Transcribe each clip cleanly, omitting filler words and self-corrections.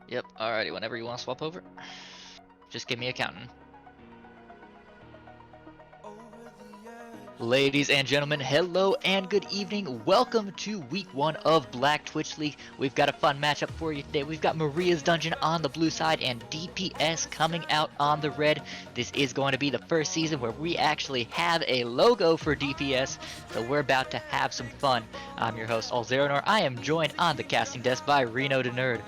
Yep, alrighty, whenever you want to swap over. Just give me a counting. Ladies and gentlemen, hello and good evening. Welcome to week 1 of Black Twitch League. We've got a fun matchup for you today. We've got Maria's Dungeon on the blue side and DPS coming out on the red. This is going to be the first season where we actually have a logo for DPS, so we're about to have some fun. I'm your host, Aulz. I am joined on the casting desk by RenoDaNerd.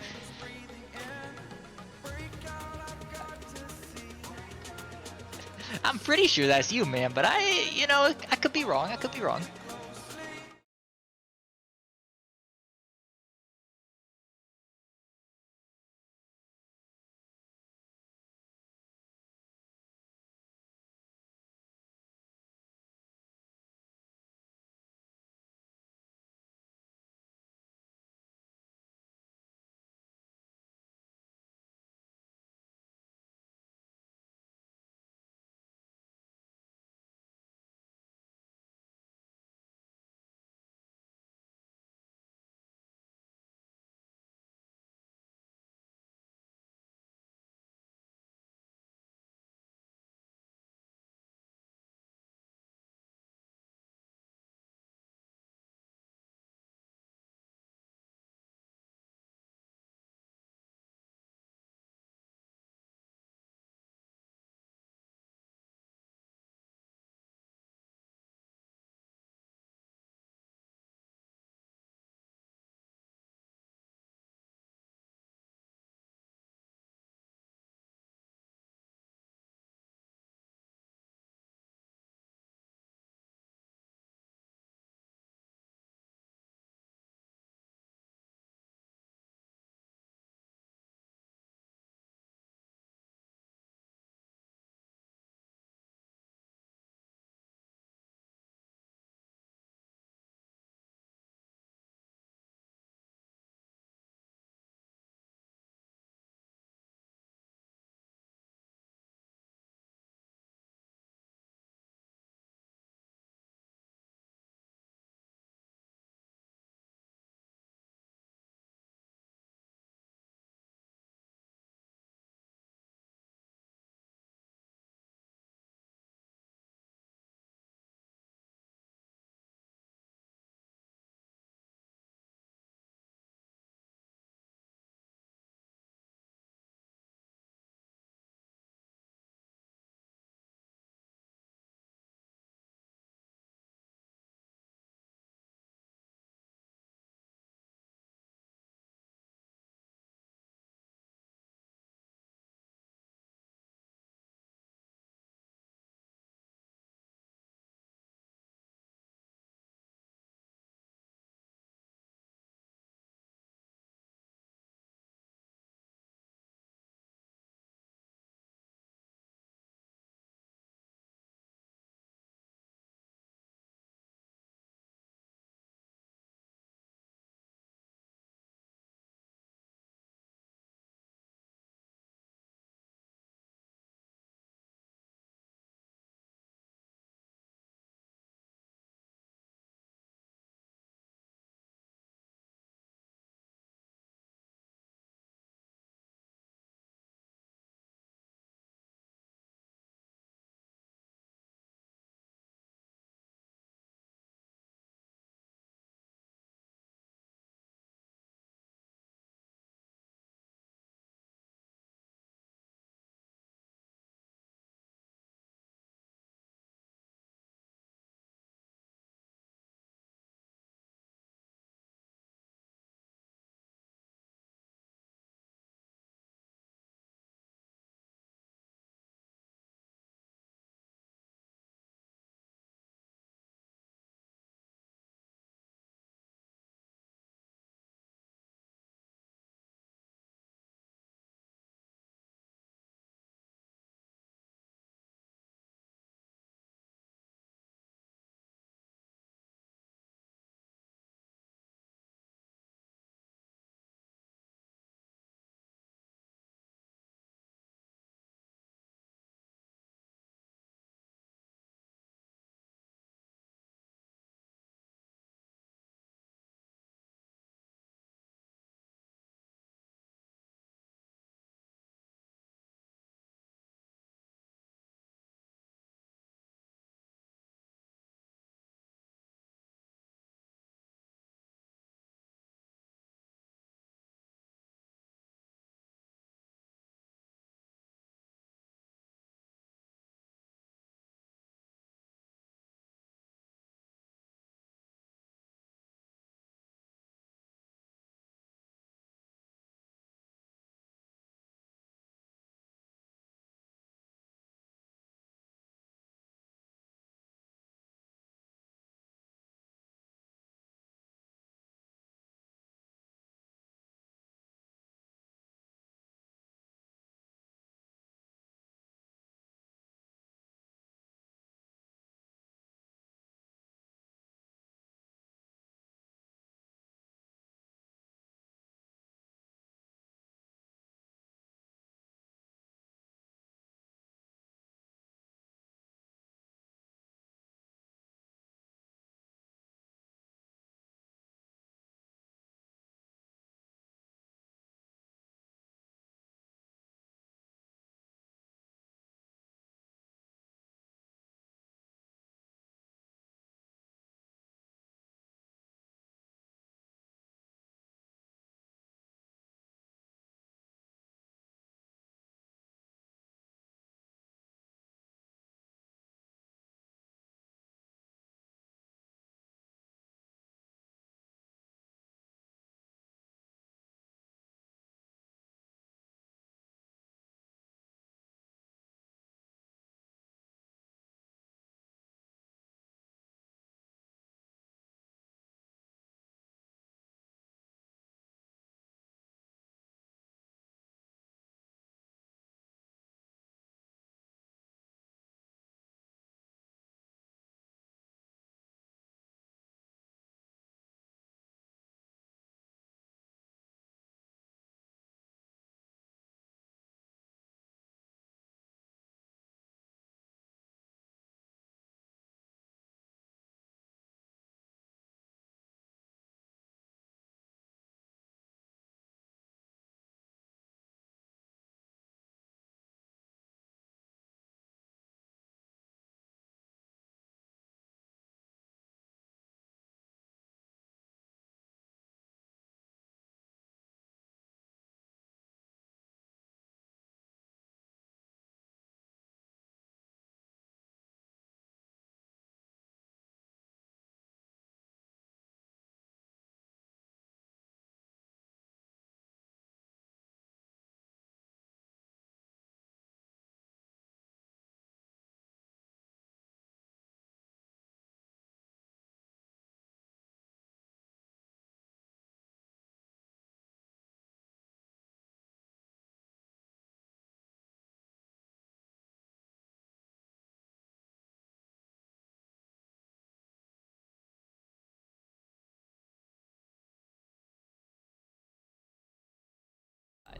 I'm pretty sure that's you, man, but I could be wrong. I could be wrong.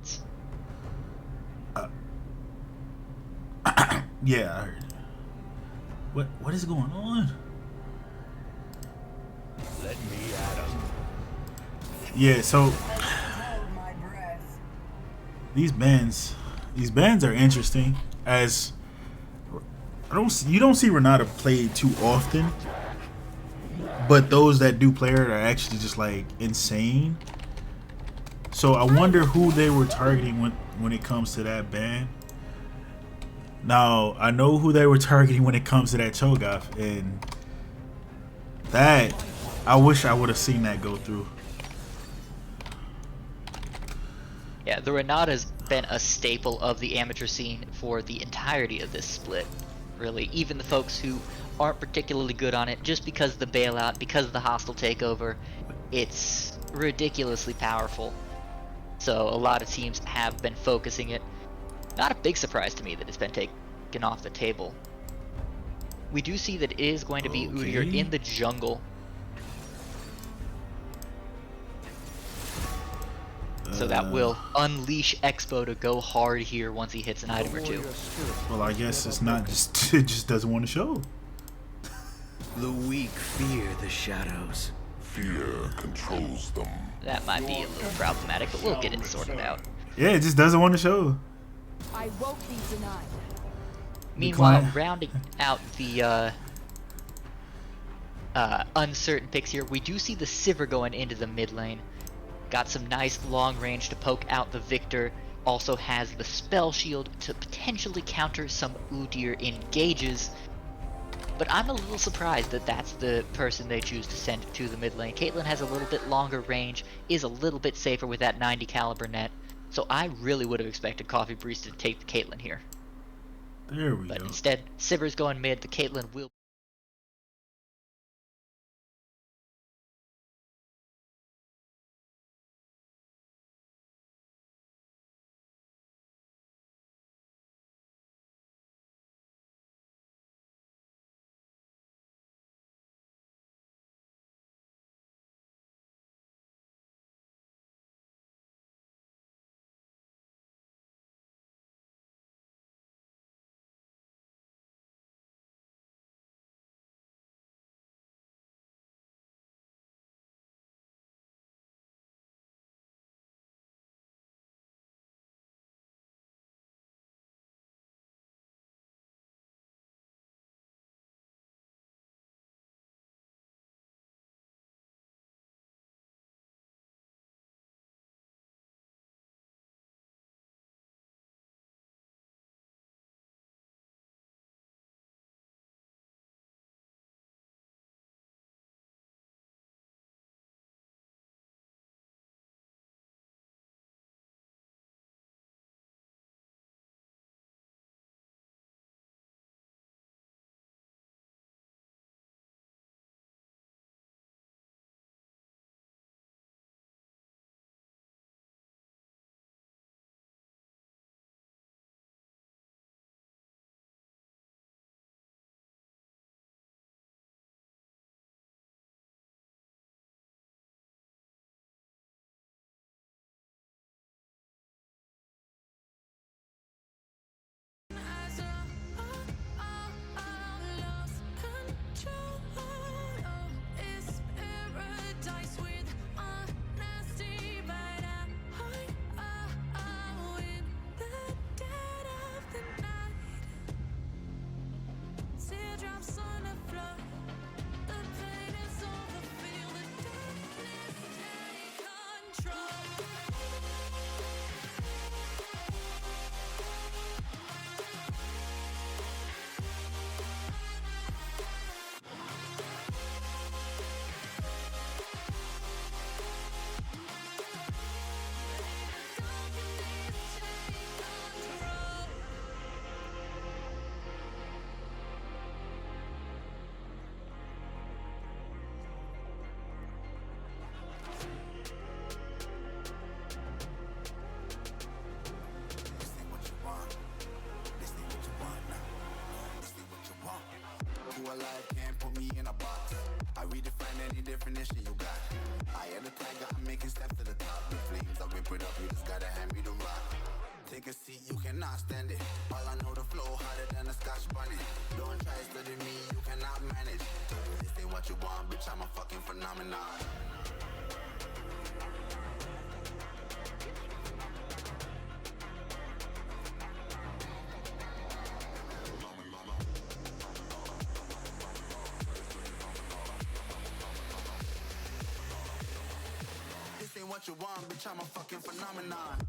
minutes. Yeah, I heard. What is going on? Let me at 'em. Yeah, so these bans are interesting. As you don't see Renata played too often, but those that do play her are actually just like insane. So I wonder who they were targeting when it comes to that ban. Now I know who they were targeting when it comes to that Cho'Gath, and that I wish I would have seen that go through. Yeah, the Renata's been a staple of the amateur scene for the entirety of this split. Really, even the folks who aren't particularly good on it, just because of the bailout, because of the hostile takeover, it's ridiculously powerful. So a lot of teams have been focusing it. Not a big surprise to me that it's been taken off the table. We do see that it is going to be Udyr in the jungle. So that will unleash Expo to go hard here once he hits an item or two. Well, I guess it's not just it just doesn't want to show. The weak fear the shadows. Fear controls them. That might be a little problematic, but we'll get it sorted out. Yeah, it just doesn't want to show. I won't be denied. Meanwhile, rounding out the uncertain picks here, we do see the Sivir going into the mid lane. Got some nice long range to poke out the Victor. Also has the spell shield to potentially counter some Udyr engages. But I'm a little surprised that that's the person they choose to send to the mid lane. Caitlyn has a little bit longer range, is a little bit safer with that 90 caliber net. So I really would have expected Coffee Breeze to take the Caitlyn here. There we But go. instead, Sivir's going mid, the Caitlyn will. alive, can't put me in a box. I redefine any definition you got. I am the tiger, I'm making steps to the top. The flames, I whip it up, you just gotta hand me the rock. not stand it. All I know, the flow harder than a scotch bunny. Don't try studying me, you cannot manage. This ain't what you want, bitch, I'm a fucking phenomenon. This ain't what you want, bitch, I'm a fucking phenomenon.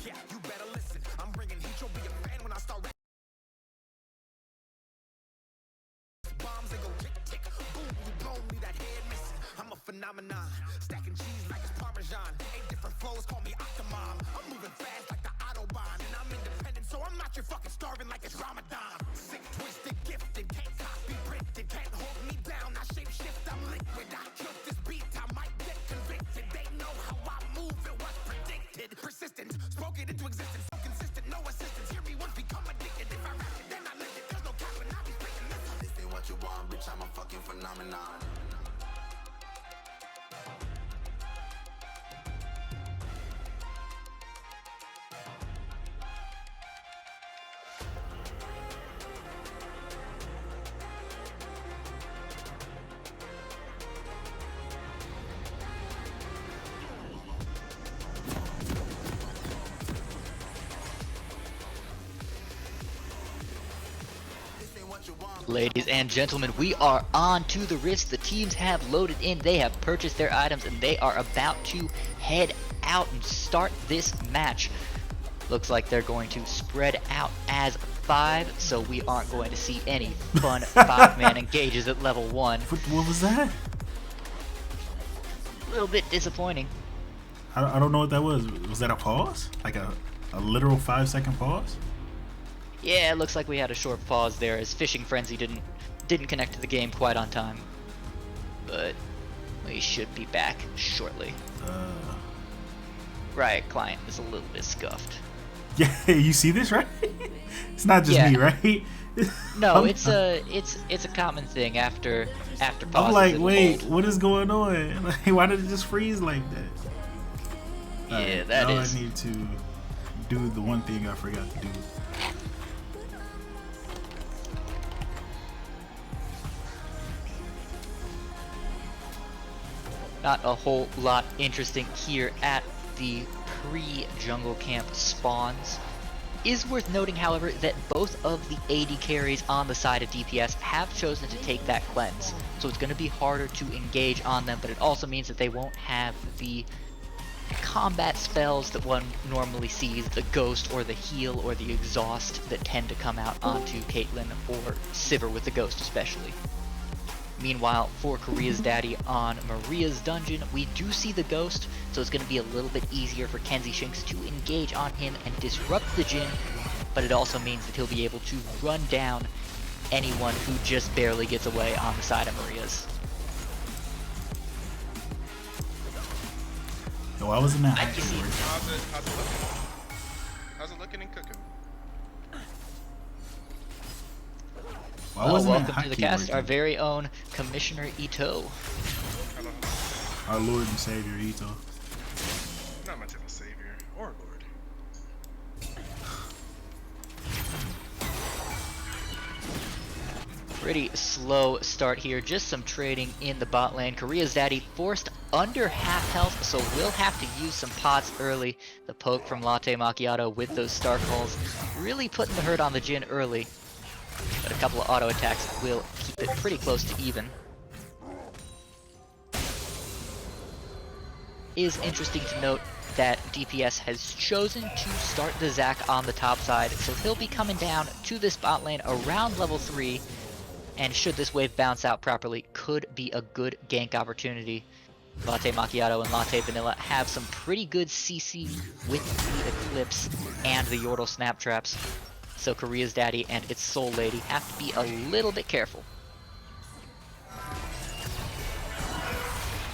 Yeah, you better listen. I'm bringing heat, you'll be a fan when I start bombs, they go tick, tick, boom, you blow me, that head missing. I'm a phenomenon, stacking cheese like it's Parmesan. 8 different flows, call me Octomom. I'm moving fast like the Autobahn, and I'm independent, so I'm not your fucking starving like it's Ramadan. Sick, twisted, gifted, can't copy, printed, can't hold me down. I shape shift, I'm liquid. I killed this beat, I might get convicted. They know how I move, it was predicted. Persistent, spoke it into existence, so consistent, no assistance. Hear me once, become addicted. If I rap it, then I live it. There's no cap when I be speaking this. This ain't what you want, bitch, I'm a fucking phenomenon. Ladies and gentlemen, we are on to the wrist. The teams have loaded in, they have purchased their items, and they are about to head out and start this match. Looks like they're going to spread out as 5, so we aren't going to see any fun 5-man engages at level 1. What was that? A little bit disappointing. I don't know what that was. Was that a pause? Like a literal 5-second pause? Yeah, it looks like we had a short pause there as Fishing Frenzy didn't connect to the game quite on time. But we should be back shortly. Riot client is a little bit scuffed. Yeah, you see this, right? It's not just me, right? No, it's a common thing after pauses. I'm like, wait, what is going on? Like, why did it just freeze like that? Yeah, right, that now is. I need to do the one thing I forgot to do. Not a whole lot interesting here at the pre-jungle camp spawns. Is worth noting, however, that both of the AD carries on the side of DPS have chosen to take that cleanse. So it's going to be harder to engage on them, but it also means that they won't have the combat spells that one normally sees, the ghost or the heal or the exhaust that tend to come out onto Caitlyn or Sivir with the ghost especially. Meanwhile, for Korea's daddy on Maria's dungeon, we do see the ghost, so it's going to be a little bit easier for Kenzie Shinx to engage on him and disrupt the Jhin, but it also means that he'll be able to run down anyone who just barely gets away on the side of Maria's. No, I was in that. I can see. How's it looking? How's it looking and cooking? Welcome to the cast, our very own Commissioner Ito. Hello. Our Lord and Savior Ito. Not much of a savior or a lord. Pretty slow start here, just some trading in the bot lane. Korea's daddy forced under half health, so we'll have to use some pots early. The poke from Latte Macchiato with those star calls really putting the hurt on the Jhin early. But a couple of auto attacks will keep it pretty close to even. Is interesting to note that DPS has chosen to start the Zac on the top side, so he'll be coming down to this bot lane around level 3, and should this wave bounce out properly, could be a good gank opportunity. Latte Macchiato and Latte Vanilla have some pretty good CC with the Eclipse and the Yordle Snap Traps. So Korea's Daddy and its Soul Lady have to be a little bit careful.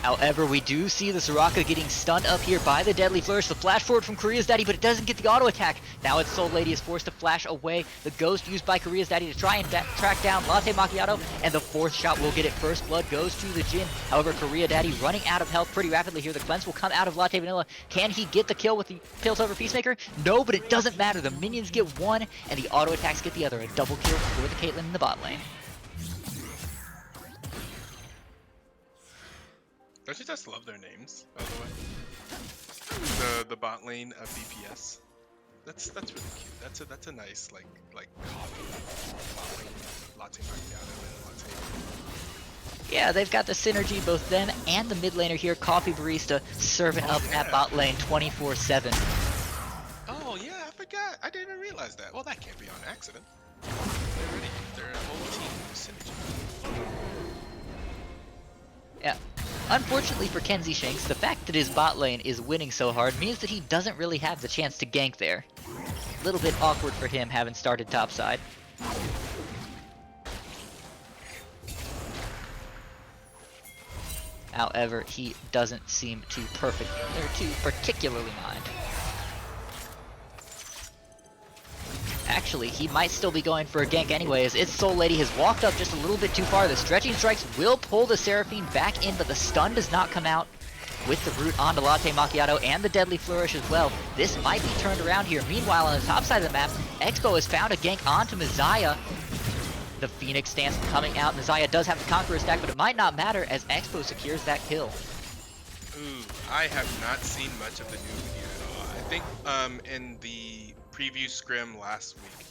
However, we do see the Soraka getting stunned up here by the Deadly Flourish. The flash forward from Korea's Daddy, but it doesn't get the auto attack. Now its Soul Lady is forced to flash away. The Ghost used by Korea's Daddy to try and track down Latte Macchiato, and the 4th shot will get it. First blood goes to the Jin. However, Korea Daddy running out of health pretty rapidly here. The cleanse will come out of Latte Vanilla. Can he get the kill with the Piltover Peacemaker? No, but it doesn't matter. The minions get one, and the auto attacks get the other. A double kill for the Caitlyn in the bot lane. Don't you just love their names, by the way? The bot lane of DPS. That's really cute. That's a nice like coffee bot lane. Latte macchiato and latte. Yeah, they've got the synergy, both them and the mid laner here, Coffee Barista, serving up that bot lane 24/7. Oh yeah, I forgot. I didn't even realize that. Well, that can't be on accident. They're a whole team with synergy. Yeah. Unfortunately for Kenzie Shanks, the fact that his bot lane is winning so hard means that he doesn't really have the chance to gank there. A little bit awkward for him having started topside. However, he doesn't seem to particularly mind. Actually, he might still be going for a gank anyway, as its Soul Lady has walked up just a little bit too far. The Stretching Strikes will pull the Seraphine back in, but the stun does not come out with the root onto Latte Macchiato and the Deadly Flourish as well. This might be turned around here. Meanwhile, on the top side of the map, Expo has found a gank onto Messiah. The Phoenix stance coming out. Messiah does have the Conqueror stack, but it might not matter as Expo secures that kill. Ooh, I have not seen much of the new video at all. I think in the preview scrim last week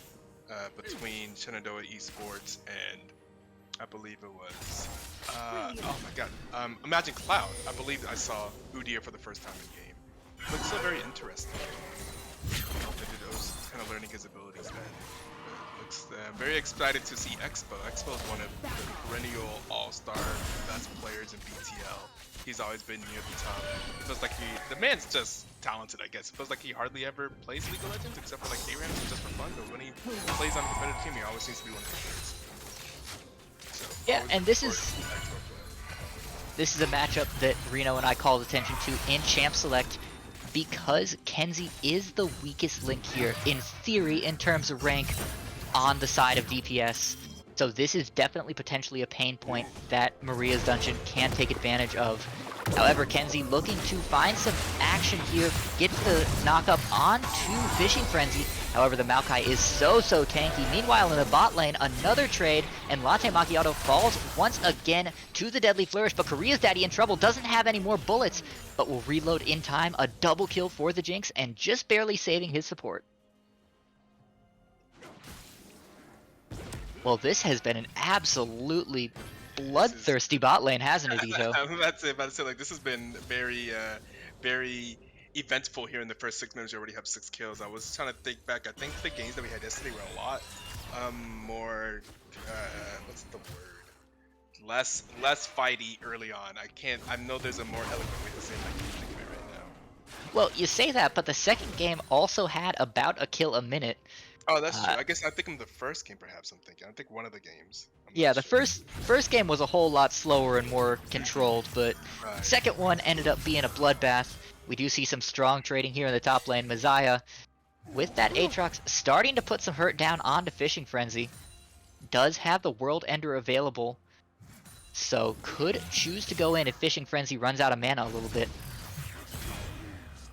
between Shenandoah Esports and I believe it was oh my god, Imagine Cloud. I believe I saw Udyr for the first time in game. Looks so very interesting. I was kind of learning his abilities then. Looks very excited to see Expo. Expo is one of the perennial all-star best players in BTL. He's always been near the top. It feels like the man's just talented, I guess. It feels like he hardly ever plays League of Legends except for like ARAMs just for fun, but when he plays on a competitive team, he always seems to be one of the favorites. So, yeah, and this is a matchup that Reno and I called attention to in Champ Select because Kenzie is the weakest link here, in theory, in terms of rank on the side of DPS. So this is definitely potentially a pain point that Maria's Dungeon can take advantage of. However, Kenzie looking to find some action here, gets the knock-up onto Fishing Frenzy. However, the Maokai is so tanky. Meanwhile, in the bot lane, another trade, and Latte Macchiato falls once again to the Deadly Flourish, but Korea's Daddy in trouble, doesn't have any more bullets, but will reload in time. A double kill for the Jinx, and just barely saving his support. Well, this has been an absolutely bloodthirsty bot lane, hasn't it, Ito? I'm about to say, like, this has been very, very eventful here in the first 6 minutes. You already have 6 kills. I was trying to think back. I think the games that we had yesterday were a lot more, what's the word? Less fighty early on. I know there's a more eloquent way to say it. I can't think of it right now. Well, you say that, but the second game also had about a kill a minute. Oh, that's true. I guess I think in the first game, perhaps I'm thinking. I think one of the games. Yeah, the first game was a whole lot slower and more controlled, but Right. second one ended up being a bloodbath. We do see some strong trading here in the top lane. Messiah, with that Aatrox, starting to put some hurt down onto Fishing Frenzy. Does have the World Ender available, so could choose to go in if Fishing Frenzy runs out of mana a little bit.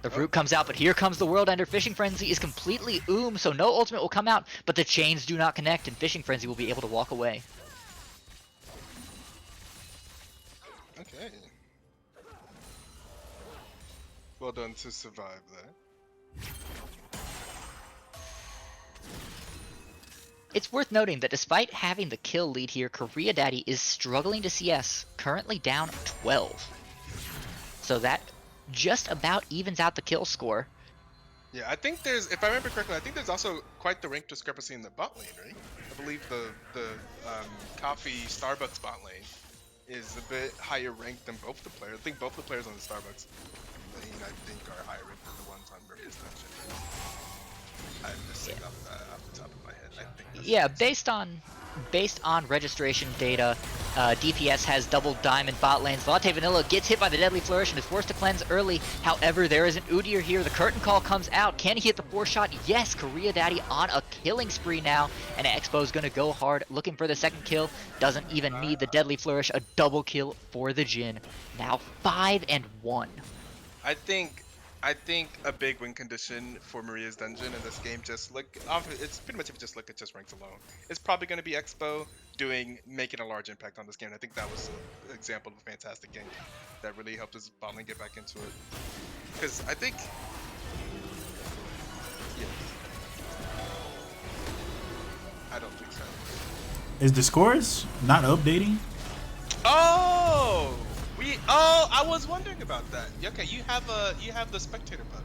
The root comes out, but here comes the World Ender. Fishing Frenzy is completely so no ultimate will come out, but the chains do not connect, and Fishing Frenzy will be able to walk away. Okay. Well done to survive that. It's worth noting that despite having the kill lead here, Korea Daddy is struggling to CS, currently down 12. So that just about evens out the kill score. Yeah, I think there's, if I remember correctly, I think there's also quite the rank discrepancy in the bot lane, right? I believe the coffee Starbucks bot lane is a bit higher ranked than both the players. I think both the players on the Starbucks lane, I think, are higher ranked than the ones on Maria's Dungeon. I'm just saying off the top of my head. Yeah, based on registration data, DPS has double diamond bot lanes. Latte Vanilla gets hit by the Deadly Flourish and is forced to cleanse early. However, there is an Udyr here. The curtain call comes out. Can he hit the 4-shot? Yes, Korea Daddy on a killing spree now. And Expo's going to go hard, looking for the second kill. Doesn't even need the Deadly Flourish. A double kill for the Jhin. Now 5-1. I think a big win condition for Maria's Dungeon in this game, just look, it's pretty much if you just look at just ranks alone, it's probably going to be Expo making a large impact on this game. And I think that was an example of a fantastic game that really helped his bot lane get back into it. Because I think, yeah, I don't think so. Is the scores not updating? Oh! I was wondering about that. Okay, you have the spectator bug.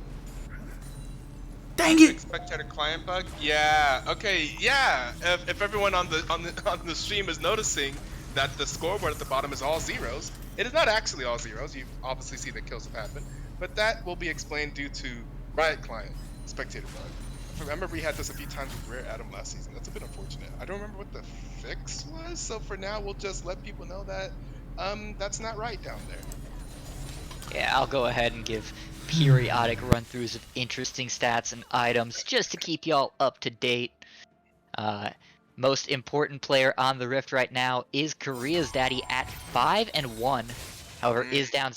Dang it! Spectator client bug. Yeah. Okay. Yeah. If everyone on the stream is noticing that the scoreboard at the bottom is all zeros, it is not actually all zeros. You obviously see that kills have happened, but that will be explained due to Riot client spectator bug. I remember we had this a few times with Rare Adam last season. That's a bit unfortunate. I don't remember what the fix was, so for now we'll just let people know that that's not right down there. Yeah, I'll go ahead and give periodic run-throughs of interesting stats and items just to keep y'all up to date. Most important player on the Rift right now is Korea's Daddy at 5-1. However, is down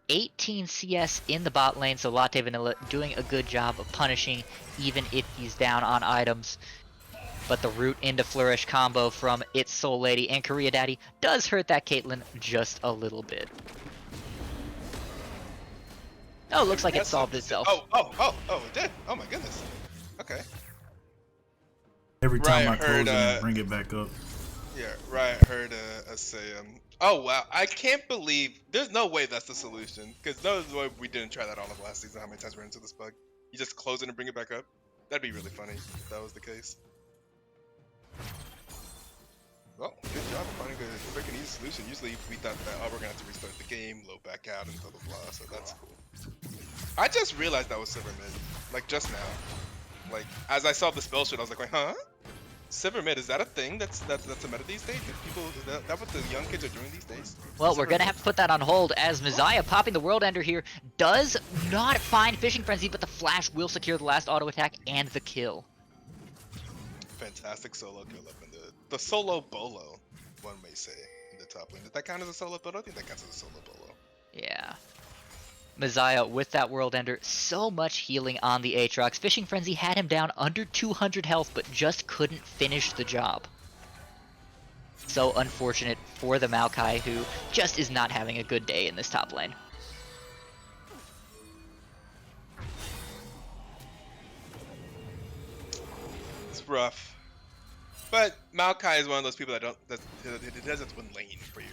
18 CS in the bot lane, so Latte Vanilla doing a good job of punishing even if he's down on items. But the root into Flourish combo from It's Soul Lady and Korea Daddy does hurt that Caitlyn just a little bit. Oh, looks like it solved itself. It did. Oh my goodness. Okay. Every time Riot I close heard, it and bring it back up. Yeah, Riot heard us say, oh wow, I can't believe, there's no way that's the solution. Because no way we didn't try that all of last season, how many times we ran into this bug. You just close it and bring it back up. That'd be really funny if that was the case. Well, good job of finding an easy solution. Usually we thought that, oh, we're gonna have to restart the game, load back out, and blah blah blah. So that's cool. I just realized that was Silver Mid, like just now. Like as I saw the spell shit, I was like, huh? Silver Mid, is that a thing? That's a meta these days? Is that what the young kids are doing these days? Well, we're gonna have to put that on hold as Messiah popping the World Ender here does not find Fishing Frenzy, but the flash will secure the last auto attack and the kill. Fantastic solo kill up in the solo bolo, one may say, in the top lane. Did that count as a solo bolo? I think that counts as a solo bolo. Yeah. Messiah with that World Ender, so much healing on the Aatrox. Fishing Frenzy had him down under 200 health, but just couldn't finish the job. So unfortunate for the Maokai, who just is not having a good day in this top lane. It's rough. But Maokai is one of those people that doesn't win lane for your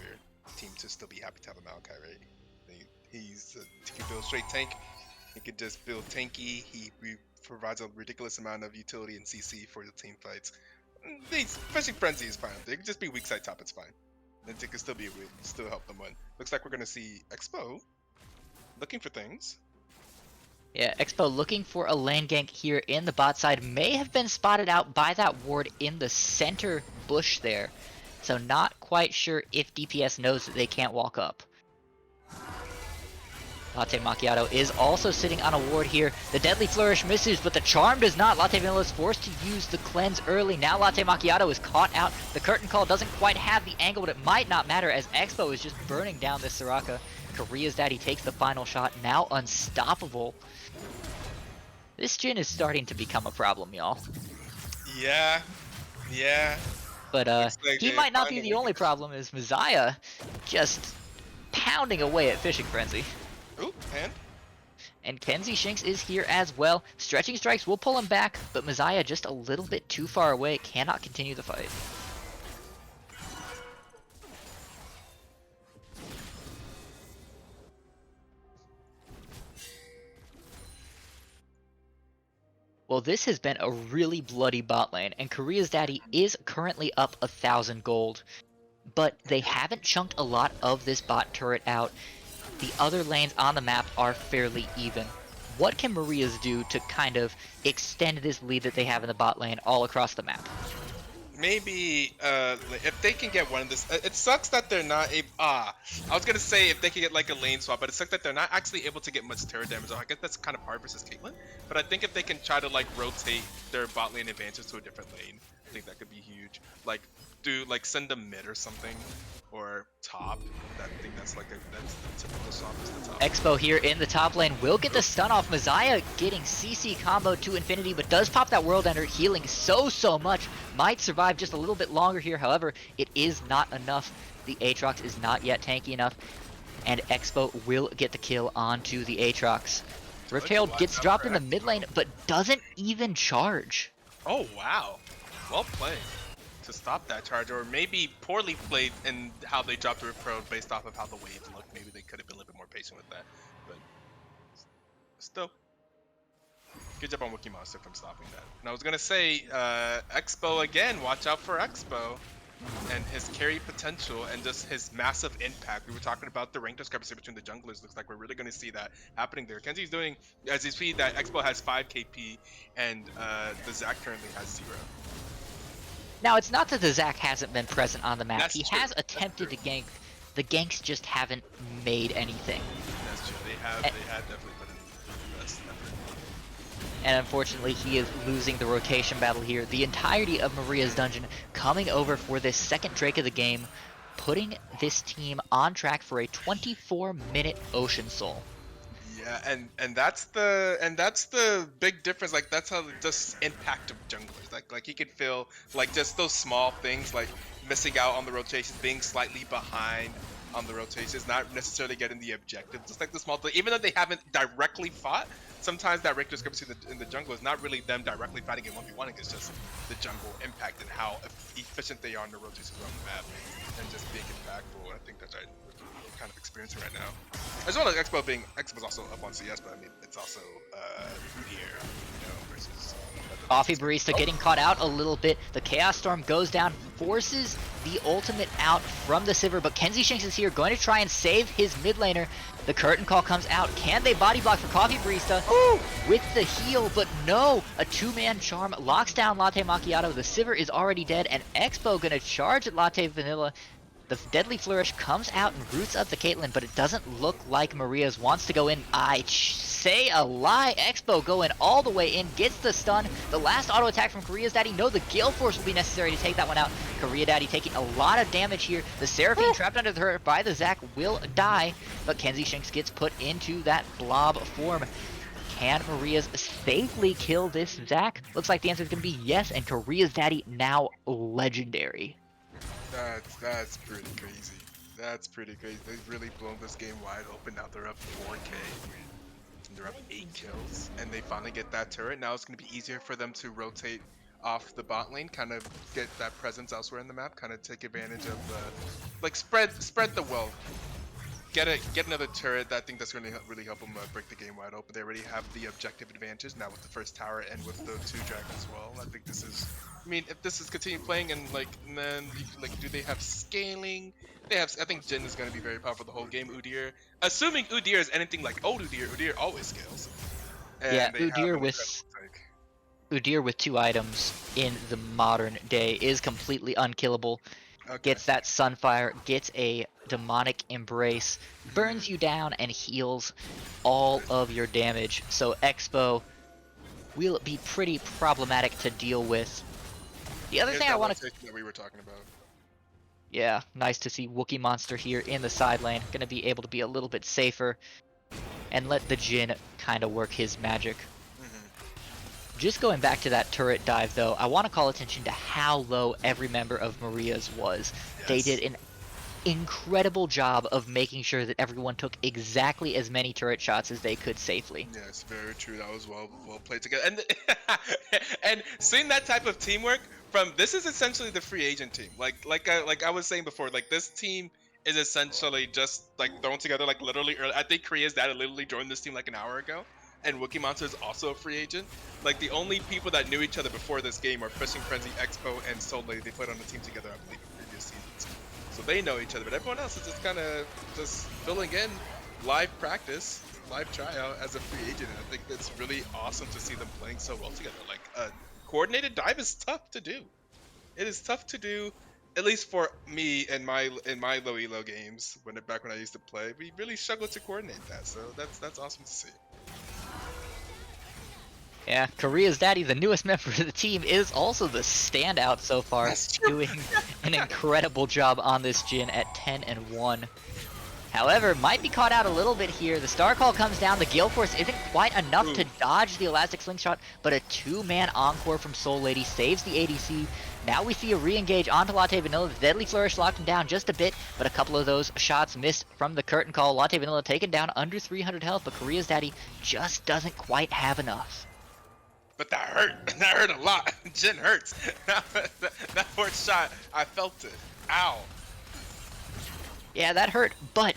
team to still be happy to have a Maokai, right? He can build straight tank. He can just build tanky. He provides a ridiculous amount of utility and CC for the team fights. Fishing Frenzy is fine. They can just be weak side top. It's fine. And it can still help them win. Looks like we're gonna see Expo looking for things. Yeah, Expo looking for a lane gank here in the bot side. May have been spotted out by that ward in the center bush there. So not quite sure if DPS knows that they can't walk up. Latte Macchiato is also sitting on a ward here. The Deadly Flourish misses, but the Charm does not. Latte Vanilla is forced to use the cleanse early. Now Latte Macchiato is caught out. The curtain call doesn't quite have the angle, but it might not matter as Expo is just burning down this Soraka. Korea's Daddy takes the final shot, now unstoppable. This Jhin is starting to become a problem, y'all. Yeah. But like he might not be the only problem, as Messiah just pounding away at Fishing Frenzy. Ooh, And Kenzie Shinx is here as well. Stretching Strikes will pull him back, but Messiah just a little bit too far away, cannot continue the fight. Well, this has been a really bloody bot lane, and Korea's Daddy is currently up 1,000 gold. But they haven't chunked a lot of this bot turret out. The other lanes on the map are fairly even. What can Maria's do to kind of extend this lead that they have in the bot lane all across the map? maybe if they can get one of this, it sucks that they're not able. I was gonna say if they could get like a lane swap, but it sucks that they're not actually able to get much turret damage. I guess that's kind of hard versus Caitlyn. But I think if they can try to like rotate their bot lane advantage to a different lane, I think that could be huge. Like send them mid or something, or top. I think that's the typical swap is the top. Expo here in the top lane will get the stun off. Messiah getting CC combo to infinity, but does pop that World Ender, healing so much. Might survive just a little bit longer here. However, it is not enough. The Aatrox is not yet tanky enough, and Expo will get the kill onto the Aatrox. Rift Herald gets dropped in the mid lane, but doesn't even charge. Oh wow, well played to stop that charge, or maybe poorly played in how they dropped the Rift Herald based off of how the wave looked. Maybe they could have been a little bit more patient with that, but still, good job on Wookie Monster from stopping that. And I was gonna say, Expo again, watch out for Expo and his carry potential and just his massive impact. We were talking about the rank discrepancy between the junglers. Looks like we're really going to see that happening there. Kenzie's doing, as you see, that Expo has 5 KP and the Zac currently has 0. Now, it's not that the Zac hasn't been present on the map. That's He true. has attempted to gank. The ganks just haven't made anything. That's true. They have definitely put in the best effort. And unfortunately, he is losing the rotation battle here. The entirety of Maria's Dungeon coming over for this second Drake of the game, putting this team on track for a 24-minute Ocean Soul. Yeah, and that's the big difference. Like that's how just impact of junglers. Like he could feel like just those small things, like missing out on the rotations, being slightly behind on the rotations, not necessarily getting the objective. Just like the small thing, even though they haven't directly fought, sometimes that rank discrepancy in the jungle is not really them directly fighting in 1v1. It's just the jungle impact and how efficient they are in the rotations around the map and just being impactful. I think that's what we're kind of experiencing right now. As well as Expo's also up on CS, but I mean it's also Rudier, versus Coffee Barista getting caught out a little bit. The Chaos Storm goes down, forces the ultimate out from the Sivir, but Kenzie Shanks is here, going to try and save his mid laner. The curtain call comes out. Can they body block for Coffee Barista? Ooh, with the heal, but no. A two-man charm locks down Latte Macchiato. The Sivir is already dead, and Expo gonna charge at Latte Vanilla. The Deadly Flourish comes out and roots up the Caitlyn, but it doesn't look like Maria's wants to go in. I say a lie. Expo going all the way in, gets the stun. The last auto attack from Korea's Daddy. No, the Gale Force will be necessary to take that one out. Korea Daddy taking a lot of damage here. The Seraphine trapped under the turret by the Zac will die, but Kenzie Shanks gets put into that blob form. Can Maria's safely kill this Zac? Looks like the answer is going to be yes, and Korea's Daddy now legendary. That's pretty crazy. That's pretty crazy. They've really blown this game wide open. Now they're up 4K. And they're up 8 kills. And they finally get that turret. Now it's going to be easier for them to rotate off the bot lane, kind of get that presence elsewhere in the map, kind of take advantage of like spread the wealth. Get another turret. I think that's going to really help them break the game wide open. They already have the objective advantage now with the first tower and with the 2 dragons as well. I think this is, I mean, if this is continue playing and then do they have scaling? They have. I think Jhin is going to be very powerful the whole game. Udyr, assuming Udyr is anything like old Udyr always scales. And yeah, they Udyr with 2 items in the modern day is completely unkillable. Okay. Gets that Sunfire, gets a Demonic Embrace, burns you down, and heals all of your damage. So Expo will be pretty problematic to deal with. The other thing I want to... that we were talking about. Yeah, nice to see Wookie Monster here in the side lane. Going to be able to be a little bit safer and let the Jhin kind of work his magic. Just going back to that turret dive, though, I want to call attention to how low every member of Maria's was. Yes. They did an incredible job of making sure that everyone took exactly as many turret shots as they could safely. Yes, very true. That was well played together. And and seeing that type of teamwork from this is essentially the free agent team. Like I was saying before, like this team is essentially just like thrown together like literally early. I think Korea's dad literally joined this team like an hour ago. And Wookie Monster is also a free agent. Like the only people that knew each other before this game are Fishing Frenzy, Expo, and Soul Lady. They played on the team together, I believe, in previous seasons. So they know each other, but everyone else is just kind of just filling in live practice, live tryout as a free agent. And I think it's really awesome to see them playing so well together. Like a coordinated dive is tough to do. It is tough to do, at least for me in my low elo games back when I used to play. We really struggled to coordinate that, so that's awesome to see. Yeah, Korea's daddy, the newest member of the team, is also the standout so far, That's true. doing an incredible job on this Jin at 10-1. However, might be caught out a little bit here. The Star Call comes down. The Gale Force isn't quite enough to dodge the Elastic Slingshot, but a 2-man Encore from Soul Lady saves the ADC. Now we see a re-engage onto Latte Vanilla. The Deadly Flourish locked him down just a bit, but a couple of those shots missed from the Curtain Call. Latte Vanilla taken down under 300 health, but Korea's daddy just doesn't quite have enough. But that hurt. That hurt a lot. Jin hurts. That fourth shot, I felt it. Ow. Yeah, that hurt, but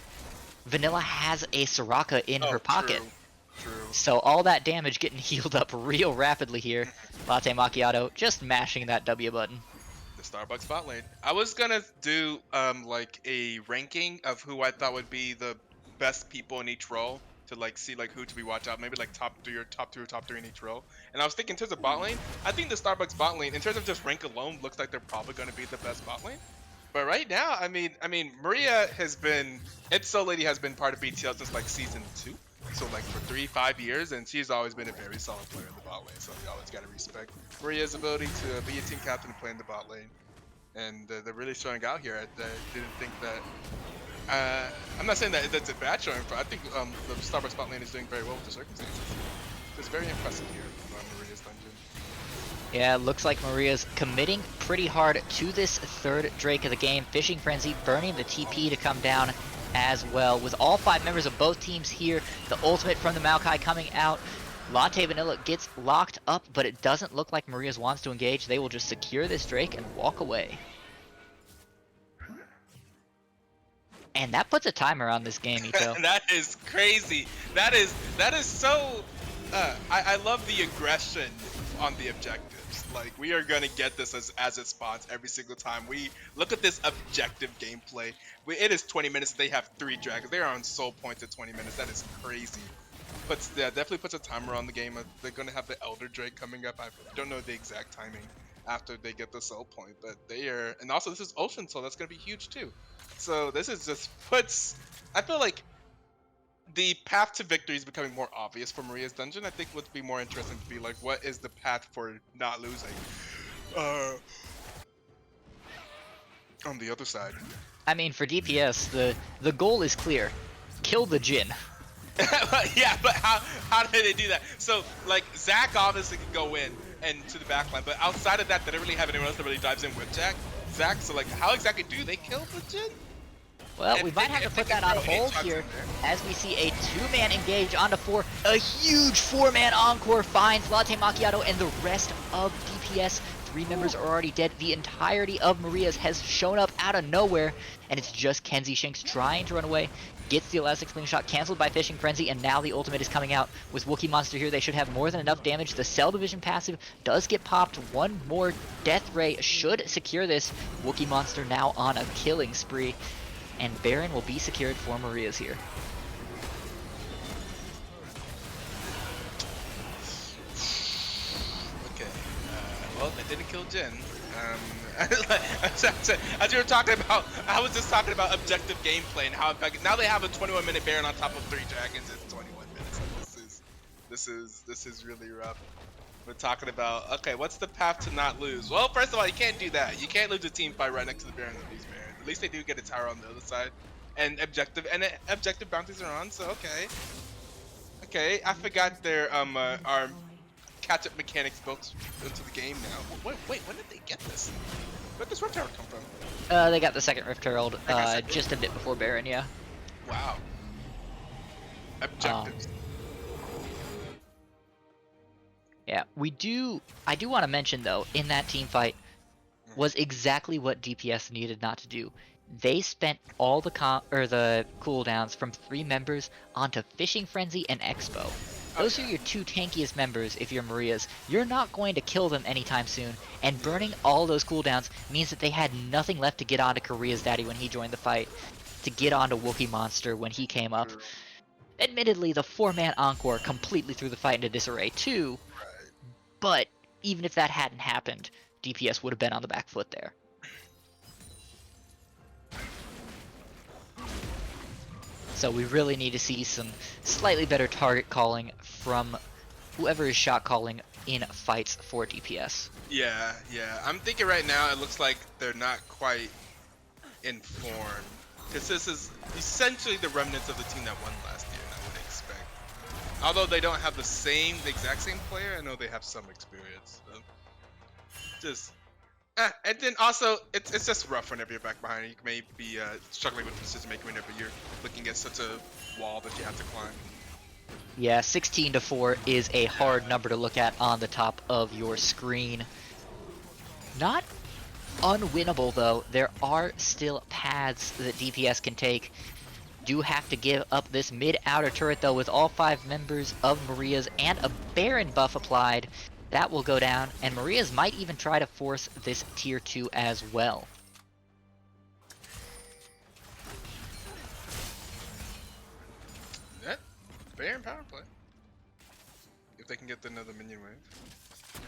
Vanilla has a Soraka in her pocket. True. So all that damage getting healed up real rapidly here. Latte Macchiato just mashing that W button. The Starbucks bot lane. I was gonna do like a ranking of who I thought would be the best people in each role to like see like who to be watch out, maybe like top 3 or top 2 or top 3 in each role. And I was thinking in terms of bot lane, I think the Starbucks bot lane in terms of just rank alone looks like they're probably gonna be the best bot lane. But right now, I mean Maria has been, Soul Lady has been part of BTL since like season 2. So like for 3-5 years, and she's always been a very solid player in the bot lane. So you always gotta respect Maria's ability to be a team captain and play in the bot lane. And they're really showing out here. I didn't think that. I'm not saying that that's a bad showing, but I think the Starbucks bot lane is doing very well with the circumstances. It's very impressive here on Maria's dungeon. Yeah, looks like Maria's committing pretty hard to this third Drake of the game. Fishing Frenzy burning the TP to come down as well. With all 5 members of both teams here, the ultimate from the Maokai coming out. Latte Vanilla gets locked up, but it doesn't look like Maria's wants to engage. They will just secure this Drake and walk away. And that puts a timer on this game, Ito. That is crazy. That is so. I love the aggression on the objectives. Like we are gonna get this as it spawns every single time. We look at this objective gameplay. It is 20 minutes. They have 3 dragons. They are on soul points at 20 minutes. That is crazy. But yeah, definitely puts a timer on the game. They're gonna have the Elder Drake coming up. I don't know the exact timing after they get the soul point, but they are. And also this is Ocean Soul. That's gonna be huge too. So this is just puts. I feel like the path to victory is becoming more obvious for Maria's dungeon. I think what's be more interesting to be like, what is the path for not losing? On the other side. I mean, for DPS, the goal is clear. Kill the Jin. Yeah, but how did they do that? So like Zach obviously could go in and to the backline, but outside of that, they don't really have anyone else that really dives in with Zach. So like, how exactly do they kill the Jin? Well, we might have to put that on hold here as we see a 2-man engage onto 4. A huge 4-man Encore finds Latte Macchiato and the rest of DPS. 3 members are already dead. The entirety of Maria's has shown up out of nowhere, and it's just Kenzie Shanks trying to run away. Gets the Elastic Slingshot cancelled by Fishing Frenzy, and now the ultimate is coming out. With Wookiee Monster here, they should have more than enough damage. The Cell Division passive does get popped. One more Death Ray should secure this. Wookiee Monster now on a killing spree. And Baron will be secured for Maria's here. Okay, well, they didn't kill Jin. As you were talking about, I was just talking about objective gameplay and how now they have a 21-minute Baron on top of 3 dragons in 21 minutes. Like, this is really rough. We're talking about, okay, what's the path to not lose? Well, first of all, you can't do that. You can't lose a team fight right next to the Baron and lose Baron. At least they do get a tower on the other side, and objective bounties are on. So okay, I forgot their our catch-up mechanics built into the game now. Wait, when did they get this? Where did this Rift Herald come from? They got the second Rift Herald just a bit before Baron, yeah. Wow. Objectives. Yeah, I do want to mention though, in that team fight was exactly what DPS needed not to do. They spent all the cooldowns from 3 members onto Fishing Frenzy and Expo. Those are your 2 tankiest members if you're Maria's. You're not going to kill them anytime soon, and burning all those cooldowns means that they had nothing left to get onto Korea's daddy when he joined the fight, to get onto Wookiee Monster when he came up. Admittedly, the 4-man Encore completely threw the fight into disarray too, but even if that hadn't happened, DPS would have been on the back foot there. So we really need to see some slightly better target calling from whoever is shot calling in fights for DPS. Yeah. I'm thinking right now it looks like they're not quite informed. Because this is essentially the remnants of the team that won last year, I would expect. Although they don't have the exact same player, I know they have some experience. So just, and then also, it's just rough whenever you're back behind. You may be struggling with decision making whenever you're looking at such a wall that you have to climb. Yeah, 16-4 is a hard number to look at on the top of your screen. Not unwinnable though. There are still paths that DPS can take. Do have to give up this mid-outer turret though, with all 5 members of Maria's and a Baron buff applied. That will go down, and Maria's might even try to force this tier 2 as well. That Baron power play. If they can get another minion wave.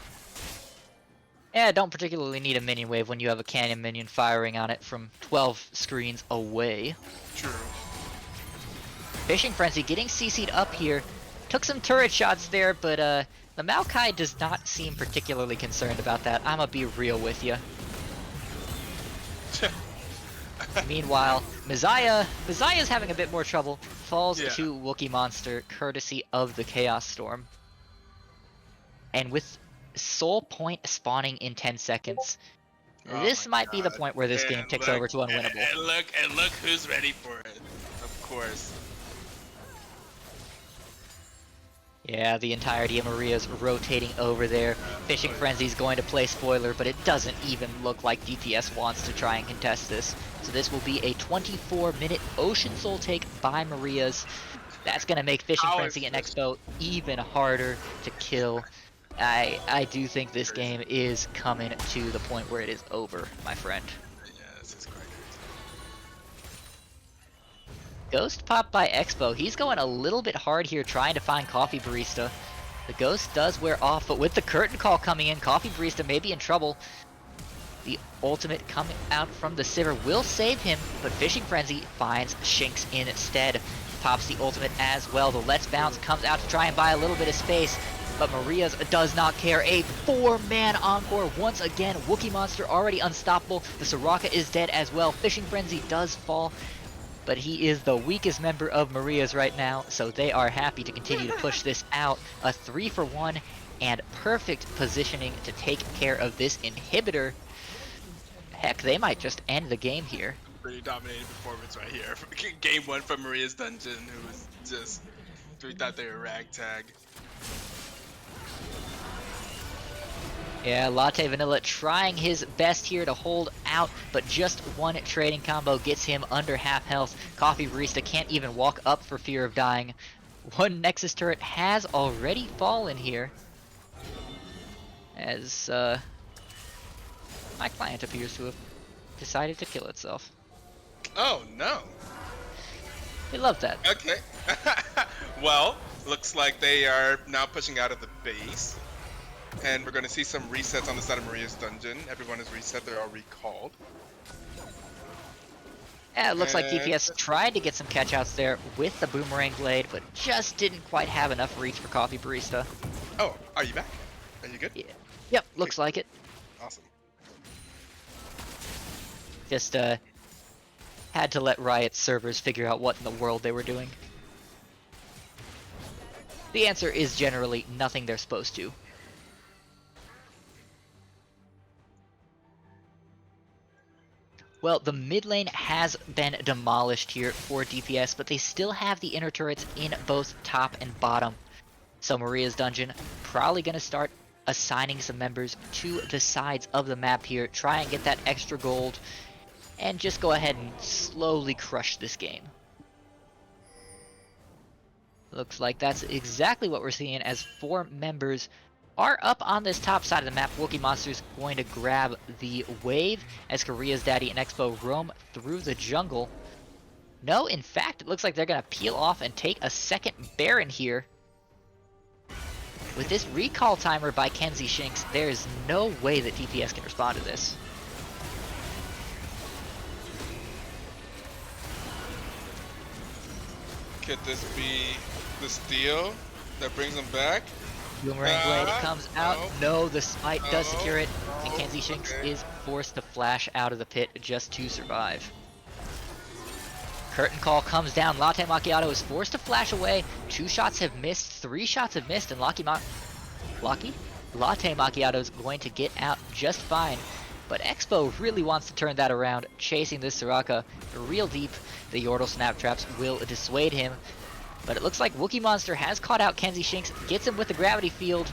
Yeah, don't particularly need a minion wave when you have a cannon minion firing on it from 12 screens away. True. Fishing Frenzy getting CC'd up here. Took some turret shots there, but the Maokai does not seem particularly concerned about that. I'ma be real with you. Meanwhile, Mazia's having a bit more trouble. Falls to Wookiee Monster, courtesy of the Chaos Storm. And with Soul Point spawning in 10 seconds, this might be the point where this game ticks over to unwinnable. And look who's ready for it. Of course. Yeah, the entirety of Maria's rotating over there. Fishing Frenzy's going to play spoiler, but it doesn't even look like DPS wants to try and contest this. So this will be a 24-minute Ocean Soul take by Maria's. That's going to make Fishing Frenzy and Expo even harder to kill. I do think this game is coming to the point where it is over, my friend. Yeah, this is quite crazy. Ghost popped by Expo. He's going a little bit hard here trying to find Coffee Barista. The Ghost does wear off, but with the Curtain Call coming in, Coffee Barista may be in trouble. The ultimate coming out from the Sivir will save him, but Fishing Frenzy finds Shinx instead. Pops the ultimate as well. The Let's Bounce comes out to try and buy a little bit of space, but Maria's does not care. A 4-man encore once again. Wookiee Monster already unstoppable. The Soraka is dead as well. Fishing Frenzy does fall, but he is the weakest member of Maria's right now, so they are happy to continue to push this out. A 3-for-1 and perfect positioning to take care of this inhibitor. Heck, they might just end the game here. Pretty dominating performance right here. Game 1 from Maria's Dungeon, who was just, we thought they were ragtag. Yeah, Latte Vanilla trying his best here to hold out, but just one trading combo gets him under half health. Coffee Barista can't even walk up for fear of dying. One Nexus turret has already fallen here, as my client appears to have decided to kill itself. Oh no. They love that. Okay. Well, looks like they are now pushing out of the base. And we're going to see some resets on the side of Maria's Dungeon. Everyone is reset, they're all recalled. Yeah, it looks like DPS tried to get some catch-outs there with the Boomerang Blade, but just didn't quite have enough reach for Coffee Barista. Oh, are you back? Are you good? Yeah. Yep, looks like it. Awesome. Just had to let Riot's servers figure out what in the world they were doing. The answer is generally nothing they're supposed to. Well, the mid lane has been demolished here for DPS, but they still have the inner turrets in both top and bottom. So Maria's Dungeon probably going to start assigning some members to the sides of the map here, try and get that extra gold, and just go ahead and slowly crush this game. Looks like that's exactly what we're seeing, as 4 members are up on this top side of the map. Wookiee Monster's going to grab the wave as Korea's Daddy and Expo roam through the jungle. No, in fact, it looks like they're going to peel off and take a second Baron here. with this recall timer by Kenzie Shinx, there is no way that DPS can respond to this. Could this be the steal that brings him back? Boomerang Blade comes out. No, the smite does No, secure it, and no, Kenzie Shinx okay. is forced to flash out of the pit just to survive. Curtain call comes down. Latte Macchiato is forced to flash away. 2 shots have missed, 3 shots have missed, and Latte Macchiato is going to get out just fine. But Expo really wants to turn that around, chasing this Soraka real deep. The Yordle Snap Traps will dissuade him. But it looks like Wookiee Monster has caught out Kenzie Shinx, gets him with the Gravity Field.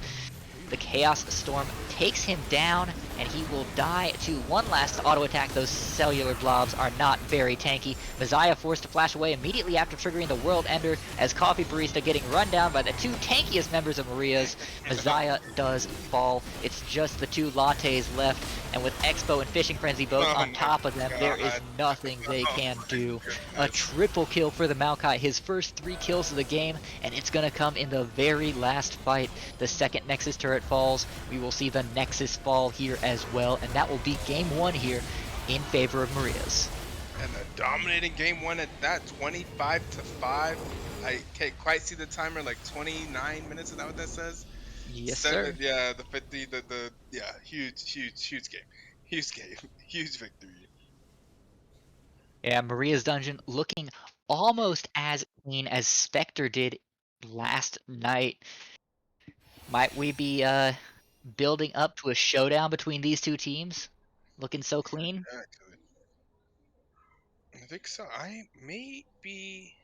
The Chaos Storm takes him down, and he will die to one last auto attack. Those cellular blobs are not very tanky. Messiah forced to flash away immediately after triggering the World Ender, as Coffee Barista getting run down by the 2 tankiest members of Maria's. Messiah does fall. It's just the 2 lattes left, and with Expo and Fishing Frenzy both on top of them, there is nothing they can do. A triple kill for the Maokai, his first 3 kills of the game, and it's gonna come in the very last fight. The second Nexus turret falls, we will see the Nexus fall here as well, and that will be game 1 here in favor of Maria's. And a dominating game 1 at that, 25-5. I can't quite see the timer, like 29 minutes. Is that what that says? Yes, sir. Yeah, the 50, yeah, huge game, huge victory. Yeah, Maria's Dungeon looking almost as clean as Spectre did last night. Might we be building up to a showdown between these 2 teams? Looking so clean? Actually, I think so. I may be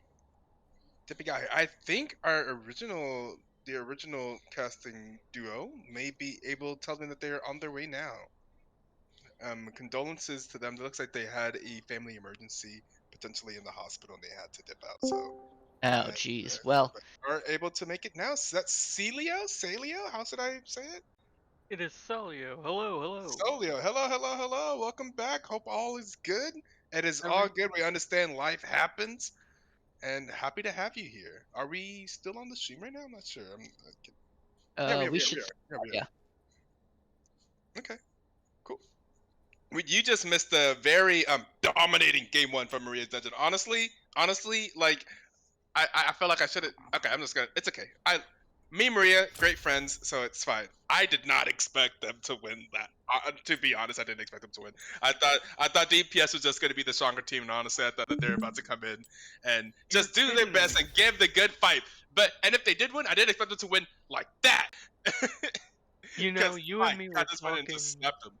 the guy. I think the original casting duo may be able to tell me that they are on their way now. Condolences to them. It looks like they had a family emergency, potentially in the hospital, and they had to dip out. So, Oh, jeez. Well, but are able to make it now. So that's Celio. Celio. How should I say it? It is Celio. Hello, hello. Solio. Hello. Welcome back. Hope all is good. It is all Every good. We understand life happens, and happy to have you here. Are we still on the stream right now? I'm not sure. Yeah, we should. we are. Yeah. Okay, cool. You just missed a very dominating game 1 from Maria's Dungeon. Honestly, like I felt like I should have. Okay, I'm just gonna. It's okay. Me and Maria, great friends, so it's fine. I did not expect them to win that. To be honest, I didn't expect them to win. I thought DPS was just gonna be the stronger team, and honestly, I thought that they were about to come in and just do their best and give the good fight. And if they did win, I didn't expect them to win like that. You know, you and me were just went and talking. just snapped them.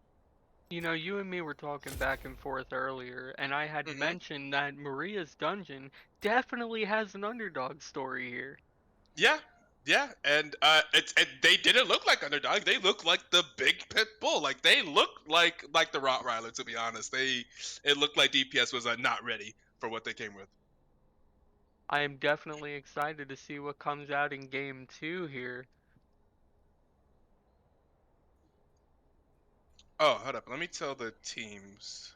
You know, you and me were talking back and forth earlier, and I had mentioned that Maria's Dungeon definitely has an underdog story here. Yeah, and they didn't look like underdogs. They looked like the big pit bull. Like they looked like the Rottweiler. To be honest, it looked like DPS was not ready for what they came with. I am definitely excited to see what comes out in game 2 here. Oh, hold up. Let me tell the teams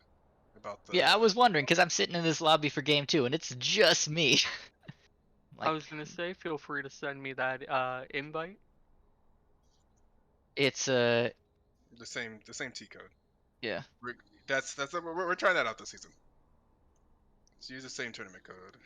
about the. Yeah, I was wondering because I'm sitting in this lobby for game 2, and it's just me. I was gonna say, feel free to send me that invite. It's the same T code. Yeah. We're trying that out this season. Let's use the same tournament code.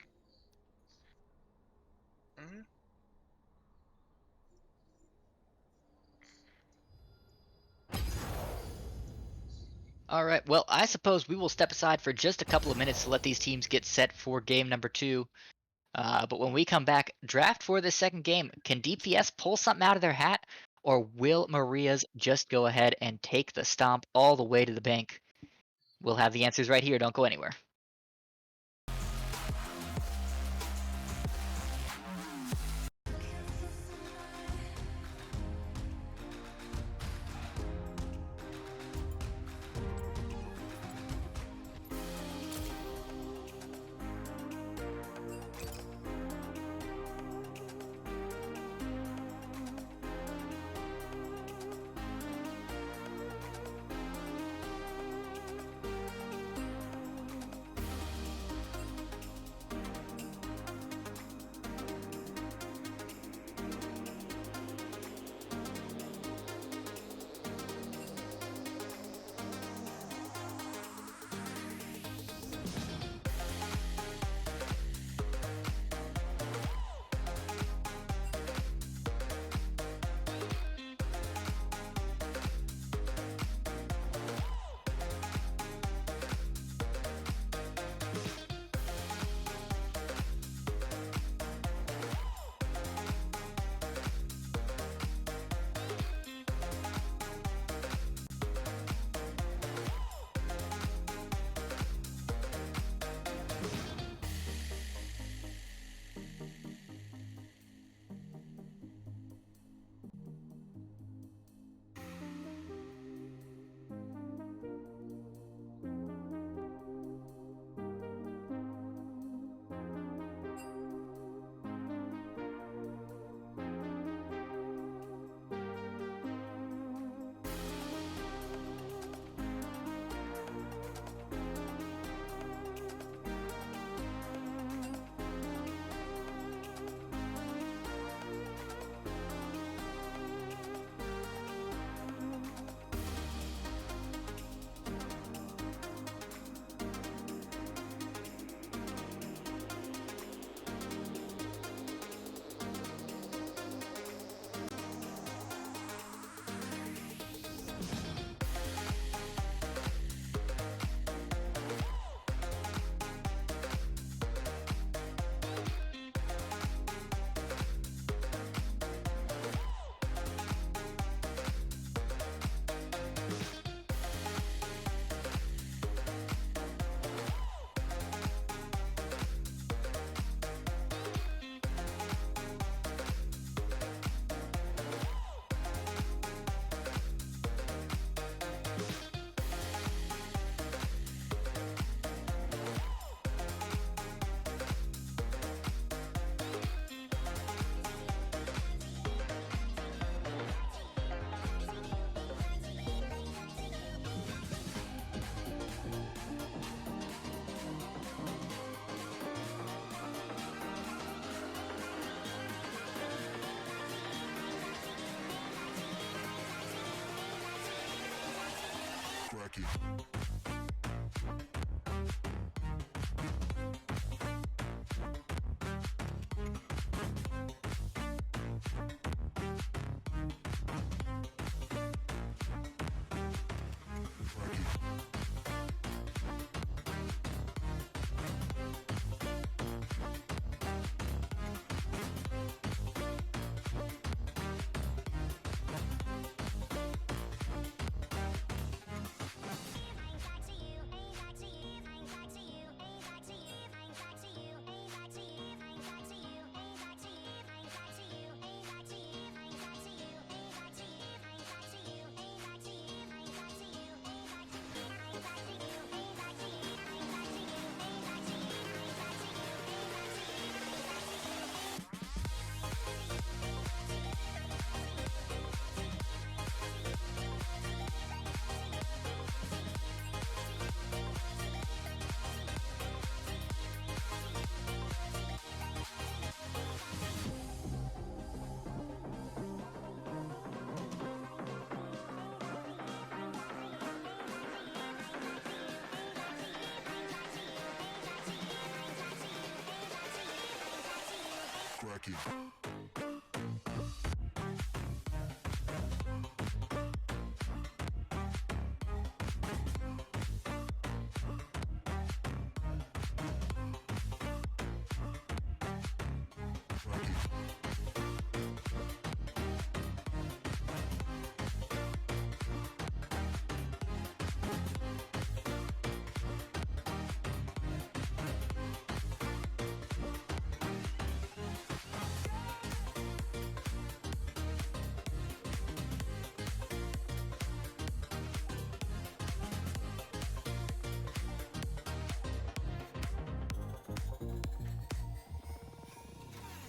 All right. Well, I suppose we will step aside for just a couple of minutes to let these teams get set for game number 2. But when we come back, draft for this second game. Can DPS pull something out of their hat, or will Maria's just go ahead and take the stomp all the way to the bank? We'll have the answers right here. Don't go anywhere.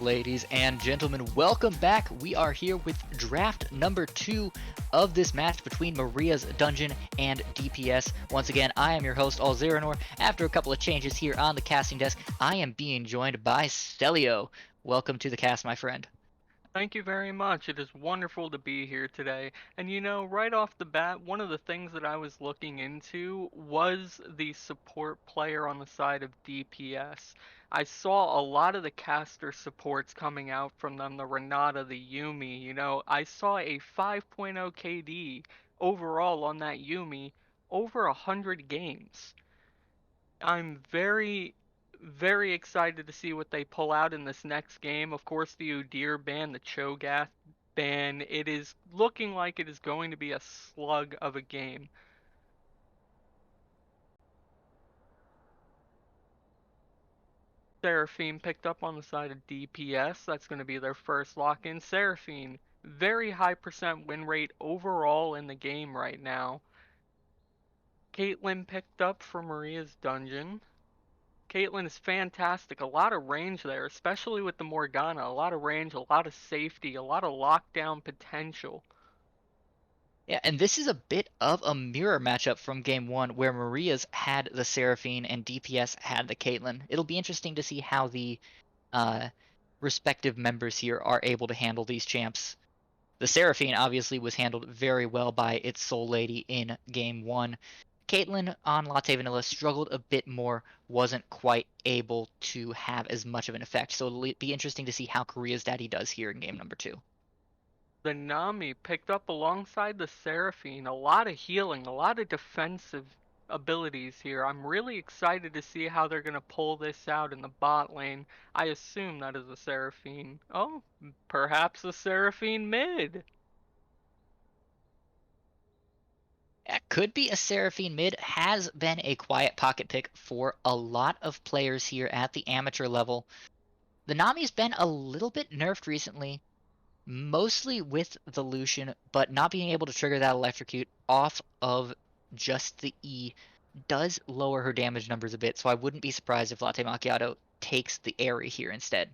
Ladies and gentlemen, welcome back. We are here with draft number 2 of this match between Maria's Dungeon and DPS. Once again, I am your host, Aulz. After a couple of changes here on the casting desk, I am being joined by Celio. Welcome to the cast, my friend. Thank you very much. It is wonderful to be here today. And you know, right off the bat, one of the things that I was looking into was the support player on the side of DPS. I saw a lot of the caster supports coming out from them, the Renata, the Yumi. You know, I saw a 5.0 KD overall on that Yumi over 100 games. I'm very excited to see what they pull out in this next game. Of course, the Udyr ban, the Cho'Gath ban, it is looking like it is going to be a slug of a game. Seraphine picked up on the side of DPS. That's going to be their first lock-in. Seraphine, very high percent win rate overall in the game right now. Caitlyn picked up for Maria's Dungeon. Caitlyn is fantastic. A lot of range there, especially with the Morgana. A lot of range, a lot of safety, a lot of lockdown potential. Yeah, and this is a bit of a mirror matchup from game 1 where Maria's had the Seraphine and DPS had the Caitlyn. It'll be interesting to see how the respective members here are able to handle these champs. The Seraphine obviously was handled very well by its Soul Lady in game 1. Caitlyn on Latte Vanilla struggled a bit more, wasn't quite able to have as much of an effect. So it'll be interesting to see how Korea's Daddy does here in game number 2. The Nami picked up alongside the Seraphine a lot of healing, a lot of defensive abilities here. I'm really excited to see how they're going to pull this out in the bot lane. I assume that is a Seraphine. Oh, perhaps a Seraphine mid. Could be a Seraphine mid, has been a quiet pocket pick for a lot of players here at the amateur level. The Nami's been a little bit nerfed recently, mostly with the Lucian, but not being able to trigger that electrocute off of just the E does lower her damage numbers a bit, so I wouldn't be surprised if Latte Macchiato takes the Airy here instead.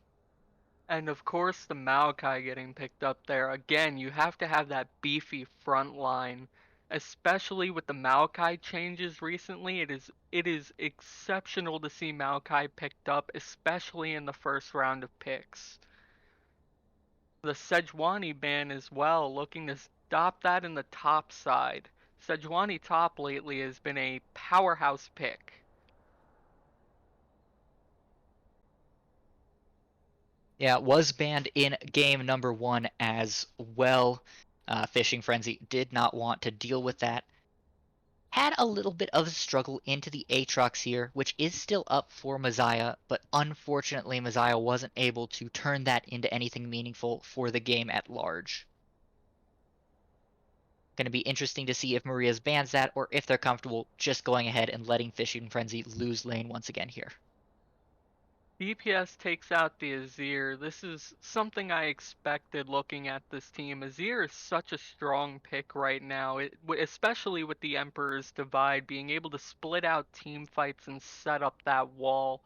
And of course the Maokai getting picked up there. Again, you have to have that beefy front line. Especially with the Maokai changes recently, it is exceptional to see Maokai picked up, especially in the first round of picks. The Sejuani ban as well, looking to stop that in the top side. Sejuani top lately has been a powerhouse pick. Yeah, was banned in game number 1 as well. Fishing Frenzy did not want to deal with that. Had a little bit of a struggle into the Aatrox here, which is still up for Messiah, but unfortunately Messiah wasn't able to turn that into anything meaningful for the game at large. Going to be interesting to see if Maria's bans that, or if they're comfortable just going ahead and letting Fishing Frenzy lose lane once again here. DPS takes out the Azir. This is something I expected looking at this team. Azir is such a strong pick right now, especially with the Emperor's Divide, being able to split out team fights and set up that wall.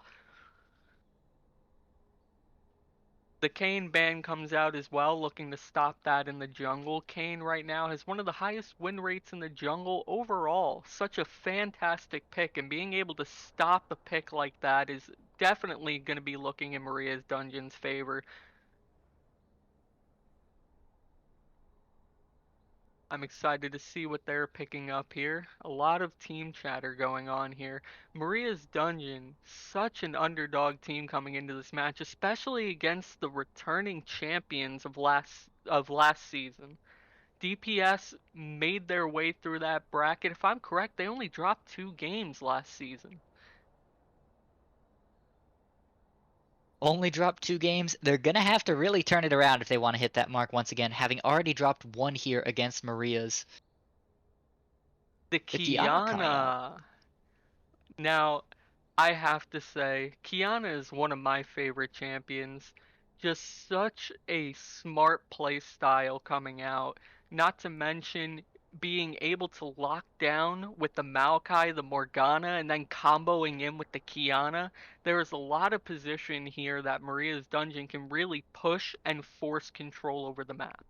The Kayn ban comes out as well, looking to stop that in the jungle. Kayn right now has one of the highest win rates in the jungle overall. Such a fantastic pick, and being able to stop a pick like that is definitely going to be looking in Maria's Dungeon's favor. I'm excited to see what they're picking up here. A lot of team chatter going on here. Maria's Dungeon, such an underdog team coming into this match, especially against the returning champions of last season. DPS made their way through that bracket. If I'm correct, they only dropped 2 games last season. Only dropped 2 games. They're going to have to really turn it around if they want to hit that mark once again, having already dropped 1 here against Maria's. The The Kiana coming out. Kiana. Now, I have to say, Kiana is one of my favorite champions. Just such a smart play style coming out. Not to mention being able to lock down with the Maokai, the Morgana, and then comboing in with the Kiana. There is a lot of position here that Maria's Dungeon can really push and force control over the map.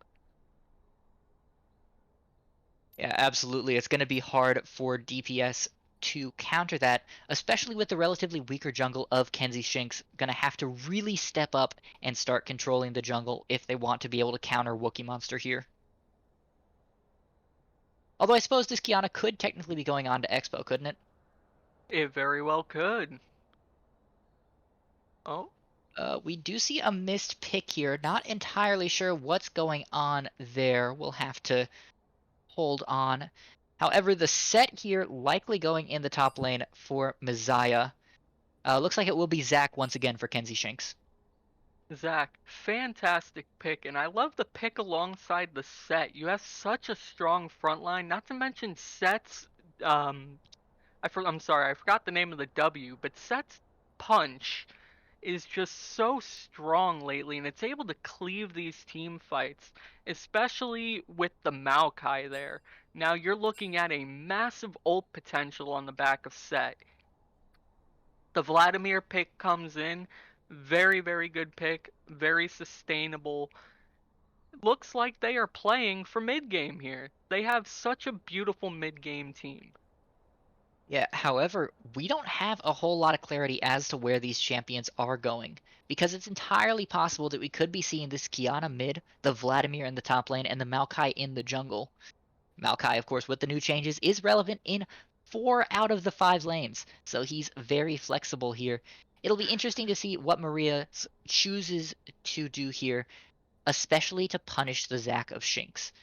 Yeah, absolutely. It's going to be hard for DPS to counter that, especially with the relatively weaker jungle of Kenzie Shinx. Going to have to really step up and start controlling the jungle if they want to be able to counter Wookiee Monster here. Although I suppose this Kiana could technically be going on to Expo, couldn't it? It very well could. Oh, We do see a missed pick here. Not entirely sure what's going on there. We'll have to hold on. However, the set here likely going in the top lane for Messiah. Looks like it will be Zac once again for Kenzie Shinx. Zac, fantastic pick, and I love the pick alongside the set. You have such a strong front line, not to mention Set's, I'm sorry, I forgot the name of the W, but Set's punch is just so strong lately, and it's able to cleave these team fights, especially with the Maokai there. Now you're looking at a massive ult potential on the back of Set. The Vladimir pick comes in. Very, very good pick. Very sustainable. Looks like they are playing for mid game here. They have such a beautiful mid game team. Yeah, however, we don't have a whole lot of clarity as to where these champions are going, because it's entirely possible that we could be seeing this Kiana mid, the Vladimir in the top lane, and the Maokai in the jungle. Maokai, of course, with the new changes, is relevant in 4 out of the 5 lanes, so he's very flexible here. It'll be interesting to see what Maria chooses to do here, especially to punish the Zac of Shinx.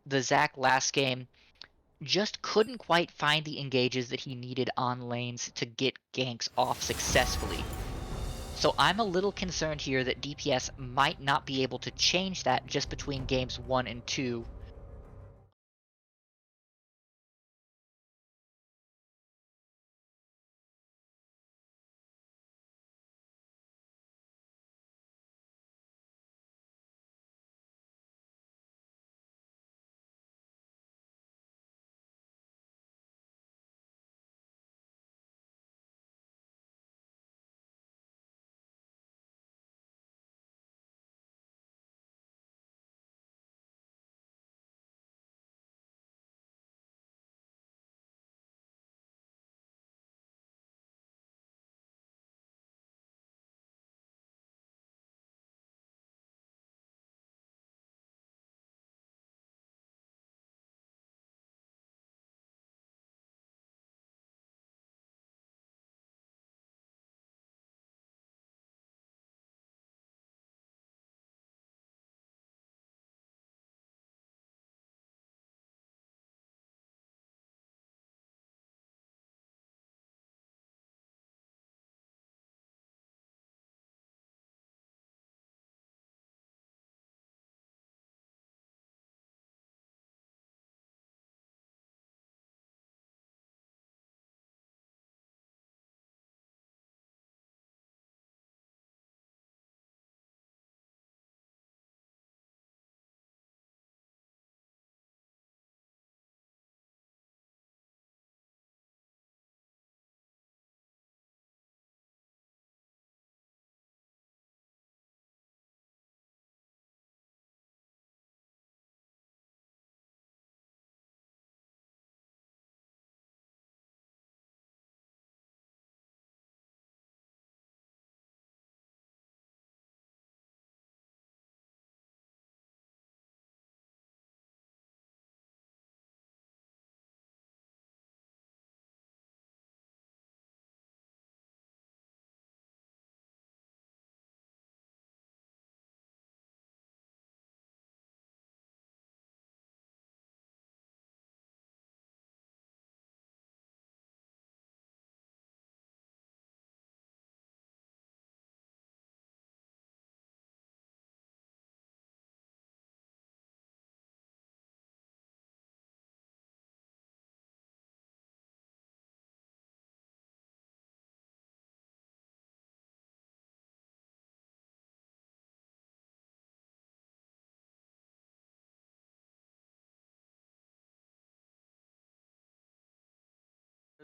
The Zac last game just couldn't quite find the engages that he needed on lanes to get ganks off successfully. So I'm a little concerned here that DPS might not be able to change that just between games 1 and 2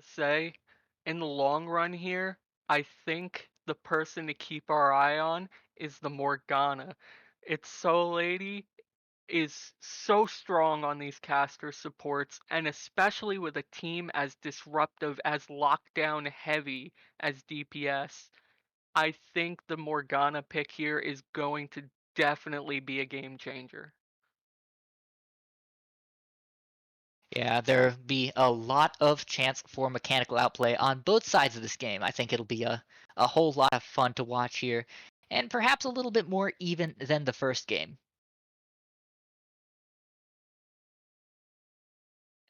to say, in the long run here, I think the person to keep our eye on is the Morgana. It's so lady is so strong on these caster supports, and especially with a team as disruptive, as lockdown heavy as DPS. I think the Morgana pick here is going to definitely be a game changer. Yeah, there'll be a lot of chance for mechanical outplay on both sides of this game. I think it'll be a whole lot of fun to watch here, and perhaps a little bit more even than the first game.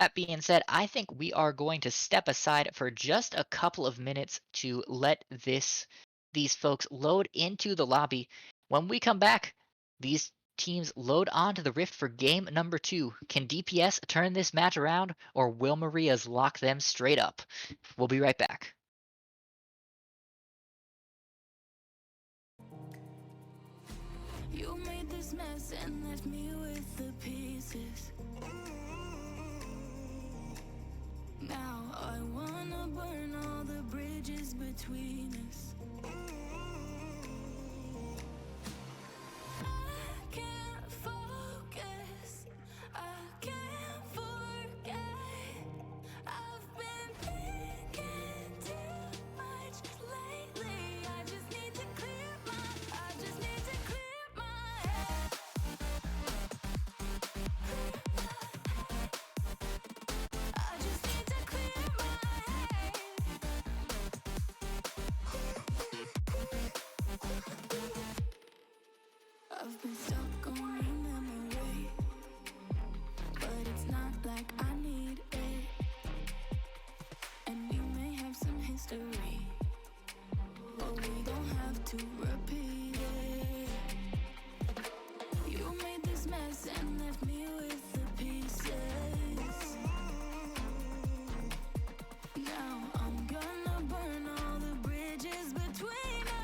That being said, I think we are going to step aside for just a couple of minutes to let these folks load into the lobby. When we come back, these teams load onto the Rift for game number 2. Can DPS turn this match around, or will Maria's lock them straight up? We'll be right back. You made this mess and left me with the pieces. Now I wanna burn all the bridges between us. I can't focus, I can't forget. I've been thinking too much lately. I just need to clear my head. I just need to clear my head. I've been stuck on your memory, but it's not like I need it. And you may have some history, but we don't have to repeat it. You made this mess and left me with the pieces. Now I'm gonna burn all the bridges between us.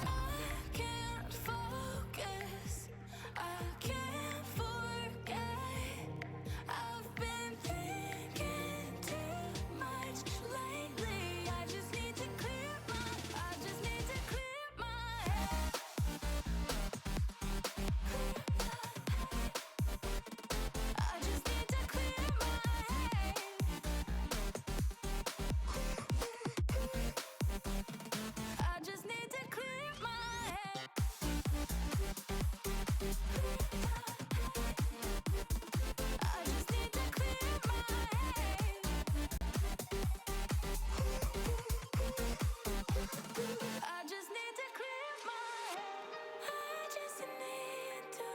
I can't focus, I can't forget. I've been thinking too much lately. I just need to clear my head. I just need to clear my head. I just need to clear my head. I just need to clear my head. I just need to clear my head. I just need to.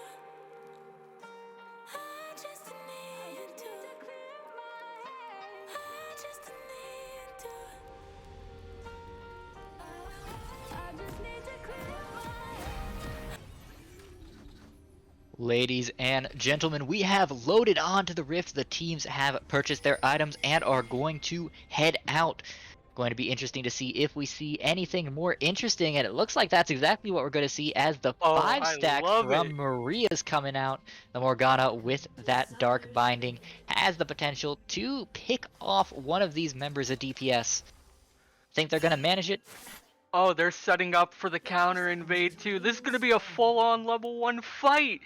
I just need to clear my head. I just need to. I just need to clear my head. Ladies and gentlemen, we have loaded onto the Rift. The teams have purchased their items and are going to head out. Going to be interesting to see if we see anything more interesting, and it looks like that's exactly what we're going to see as the Oh, 5-stack I love from it. Maria's coming out. The Morgana with that dark binding has the potential to pick off one of these members of DPS. Think they're going to manage it? Oh, they're setting up for the counter invade too. This is gonna be a full-on level 1 fight.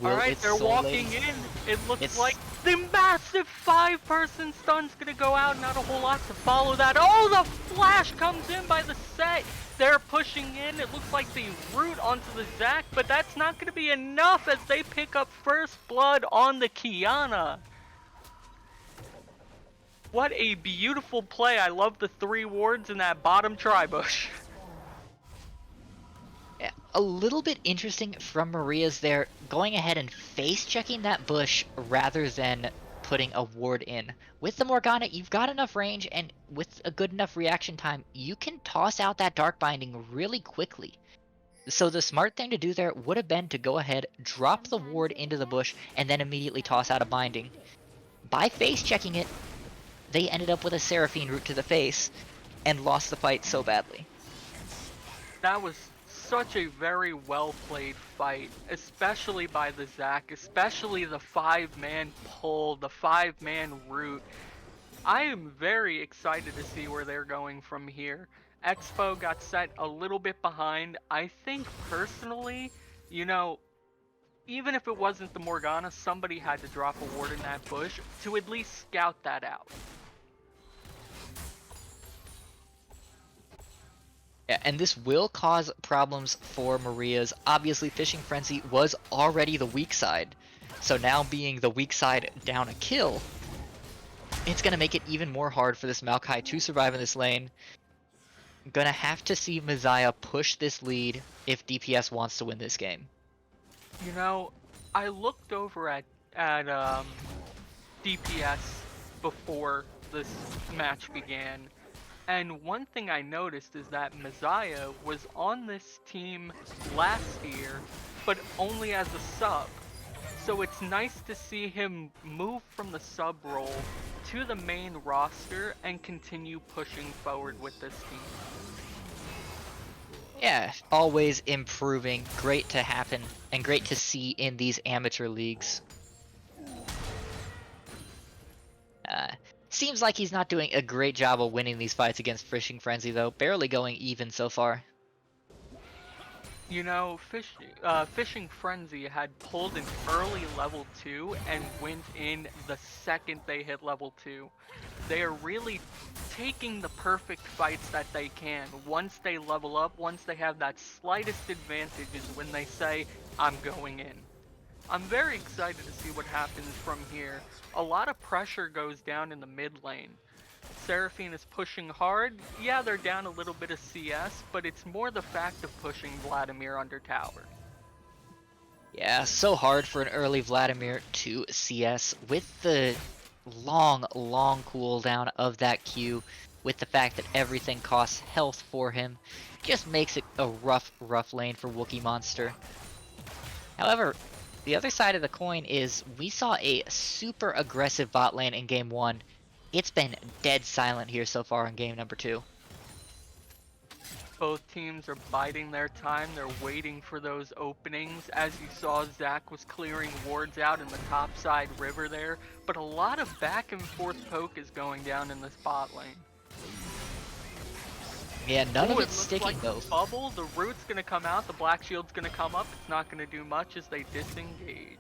Will Alright, its they're soul walking lady- in. It looks It's- like the massive 5-person stun's gonna go out. Not a whole lot to follow that. Oh, the flash comes in by the set. They're pushing in. It looks like they root onto the Zac, but that's not gonna be enough as they pick up first blood on the Kiana. What a beautiful play. I love the 3 wards in that bottom tri-bush. Yeah, a little bit interesting from Maria's there, going ahead and face checking that bush rather than putting a ward in. With the Morgana, you've got enough range, and with a good enough reaction time, you can toss out that dark binding really quickly. So the smart thing to do there would have been to go ahead, drop the ward into the bush, and then immediately toss out a binding. By face checking it, they ended up with a Seraphine root to the face and lost the fight so badly. That was such a very well played fight, especially by the Zac, especially the 5-man pull, the 5-man root. I am very excited to see where they're going from here. Expo got set a little bit behind. I think personally, you know, even if it wasn't the Morgana, somebody had to drop a ward in that bush to at least scout that out. Yeah, and this will cause problems for Maria's. Obviously, Fishing Frenzy was already the weak side, so now being the weak side down a kill, it's going to make it even more hard for this Maokai to survive in this lane. Gonna have to see Messiah push this lead if DPS wants to win this game. You know, I looked over at DPS before this match began, and one thing I noticed is that Messiah was on this team last year, but only as a sub. So it's nice to see him move from the sub role to the main roster and continue pushing forward with this team. Yeah, always improving. Great to happen and great to see in these amateur leagues. Seems like he's not doing a great job of winning these fights against Fishing Frenzy though. Barely going even so far. You know, Fishing Frenzy had pulled an early level 2 and went in the second they hit level 2. They are really taking the perfect fights that they can. Once they level up, once they have that slightest advantage is when they say, I'm going in. I'm very excited to see what happens from here. A lot of pressure goes down in the mid lane. Seraphine is pushing hard. Yeah, they're down a little bit of CS, but it's more the fact of pushing Vladimir under tower. Yeah, so hard for an early Vladimir to CS with the long cooldown of that Q, with the fact that everything costs health for him. Just makes it a rough lane for Wookiee Monster. However, the other side of the coin is we saw a super aggressive bot lane in game 1. It's been dead silent here so far in game number 2. Both teams are biding their time. They're waiting for those openings. As you saw, Zac was clearing wards out in the top side river there. But a lot of back and forth poke is going down in this bot lane. Yeah, none of Ooh, it's sticking like though. Bubble, the root's gonna come out, the black shield's gonna come up. It's not gonna do much as they disengage.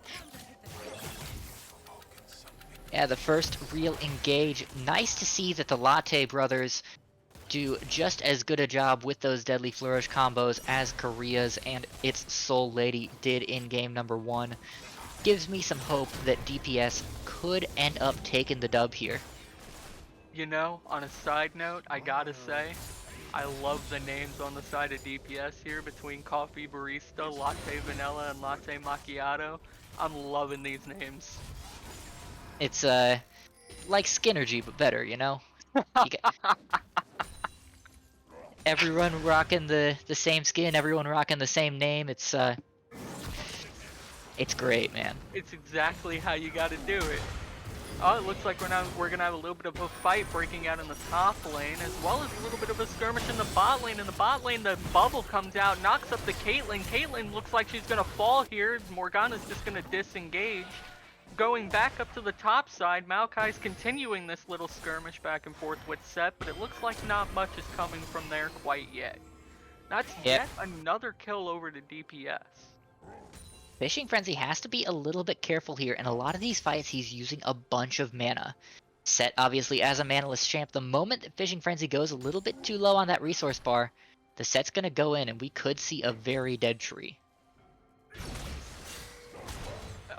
Yeah, the first real engage. Nice to see that the Latte brothers do just as good a job with those Deadly Flourish combos as Korea's and its Soul Lady did in game number 1. Gives me some hope that DPS could end up taking the dub here. You know, on a side note, I gotta say, I love the names on the side of DPS here between Coffee Barista, Latte Vanilla, and Latte Macchiato. I'm loving these names. It's like Skinergy but better, you know? Everyone rocking the same skin, everyone rocking the same name. It's great, man. It's exactly how you gotta do it. Oh, it looks like we're gonna have a little bit of a fight breaking out in the top lane, as well as a little bit of a skirmish in the bot lane. In the bot lane, the bubble comes out, knocks up the Caitlyn. Caitlyn looks like she's gonna fall here. Morgana's just gonna disengage. Going back up to the top side, Maokai's continuing this little skirmish back and forth with Set, but it looks like not much is coming from there quite yet. That's yet another kill over to DPS. Fishing Frenzy has to be a little bit careful here. In a lot of these fights, he's using a bunch of mana. Set, obviously, as a manaless champ, the moment that Fishing Frenzy goes a little bit too low on that resource bar, the Set's gonna go in and we could see a very dead tree.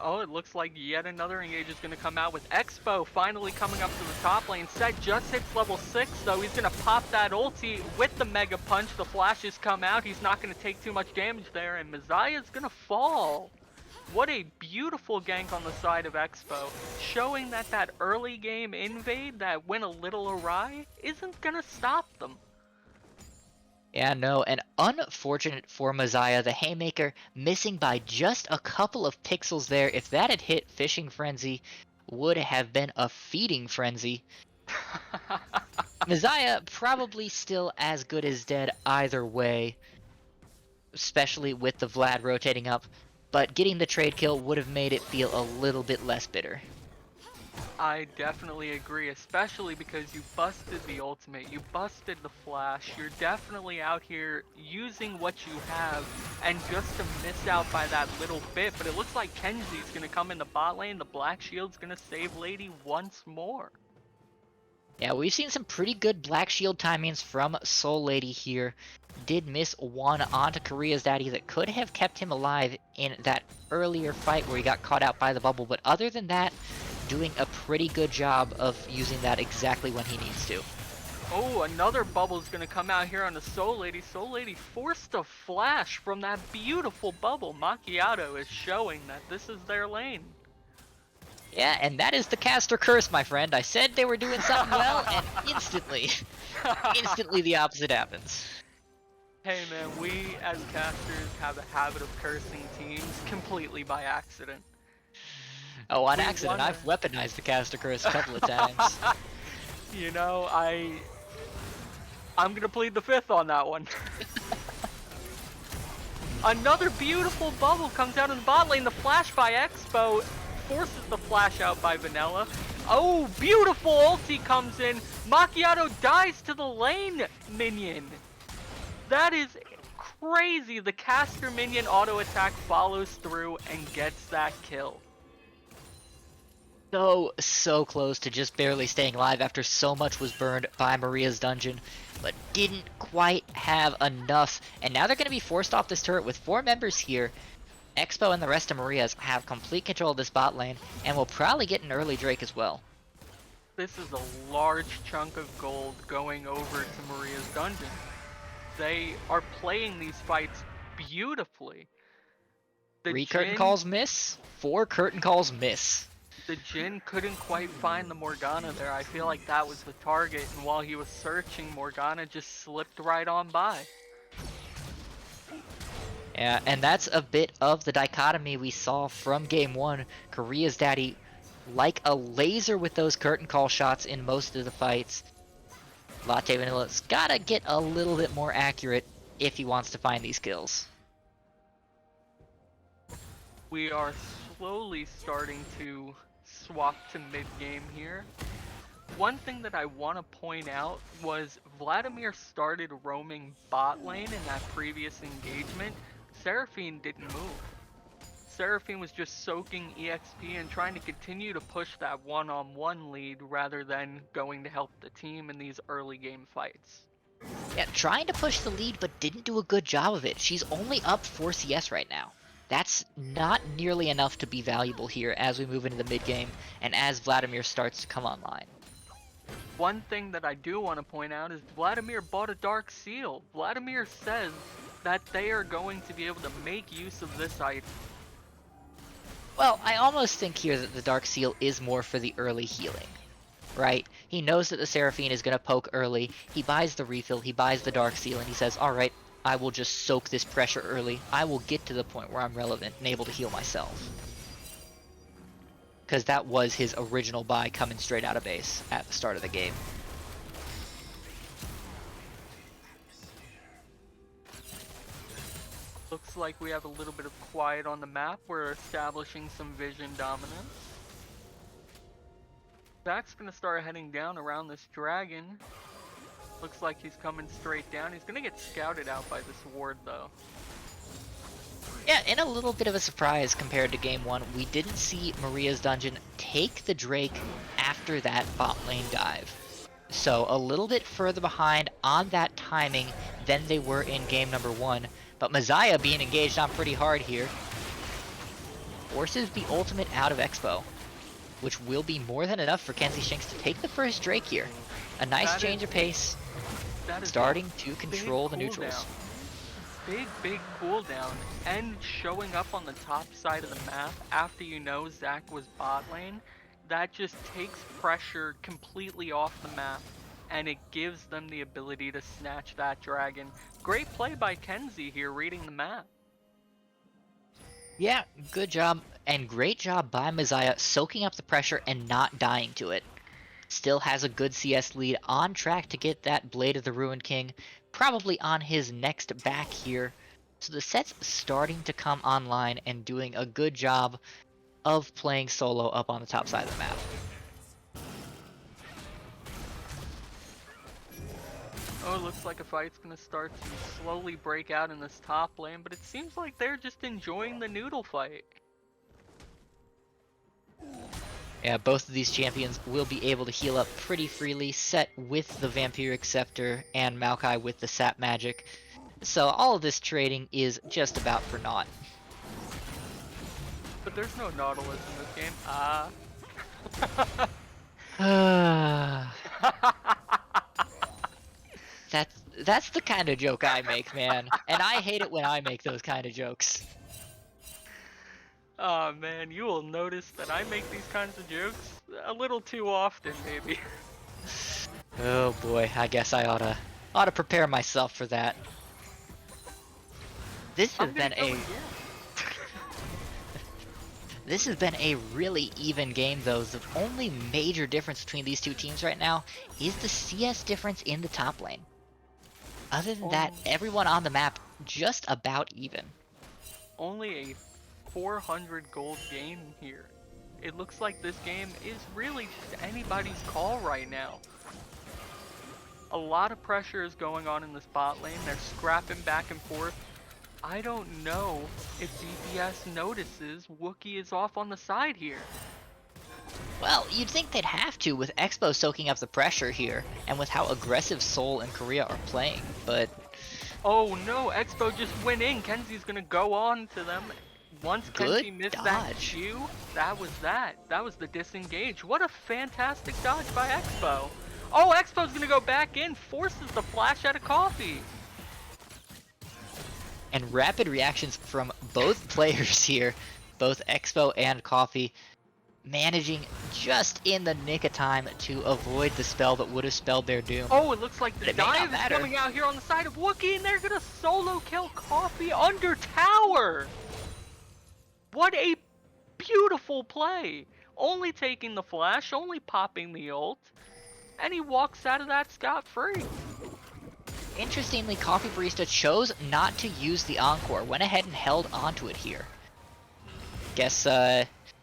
Oh, it looks like yet another engage is going to come out with Expo finally coming up to the top lane. Set just hits level 6, though. He's going to pop that ulti with the Mega Punch. The flashes come out. He's not going to take too much damage there, and Messiah's going to fall. What a beautiful gank on the side of Expo, showing that that early game invade that went a little awry isn't going to stop them. Yeah, no, and unfortunate for Messiah, the Haymaker missing by just a couple of pixels there. If that had hit Fishing Frenzy, would have been a feeding frenzy. Messiah probably still as good as dead either way. especially with the Vlad rotating up, but getting the trade kill would have made it feel a little bit less bitter. I definitely agree, especially because you busted the ultimate, you busted the flash, you're definitely out here using what you have, and just to miss out by that little bit, but it looks like Kenzie's gonna come in the bot lane, the Black Shield's gonna save Lady once more. Yeah, we've seen some pretty good Black Shield timings from Soul Lady here. Did miss one onto Korea's Daddy that could have kept him alive in that earlier fight where he got caught out by the bubble, but other than that, doing a pretty good job of using that exactly when he needs to. Oh, another bubble's gonna come out here on the Soul Lady. Soul Lady forced a flash from that beautiful bubble. Macchiato is showing that this is their lane. Yeah, and that is the caster curse, my friend. I said they were doing something well, and instantly the opposite happens. Hey man, we as casters have a habit of cursing teams completely by accident. Oh, on We accident, wanna- I've weaponized the caster curse a couple of times. You know, I'm gonna plead the fifth on that one. Another beautiful bubble comes out in the bot lane. The flash by Expo forces the flash out by Vanilla. Oh, beautiful ulti comes in. Macchiato dies to the lane minion. That is crazy. The caster minion auto attack follows through and gets that kill. So close to just barely staying alive after so much was burned by Maria's dungeon, but didn't quite have enough. And now they're going to be forced off this turret with 4 members here. Expo and the rest of Maria's have complete control of this bot lane, and will probably get an early Drake as well. This is a large chunk of gold going over to Maria's dungeon. They are playing these fights beautifully. 3 curtain calls miss, 4 curtain calls miss. The Jhin couldn't quite find the Morgana there. I feel like that was the target, and while he was searching, Morgana just slipped right on by. Yeah, and that's a bit of the dichotomy we saw from game 1. Korea's Daddy, like a laser with those curtain call shots in most of the fights. Latte Vanilla's gotta get a little bit more accurate if he wants to find these kills. We are slowly starting to swap to mid-game here. One thing that I want to point out was Vladimir started roaming bot lane in that previous engagement. Seraphine didn't move. Seraphine was just soaking EXP and trying to continue to push that one-on-one lead rather than going to help the team in these early game fights. Yeah, trying to push the lead but didn't do a good job of it. She's only up 4 CS right now. That's not nearly enough to be valuable here as we move into the mid game and as Vladimir starts to come online. One thing that I do want to point out is Vladimir bought a Dark Seal. Vladimir says that they are going to be able to make use of this item. Well, I almost think here that the Dark Seal is more for the early healing, right? He knows that the Seraphine is going to poke early, he buys the refill, he buys the Dark Seal, and he says, alright, I will just soak this pressure early, I will get to the point where I'm relevant and able to heal myself. Because that was his original buy coming straight out of base at the start of the game. Looks like we have a little bit of quiet on the map. We're establishing some vision dominance. Zach's gonna start heading down around this dragon. Looks like he's coming straight down. He's gonna get scouted out by this ward though. Yeah, in a little bit of a surprise compared to game 1, we didn't see Maria's dungeon take the Drake after that bot lane dive. So a little bit further behind on that timing than they were in game number 1. But Messiah being engaged on pretty hard here forces the ultimate out of Expo, which will be more than enough for Kenzie Shinx to take the first Drake here. A nice change of pace, starting to control the neutrals. Big cooldown, and showing up on the top side of the map after you know Zach was bot lane, that just takes pressure completely off the map, and it gives them the ability to snatch that dragon. Great play by Kenzie here, reading the map. Yeah, good job, and great job by Messiah soaking up the pressure and not dying to it. Still has a good CS lead, on track to get that Blade of the Ruined King, probably on his next back here. So the set's starting to come online and doing a good job of playing solo up on the top side of the map. Oh, it looks like a fight's gonna start to slowly break out in this top lane, but it seems like they're just enjoying the noodle fight. Yeah, both of these champions will be able to heal up pretty freely, Set with the Vampiric Scepter and Maokai with the Sap Magic. So all of this trading is just about for naught. But there's no Nautilus in this game. That's the kind of joke I make, man. And I hate it when I make those kind of jokes. Oh man, you will notice that I make these kinds of jokes a little too often, maybe. Oh boy, I guess I oughta prepare myself for that. This has been a This has been a really even game though. The only major difference between these two teams right now is the CS difference in the top lane. Other than that, everyone on the map just about even. Only a 400 gold game here. It looks like this game is really just anybody's call right now. A lot of pressure is going on in this bot lane. They're scrapping back and forth. I don't know if DPS notices Wookiee is off on the side here. Well, you'd think they'd have to with Expo soaking up the pressure here, and with how aggressive Seoul and Korea are playing, but... Oh no, Expo just went in. Kenzie's gonna go on to them. Once Kenzie missed that Q, that was that. That was the disengage. What a fantastic dodge by Expo. Oh, Expo's gonna go back in, forces the flash out of Coffee. And rapid reactions from both players here, both Expo and Coffee, managing just in the nick of time to avoid the spell that would have spelled their doom. Oh, it looks like the dive is coming out here on the side of Wookiee, and they're gonna solo kill Coffee under tower. What a beautiful play. Only taking the flash, only popping the ult, and he walks out of that scot-free. Interestingly, Coffee Barista chose not to use the Encore, went ahead and held onto it here. Guess,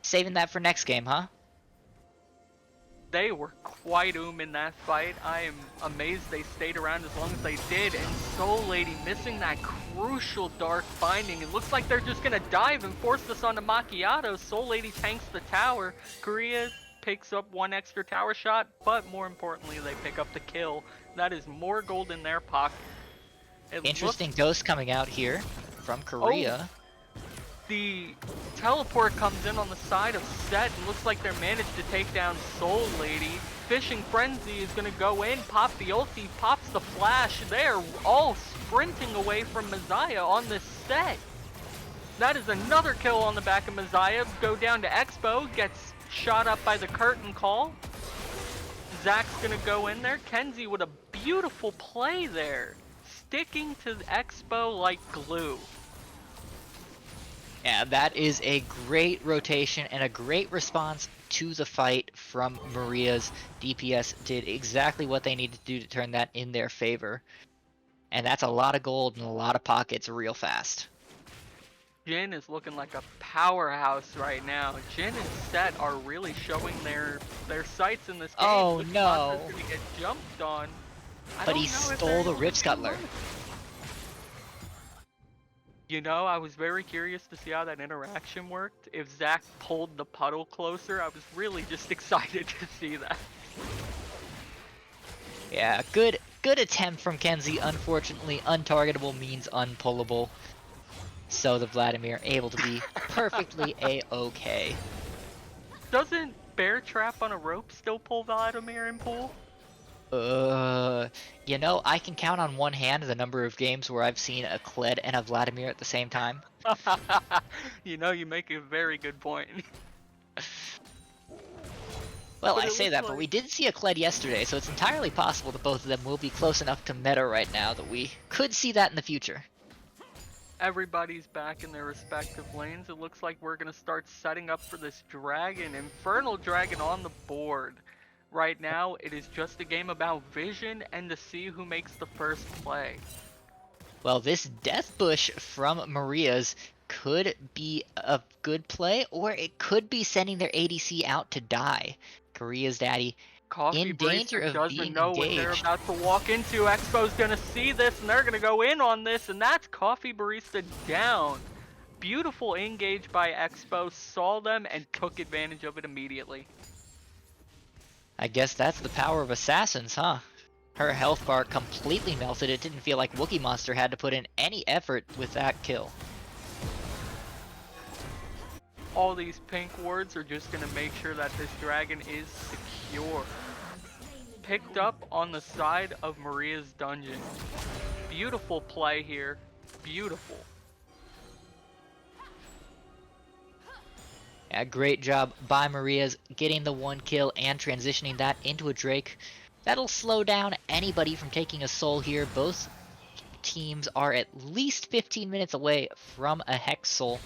saving that for next game, huh? They were quite in that fight. I am amazed they stayed around as long as they did, and Soul Lady missing that crucial dark binding. It looks like they're just gonna dive and force this onto Macchiato. Soul Lady tanks the tower. Korea picks up one extra tower shot, but more importantly, they pick up the kill. That is more gold in their pocket. Interesting ghost coming out here from Korea. Oh, the teleport comes in on the side of Set and looks like they're managed to take down Soul Lady. Fishing Frenzy is going to go in, pop the ulti, pops the flash. They're all sprinting away from Messiah on this Set. That is another kill on the back of Messiah. Go down to Expo, gets shot up by the curtain call. Zach's gonna go in there. Kenzie with a beautiful play there. Sticking to Expo like glue. Yeah, that is a great rotation and a great response to the fight from Maria's. DPS did exactly what they needed to do to turn that in their favor. And that's a lot of gold and a lot of pockets real fast. Jin is looking like a powerhouse right now. Jin and Set are really showing their sights in this game. Oh no! Gonna get jumped on. But he stole the Rip Scuttler. You know, I was very curious to see how that interaction worked. If Zach pulled the puddle closer, I was really just excited to see that. Yeah, good attempt from Kenzie. Unfortunately, untargetable means unpullable. So the Vladimir able to be perfectly a-okay. Doesn't Bear Trap on a rope still pull Vladimir in pool? You know, I can count on one hand the number of games where I've seen a Kled and a Vladimir at the same time. You know, you make a very good point. Well, I say that, but we did see a Kled yesterday, so it's entirely possible that both of them will be close enough to meta right now that we could see that in the future. Everybody's back in their respective lanes. It looks like we're going to start setting up for this dragon. Infernal Dragon on the board. Right now, it is just a game about vision and to see who makes the first play. Well, this Death Bush from Maria's could be a good play, or it could be sending their ADC out to die. Korea's daddy Coffee in danger Barista of doesn't being know what they're engaged. about to walk into. Expo's gonna see this and they're gonna go in on this, and that's Coffee Barista down. Beautiful engage by Expo, saw them and took advantage of it immediately. I guess that's the power of assassins, huh? Her health bar completely melted. It didn't feel like Wookiee Monster had to put in any effort with that kill. All these pink wards are just gonna make sure that this dragon is secure. Picked up on the side of Maria's dungeon. Beautiful play here. Beautiful. Yeah, great job by Maria's getting the 1 kill and transitioning that into a Drake. That'll slow down anybody from taking a soul here. Both teams are at least 15 minutes away from a Hex soul.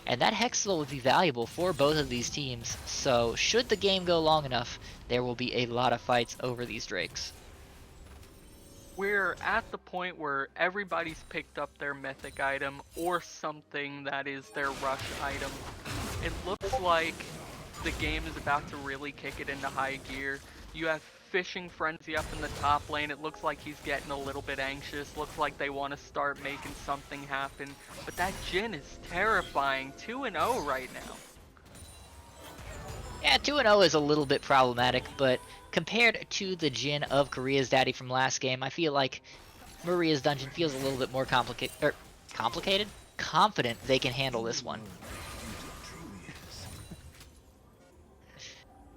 And that Hex soul would be valuable for both of these teams. So should the game go long enough, there will be a lot of fights over these Drakes. We're at the point where everybody's picked up their mythic item or something that is their rush item. It looks like the game is about to really kick it into high gear. You have Fishing Frenzy up in the top lane. It looks like he's getting a little bit anxious. Looks like they want to start making something happen. But that Jhin is terrifying. 2-0 right now. Yeah, 2-0 is a little bit problematic, but compared to the Jhin of Korea's daddy from last game, I feel like Maria's dungeon feels a little bit more complicated? Confident they can handle this one.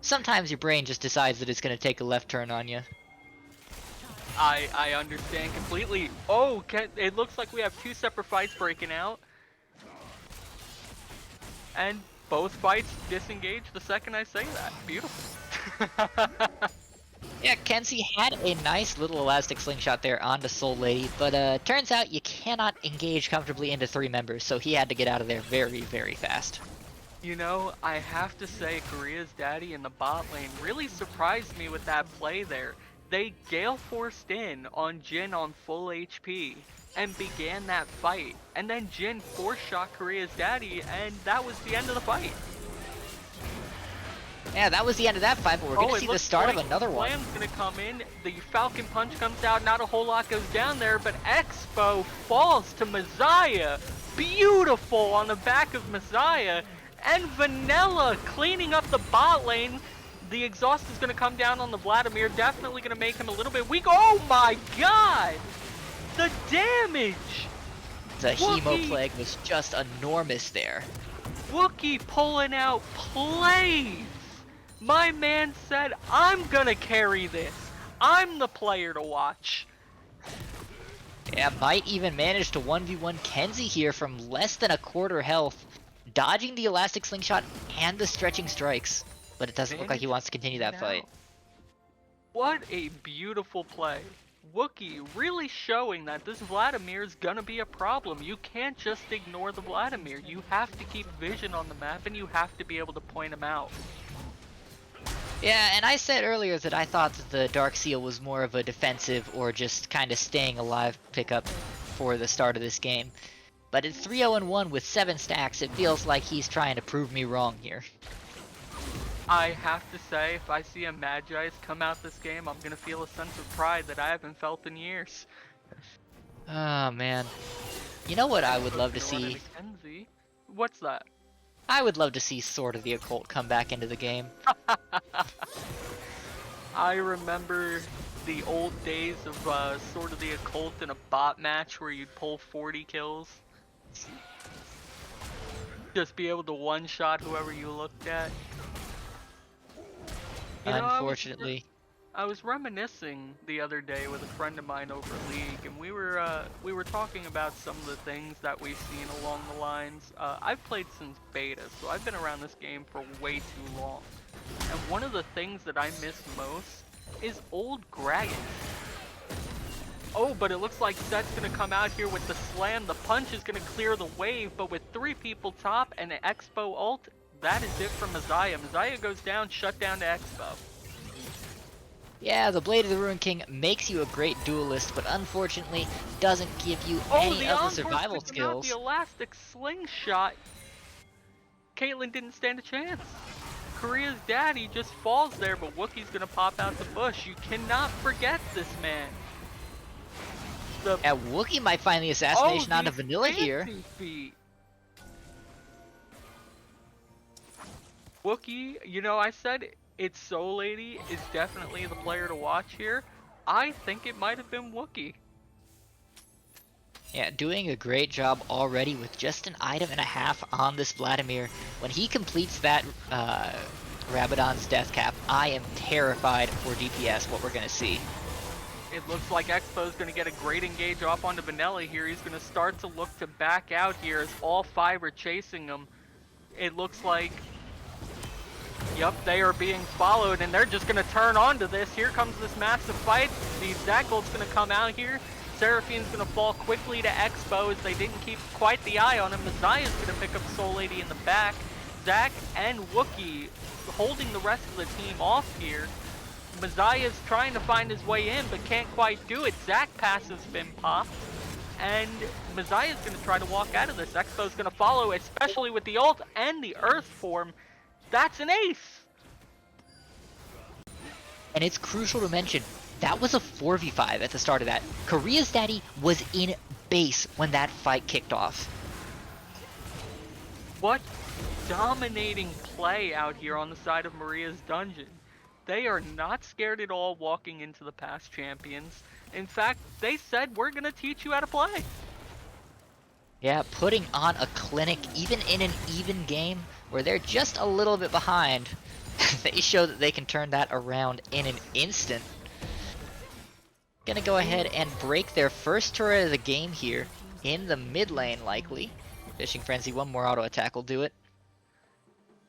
Sometimes your brain just decides that it's going to take a left turn on you. I understand completely. Oh, it looks like we have 2 separate fights breaking out. And both fights disengage the second I say that. Beautiful. Yeah, Kenzie had a nice little elastic slingshot there onto Soul Lady, but turns out you cannot engage comfortably into 3 members, so he had to get out of there very, very fast. You know, I have to say Korea's daddy in the bot lane really surprised me with that play there. They Gale Forced in on Jhin on full HP and began that fight. And then Jhin force shot Korea's daddy and that was the end of the fight. Yeah, that was the end of that fight, but we're going to see the start of another one. Slam's going to come in, the Falcon Punch comes out, not a whole lot goes down there, but Expo falls to Messiah. Beautiful on the back of Messiah. And Vanilla cleaning up the bot lane. The exhaust is going to come down on the Vladimir. Definitely going to make him a little bit weak. Oh my god! The damage! The Hemo Plague was just enormous there. Wookiee pulling out plays! My man said, I'm going to carry this. I'm the player to watch. Yeah, might even manage to 1v1 Kenzie here from less than a quarter health. Dodging the elastic slingshot and the stretching strikes, but it doesn't look like he wants to continue that fight. What a beautiful play. Wookiee really showing that this Vladimir is gonna be a problem. You can't just ignore the Vladimir. You have to keep vision on the map and you have to be able to point him out. Yeah, and I said earlier that I thought that the Dark Seal was more of a defensive or just kind of staying alive pickup for the start of this game. But at 3-0-1 with 7 stacks, it feels like he's trying to prove me wrong here. I have to say, if I see a Magi's come out this game, I'm gonna feel a sense of pride that I haven't felt in years. Oh man. You know what I would love to see? What's that? I would love to see Sword of the Occult come back into the game. I remember the old days of Sword of the Occult in a bot match where you'd pull 40 kills. Just be able to one-shot whoever you looked at. You know, Unfortunately. I was reminiscing the other day with a friend of mine over League, and we were talking about some of the things that we've seen along the lines. I've played since beta, so I've been around this game for way too long. And one of the things that I miss most is old Gragas. Oh, but it looks like Set's gonna come out here with the slam. The punch is gonna clear the wave, but with 3 people top and an Expo ult, that is it for Messiah. Messiah goes down, shut down to Expo. Yeah, the Blade of the Ruin King makes you a great duelist, but unfortunately doesn't give you Oh, any the of the Encore's survival picking out the skills. elastic slingshot. Caitlyn didn't stand a chance. Korea's daddy just falls there, but Wookiee's gonna pop out the bush. You cannot forget this man. Yeah, Wookiee might find the Oh, assassination onto these Vanilla here. fancy feet. Wookiee, you know, I said it's Soul Lady is definitely the player to watch here. I think it might have been Wookiee. Yeah, doing a great job already with just an item and a half on this Vladimir. When he completes that Rabadon's death cap, I am terrified for DPS what we're going to see. It looks like Expo's going to get a great engage off onto Benelli here. He's going to start to look to back out here as all five are chasing him. It looks like, yep, they are being followed, and they're just going to turn onto this. Here comes this massive fight. The Zackle's going to come out here. Seraphine's going to fall quickly to Expo as they didn't keep quite the eye on him. Maziah's going to pick up Soul Lady in the back. Zack and Wookiee holding the rest of the team off here. Maziah's trying to find his way in, but can't quite do it. Zack passes Finn Pop, and Maziah's going to try to walk out of this. Expo's going to follow, especially with the ult and the Earth form. That's an ace! And it's crucial to mention, that was a 4v5 at the start of that. Korea's daddy was in base when that fight kicked off. What dominating play out here on the side of Maria's Dungeon. They are not scared at all walking into the past champions. In fact, they said, we're going to teach you how to play. Yeah, putting on a clinic, even in an even game, where they're just a little bit behind. They show that they can turn that around in an instant. Gonna go ahead and break their first turret of the game here, in the mid lane likely. Fishing Frenzy, one more auto attack will do it.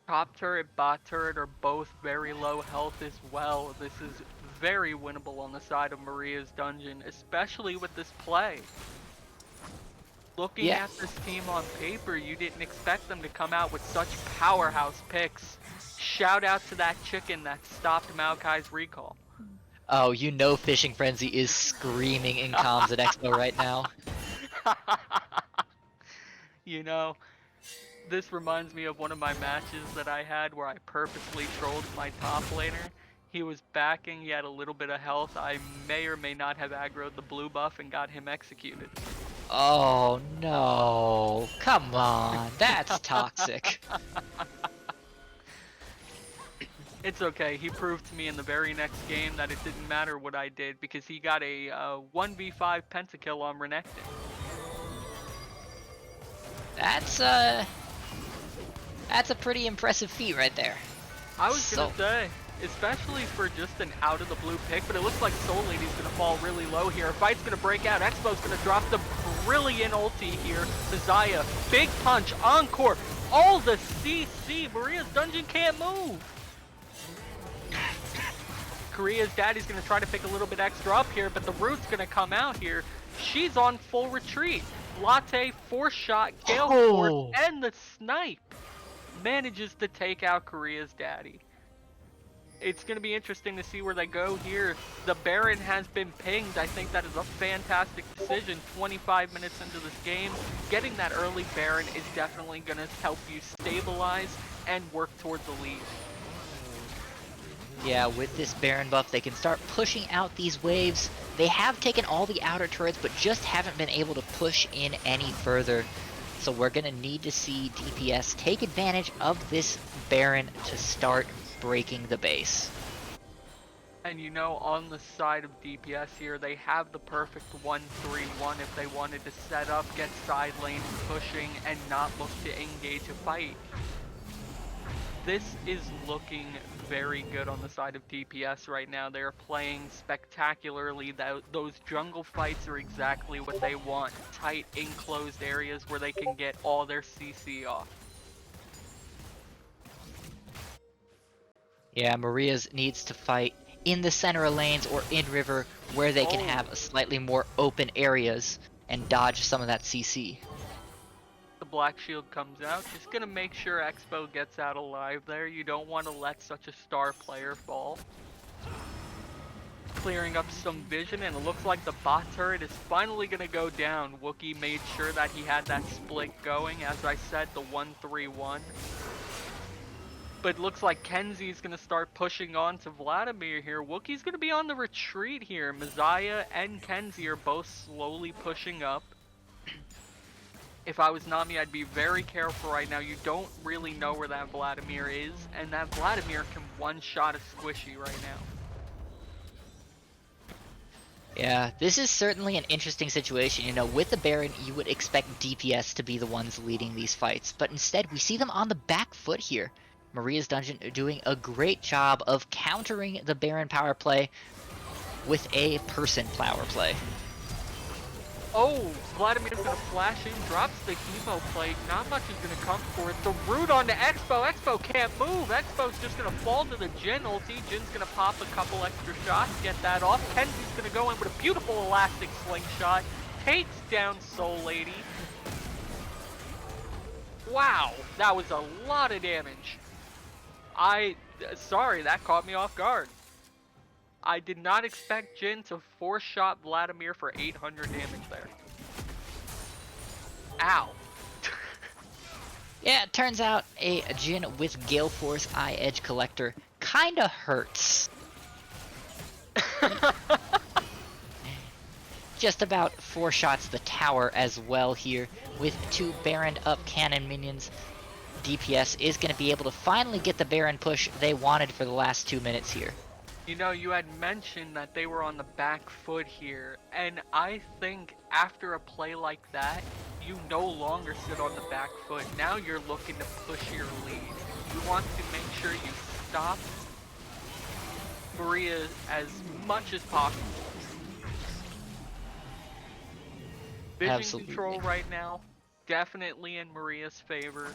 Top turret, bot turret are both very low health as well. This is very winnable on the side of Maria's Dungeon, especially with this play. Looking at this team on paper, you didn't expect them to come out with such powerhouse picks. Shout out to that chicken that stopped Maokai's recall. Oh, you know Fishing Frenzy is screaming in comms at Expo right now. You know, this reminds me of one of my matches that I had where I purposely trolled my top laner. He was backing, he had a little bit of health. I may or may not have aggroed the blue buff and got him executed. Oh no, come on, that's toxic. It's okay, he proved to me in the very next game that it didn't matter what I did because he got a 1v5 pentakill on Renekton. That's a pretty impressive feat right there. I was gonna say, especially for just an out of the blue pick, but it looks like Soul Lady's gonna fall really low here. Fight's gonna break out. Expo's gonna drop the brilliant ulti here. Maziah, big punch, encore, all the CC. Maria's Dungeon can't move. Korea's daddy's gonna try to pick a little bit extra up here, but the root's gonna come out here. She's on full retreat. Latte, 4-shot, Gale Force, and the snipe manages to take out Korea's daddy. It's going to be interesting to see where they go here. The Baron has been pinged. I think that is a fantastic decision. 25 minutes into this game, getting that early Baron is definitely going to help you stabilize and work towards a lead. Yeah, with this Baron buff, they can start pushing out these waves. They have taken all the outer turrets, but just haven't been able to push in any further. So we're going to need to see DPS take advantage of this Baron to start breaking the base. And you know, on the side of DPS here, they have the perfect 1-3-1 if they wanted to set up, get side lane pushing, and not look to engage a fight. This is looking very good on the side of DPS right now. They are playing spectacularly. Those jungle fights are exactly what they want. Tight, enclosed areas where they can get all their CC off. Yeah, Maria's needs to fight in the center of lanes or in river where they can have a slightly more open areas and dodge some of that CC. The Black Shield comes out, just gonna make sure Expo gets out alive there. You don't want to let such a star player fall. clearing up some vision, and it looks like the bot turret is finally going to go down. Wookie made sure that he had that split going, as I said, the 1-3-1. But it looks like Kenzie's going to start pushing on to Vladimir here. Wookie's going to be on the retreat here. Messiah and Kenzie are both slowly pushing up. If I was Nami, I'd be very careful right now. You don't really know where that Vladimir is, and that Vladimir can one-shot a squishy right now. Yeah, this is certainly an interesting situation. You know, with the Baron, you would expect DPS to be the ones leading these fights, but instead we see them on the back foot here. Maria's Dungeon doing a great job of countering the Baron power play with a person power play. Oh, Vladimir's gonna flash in, drops the Hemo Plague. Not much is gonna come for it. The root onto Expo. Expo can't move. Expo's just gonna fall to the Jin ulti. Jin's gonna pop a couple extra shots, get that off. Kenzie's gonna go in with a beautiful elastic slingshot. Takes down Soul Lady. Wow, that was a lot of damage. Sorry, that caught me off guard. I did not expect Jin to four-shot Vladimir for 800 damage there. Ow. Yeah, it turns out a Jin with Gale Force Eye Edge Collector kinda hurts. Just about 4 shots the tower as well here with 2 Baron up cannon minions. DPS is going to be able to finally get the Baron push they wanted for the last 2 minutes here. You know, you had mentioned that they were on the back foot here, and I think after a play like that, you no longer sit on the back foot. Now you're looking to push your lead. You want to make sure you stop Maria as much as possible. Vision Absolutely. control right now, definitely in Maria's favor.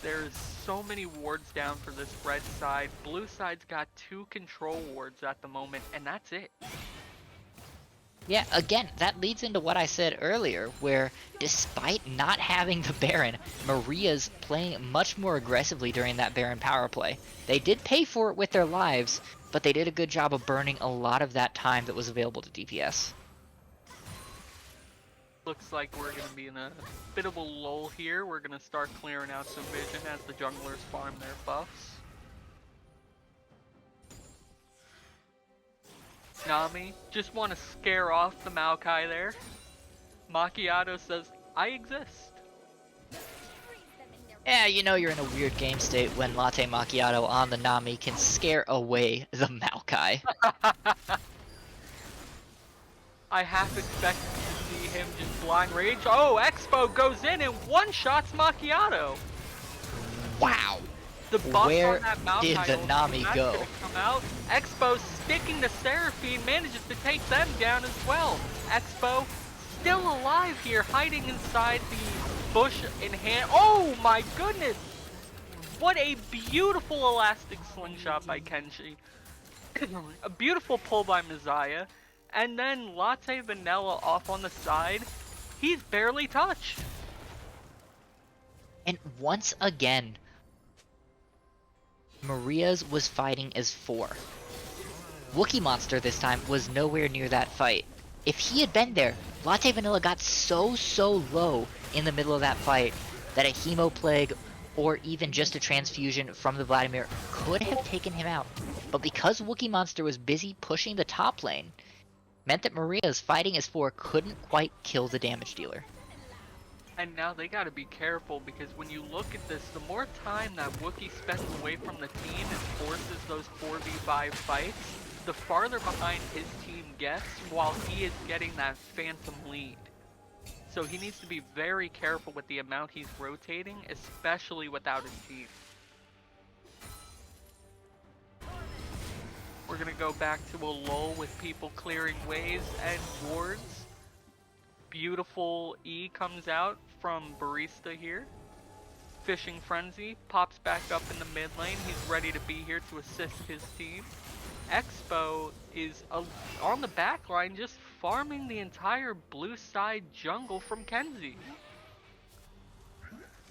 There's so many wards down for this red side. Blue side's got 2 control wards at the moment, and that's it. Yeah, again, that leads into what I said earlier, where despite not having the Baron, Maria's playing much more aggressively during that Baron power play. They did pay for it with their lives, but they did a good job of burning a lot of that time that was available to DPS. Looks like we're going to be in a bit of a lull here. We're going to start clearing out some vision as the junglers farm their buffs. Nami, just want to scare off the Maokai there. Macchiato says, I exist. Yeah, you know you're in a weird game state when Latte Macchiato on the Nami can scare away the Maokai. I half expected to see him just blind rage. Oh, Expo goes in and one-shots Macchiato. Wow. The buff Where on that Maokai did the ulti, Nami that's go? gonna come out. Expo sticking to Seraphine, manages to take them down as well. Expo still alive here, hiding inside the bush in hand. Oh my goodness! What a beautiful elastic slingshot by Kenshi. A beautiful pull by Messiah. And then Latte Vanilla off on the side. He's barely touched. And once again, Maria's was fighting as 4. Wookie Monster this time was nowhere near that fight. If he had been there, Latte Vanilla got so low in the middle of that fight that a Hemo Plague or even just a transfusion from the Vladimir could have taken him out. But because Wookie Monster was busy pushing the top lane, meant that Maria's fighting as 4 couldn't quite kill the damage dealer. And now they gotta be careful, because when you look at this, the more time that Wookie spends away from the team and forces those 4v5 fights, the farther behind his team gets while he is getting that phantom lead. So he needs to be very careful with the amount he's rotating, especially without his team. We're gonna go back to a lull with people clearing waves and wards. Beautiful E comes out from Barista here. Fishing Frenzy pops back up in the mid lane. He's ready to be here to assist his team. Expo is on the back line just farming the entire blue side jungle from Kenzie.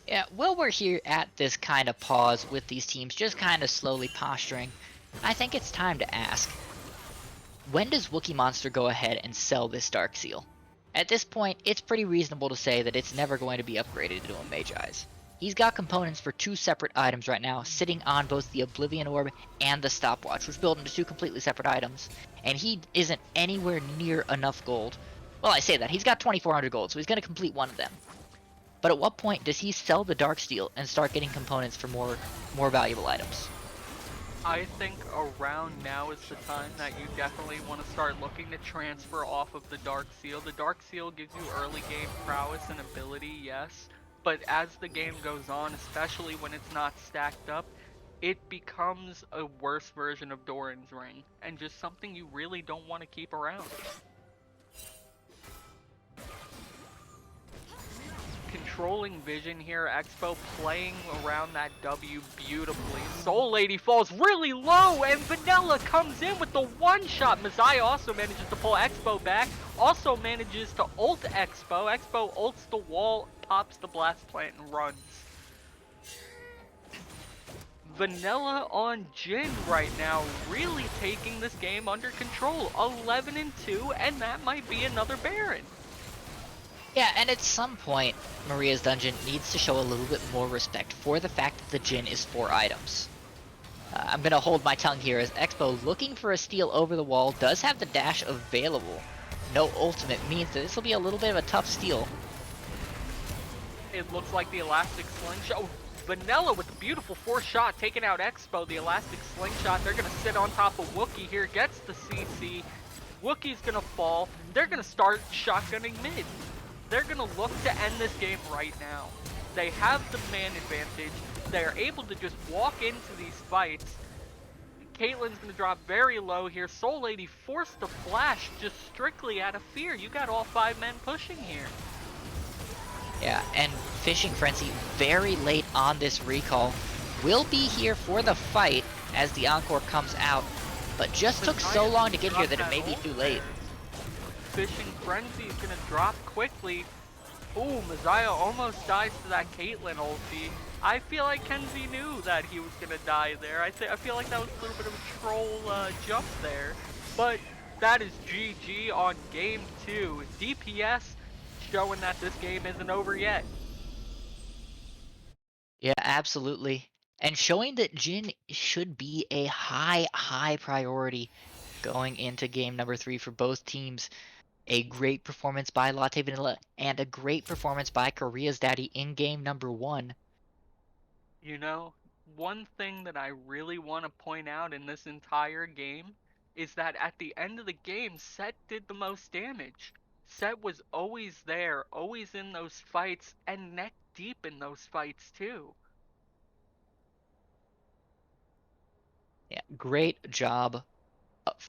Yeah, while we're here at this kind of pause with these teams just kind of slowly posturing, I think it's time to ask, when does Wookiee Monster go ahead and sell this Dark Seal? At this point, it's pretty reasonable to say that it's never going to be upgraded to a Mage Eyes. He's got components for 2 separate items right now, sitting on both the Oblivion Orb and the Stopwatch, which build into 2 completely separate items, and he isn't anywhere near enough gold. Well, I say that, he's got 2,400 gold, so he's going to complete one of them. But at what point does he sell the Dark Steel and start getting components for more valuable items? I think around now is the time that you definitely want to start looking to transfer off of the Dark Seal. The Dark Seal gives you early game prowess and ability, yes, but as the game goes on, especially when it's not stacked up, it becomes a worse version of Doran's Ring, and just something you really don't want to keep around. Controlling vision here, Expo playing around that W beautifully. Soul Lady falls really low, and Vanilla comes in with the one-shot. Messiah also manages to pull Expo back, also manages to ult Expo. Expo ults the wall, pops the blast plant, and runs. Vanilla on Jin right now, really taking this game under control. 11-2, and that might be another Baron. Yeah, and at some point, Maria's Dungeon needs to show a little bit more respect for the fact that the Jin is 4 items. I'm going to hold my tongue here as Expo, looking for a steal over the wall, does have the dash available. No ultimate means that this will be a little bit of a tough steal. It looks like the Elastic Slingshot. Oh, Vanilla with a beautiful 4-shot, taking out Expo. The Elastic Slingshot, they're going to sit on top of Wookiee here, gets the CC. Wookiee's going to fall. They're going to start shotgunning mid. They're going to look to end this game right now. They have the man advantage. They're able to just walk into these fights. Caitlyn's going to drop very low here. Soul Lady forced to flash just strictly out of fear. You got all 5 men pushing here. Yeah, and Fishing Frenzy very late on this recall. Will be here for the fight as the Encore comes out, but just took so long to get here that it may be too late. Fishing Frenzy is going to drop quickly. Ooh, Messiah almost dies to that Caitlyn ulti. I feel like Kenzie knew that he was going to die there. I feel like that was a little bit of a troll jump there. But that is GG on game 2. DPS showing that this game isn't over yet. Yeah, absolutely. And showing that Jin should be a high priority going into game number 3 for both teams. A great performance by Latte Vanilla and a great performance by Korea's Daddy in game number 1. You know, one thing that I really want to point out in this entire game is that at the end of the game, Set did the most damage. Set was always there, always in those fights, and neck deep in those fights too. Yeah, great job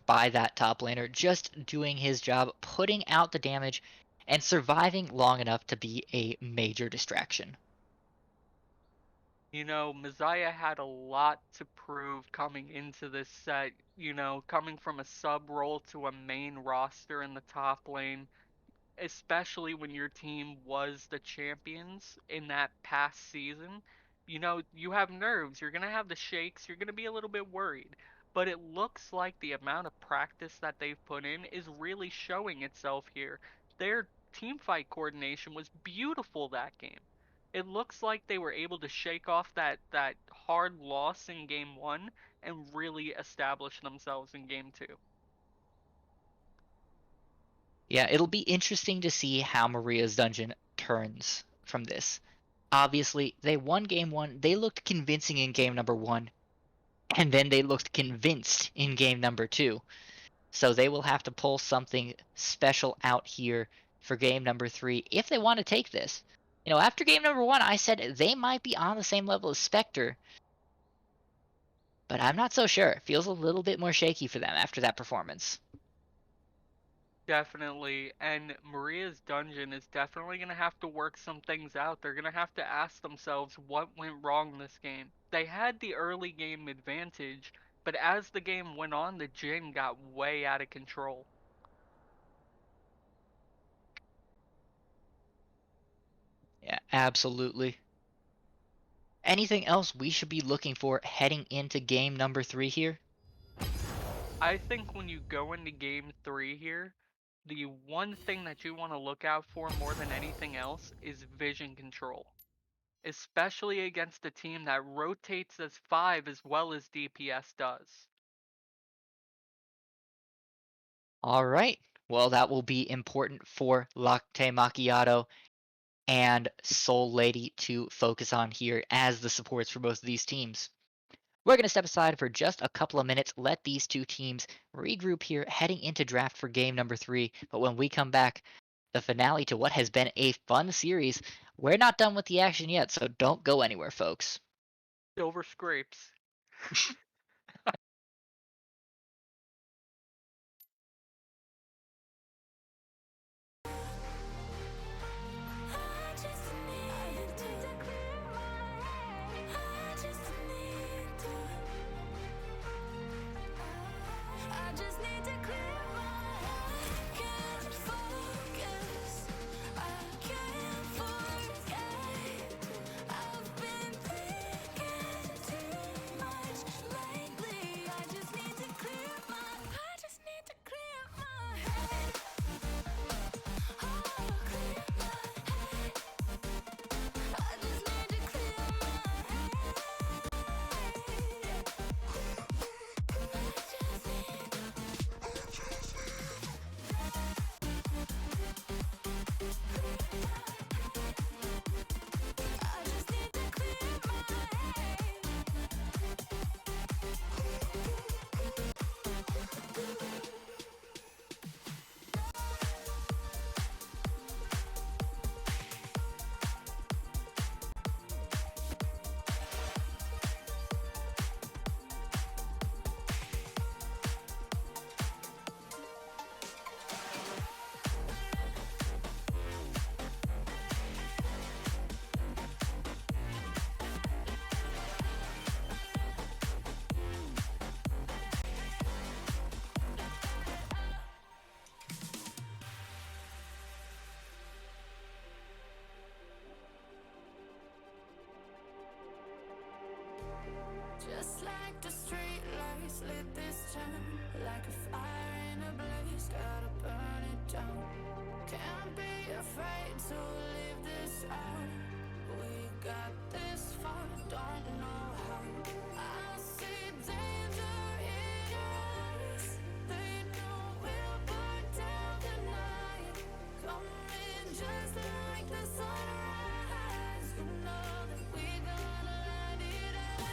by that top laner, just doing his job, putting out the damage, and surviving long enough to be a major distraction. You know, Messiah had a lot to prove coming into this set, you know, coming from a sub role to a main roster in the top lane, especially when your team was the champions in that past season. You know, you have nerves, you're going to have the shakes, you're going to be a little bit worried. But it looks like the amount of practice that they've put in is really showing itself here. Their team fight coordination was beautiful that game. It looks like they were able to shake off that hard loss in game 1 and really establish themselves in game 2. Yeah, it'll be interesting to see how Maria's Dungeon turns from this. Obviously, they won game 1, they looked convincing in game number 1, and then they looked convinced in game number 2. So they will have to pull something special out here for game number 3 if they want to take this. You know, after game number 1, I said they might be on the same level as Spectre, but I'm not so sure. It feels a little bit more shaky for them after that performance. Definitely, and Maria's Dungeon is definitely going to have to work some things out. They're going to have to ask themselves what went wrong this game. They had the early game advantage, but as the game went on, the Jin got way out of control. Yeah, absolutely. Anything else we should be looking for heading into game number 3 here? I think when you go into game 3 here, the one thing that you want to look out for more than anything else is vision control, especially against a team that rotates as 5 as well as DPS does. All right. Well, that will be important for Latte Macchiato and Soul Lady to focus on here as the supports for both of these teams. We're going to step aside for just a couple of minutes, let these two teams regroup here, heading into draft for game number 3. But when we come back, the finale to what has been a fun series, we're not done with the action yet, so don't go anywhere, folks. Silver scrapes. I just need to clear my head. I just need to. I just need to clear my head. Can't focus. I can't forget. I've been thinking too much lately. I just need to clear my. I just need to clear my head. Oh, clear my head. I just need to clear my Just like the street lights lit this town, like a fire in a blaze, gotta burn it down. Can't be afraid to leave this out. We got this far, don't know how. I see danger in your eyes. They know we'll burn down tonight. Coming just like the sunrise. You know that we gonna light it up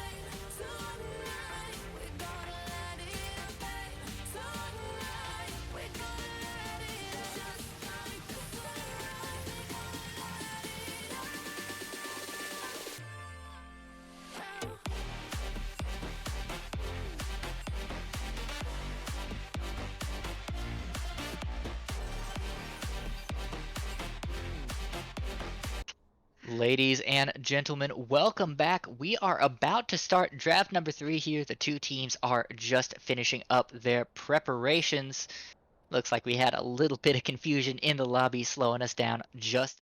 tonight. We gonna light it up tonight. We gonna light it up just like the sunrise. We gonna light it up. Ladies and gentlemen, welcome back. We are about to start draft number 3 here. The two teams are just finishing up their preparations. Looks like we had a little bit of confusion in the lobby slowing us down just.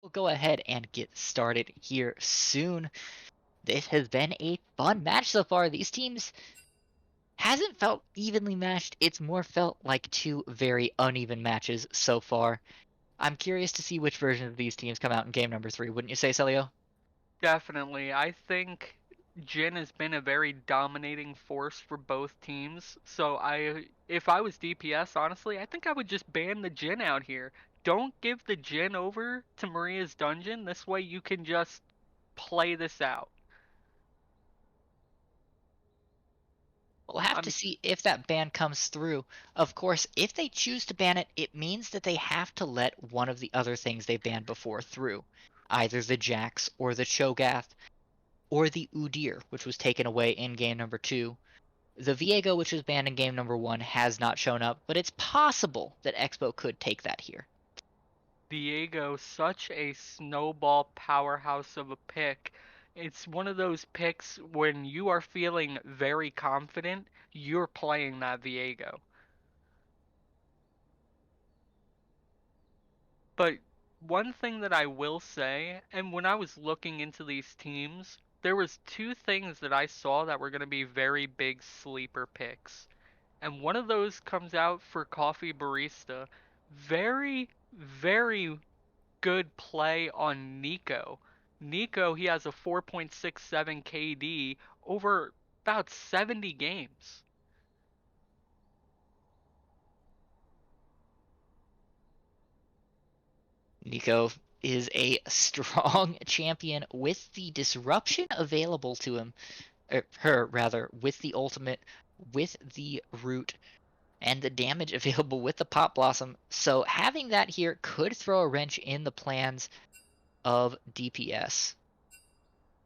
We'll go ahead and get started here soon. This has been a fun match so far. These teams hasn't felt evenly matched. It's more felt like two very uneven matches so far. I'm curious to see which version of these teams come out in game number 3. Wouldn't you say, Celio? Definitely. I think Jin has been a very dominating force for both teams. So if I was DPS, honestly, I think I would just ban the Jin out here. Don't give the Jin over to Maria's dungeon. This way you can just play this out. We'll have to I'm see if that ban comes through. Of course, if they choose to ban it, it means that they have to let one of the other things they banned before through. Either the Jax or the Cho'Gath or the Udyr, which was taken away in game number 2. The Viego, which was banned in game number 1, has not shown up, but it's possible that Expo could take that here. Diego, such a snowball powerhouse of a pick. It's one of those picks when you are feeling very confident, you're playing that Viego. But one thing that I will say, and when I was looking into these teams, there was two things that I saw that were going to be very big sleeper picks. and one of those comes out for Coffee Barista. Very, very good play on Nico. Nico, he has a 4.67 KD over about 70 games. Nico is a strong champion with the disruption available to him, or her rather, with the ultimate, with the root, and the damage available with the Pop Blossom. So having that here could throw a wrench in the plans of DPS.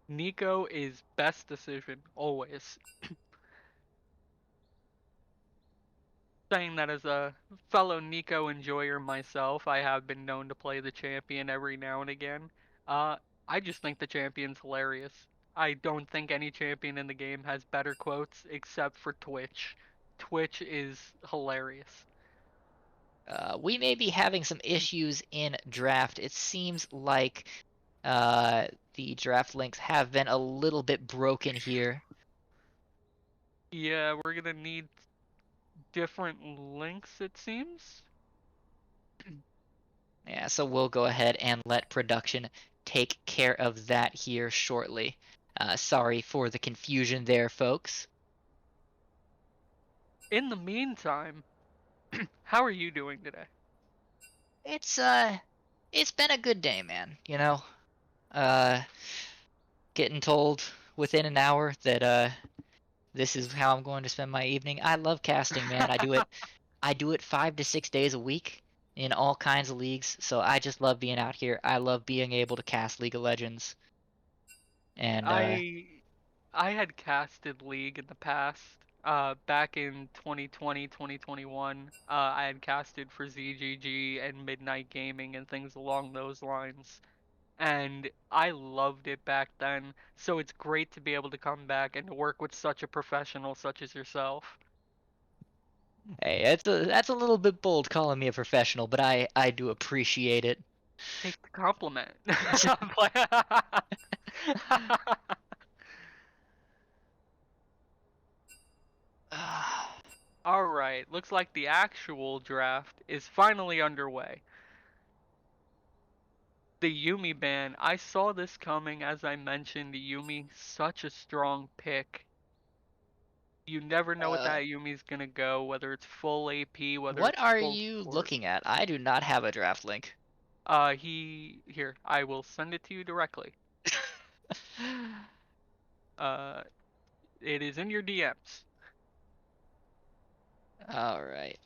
Nico is best decision, always. Saying that as a fellow Nico enjoyer myself, I have been known to play the champion every now and again. Uh, I just think the champion's hilarious. I don't think any champion in the game has better quotes except for Twitch. Twitch is hilarious. We may be having some issues in draft. It seems like the draft links have been a little bit broken here. Yeah, we're gonna need different links, it seems. Yeah, so we'll go ahead and let production take care of that here shortly. Sorry for the confusion there, folks. In the meantime, how are you doing today? It's been a good day, man. You know, uh, getting told within an hour that this is how I'm going to spend my evening. I love casting, man. I do it 5 to 6 days a week in all kinds of leagues. So I just love being out here. I love being able to cast League of Legends. And I had casted League in the past. Back in 2020, 2021, I had casted for ZGG and Midnight Gaming and things along those lines. And I loved it back then. So it's great to be able to come back and to work with such a professional such as yourself. hey, that's a little bit bold calling me a professional, but I do appreciate it. Take the compliment. Alright, looks like the actual draft is finally underway. The Yumi ban, I saw this coming, as I mentioned. The Yumi, such a strong pick. You never know what Uh, that Yumi's gonna go, whether it's full AP, whether what it's are full you support. looking at? I do not have a draft link. Here, I will send it to you directly. Uh, it is in your DMs. Alright.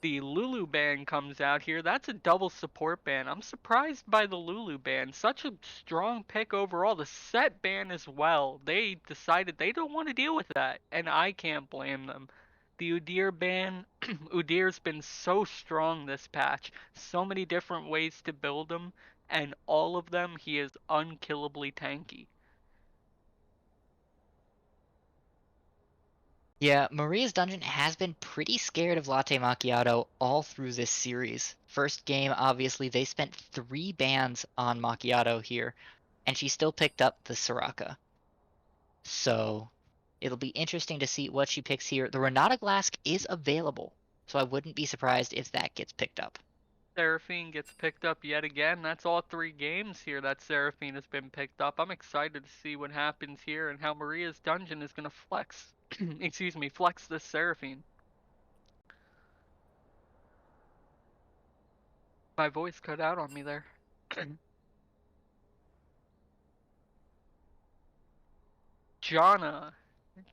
The Lulu ban comes out here. That's a double support ban. I'm surprised by the Lulu ban. Such a strong pick overall. The set ban as well. They decided they don't want to deal with that, and I can't blame them. The Udyr ban, Udyr's been so strong this patch. So many different ways to build him, and all of them he is unkillably tanky. Yeah, Maria's Dungeon has been pretty scared of Latte Macchiato all through this series. First game, obviously, they spent 3 bans on Macchiato here, and she still picked up the Soraka. So, it'll be interesting to see what she picks here. The Renata Glask is available, so I wouldn't be surprised if that gets picked up. Seraphine gets picked up yet again. That's all 3 games here that Seraphine has been picked up. I'm excited to see what happens here and how Maria's Dungeon is going to flex. Excuse me, flex this Seraphine. My voice cut out on me there. Janna.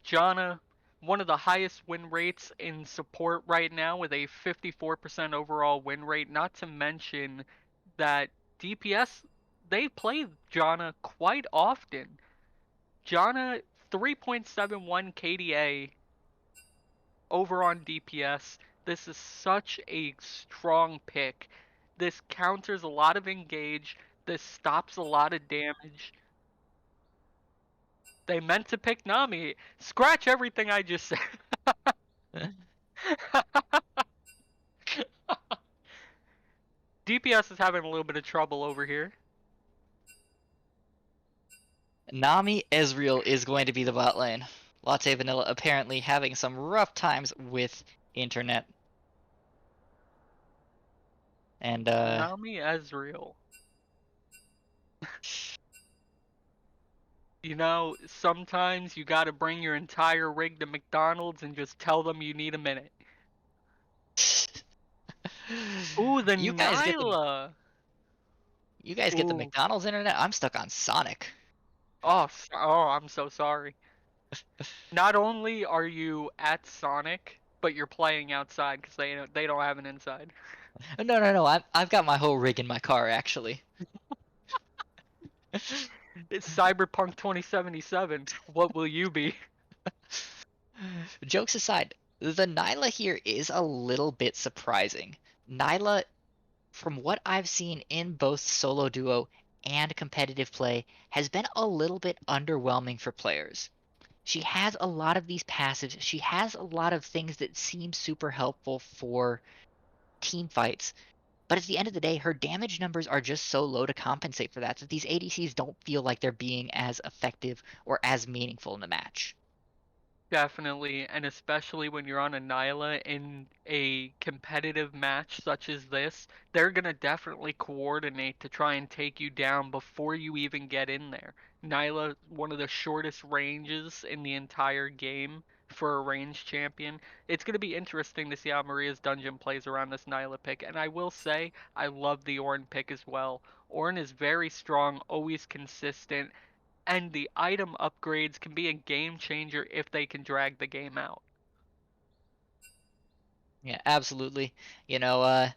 Janna, one of the highest win rates in support right now with a 54% overall win rate. Not to mention that DPS, they play Janna quite often. Janna, 3.71 KDA over on DPS. This is such a strong pick. This counters a lot of engage. This stops a lot of damage. They meant to pick Nami. Scratch everything I just said. DPS is having a little bit of trouble over here. Nami Ezreal is going to be the bot lane. Latte Vanilla apparently having some rough times with internet. And Tsunami Ezreal. You know, sometimes you gotta bring your entire rig to McDonald's and just tell them you need a minute. Ooh, the you guys get the Nyla! you guys get the Ooh. McDonald's internet. I'm stuck on Sonic. Oh, I'm so sorry. Not only are you at Sonic, but you're playing outside because they don't have an inside. No. I've got my whole rig in my car actually. It's Cyberpunk 2077. What will you be? Jokes aside, the Nyla here is a little bit surprising. Nyla, from what I've seen in both solo duo and competitive play, has been a little bit underwhelming for players. She has a lot of these passives. She has a lot of things that seem super helpful for team fights. But at the end of the day, her damage numbers are just so low to compensate for that these ADCs don't feel like they're being as effective or as meaningful in the match. Definitely, and especially when you're on a Nyla in a competitive match such as this, they're gonna definitely coordinate to try and take you down before you even get in there. Nyla, one of the shortest ranges in the entire game for a range champion. It's gonna be interesting to see how Maria's Dungeon plays around this Nyla pick, and I will say I love the Ornn pick as well. Ornn is very strong, always consistent, and the item upgrades can be a game changer if they can drag the game out. Yeah, absolutely. You know,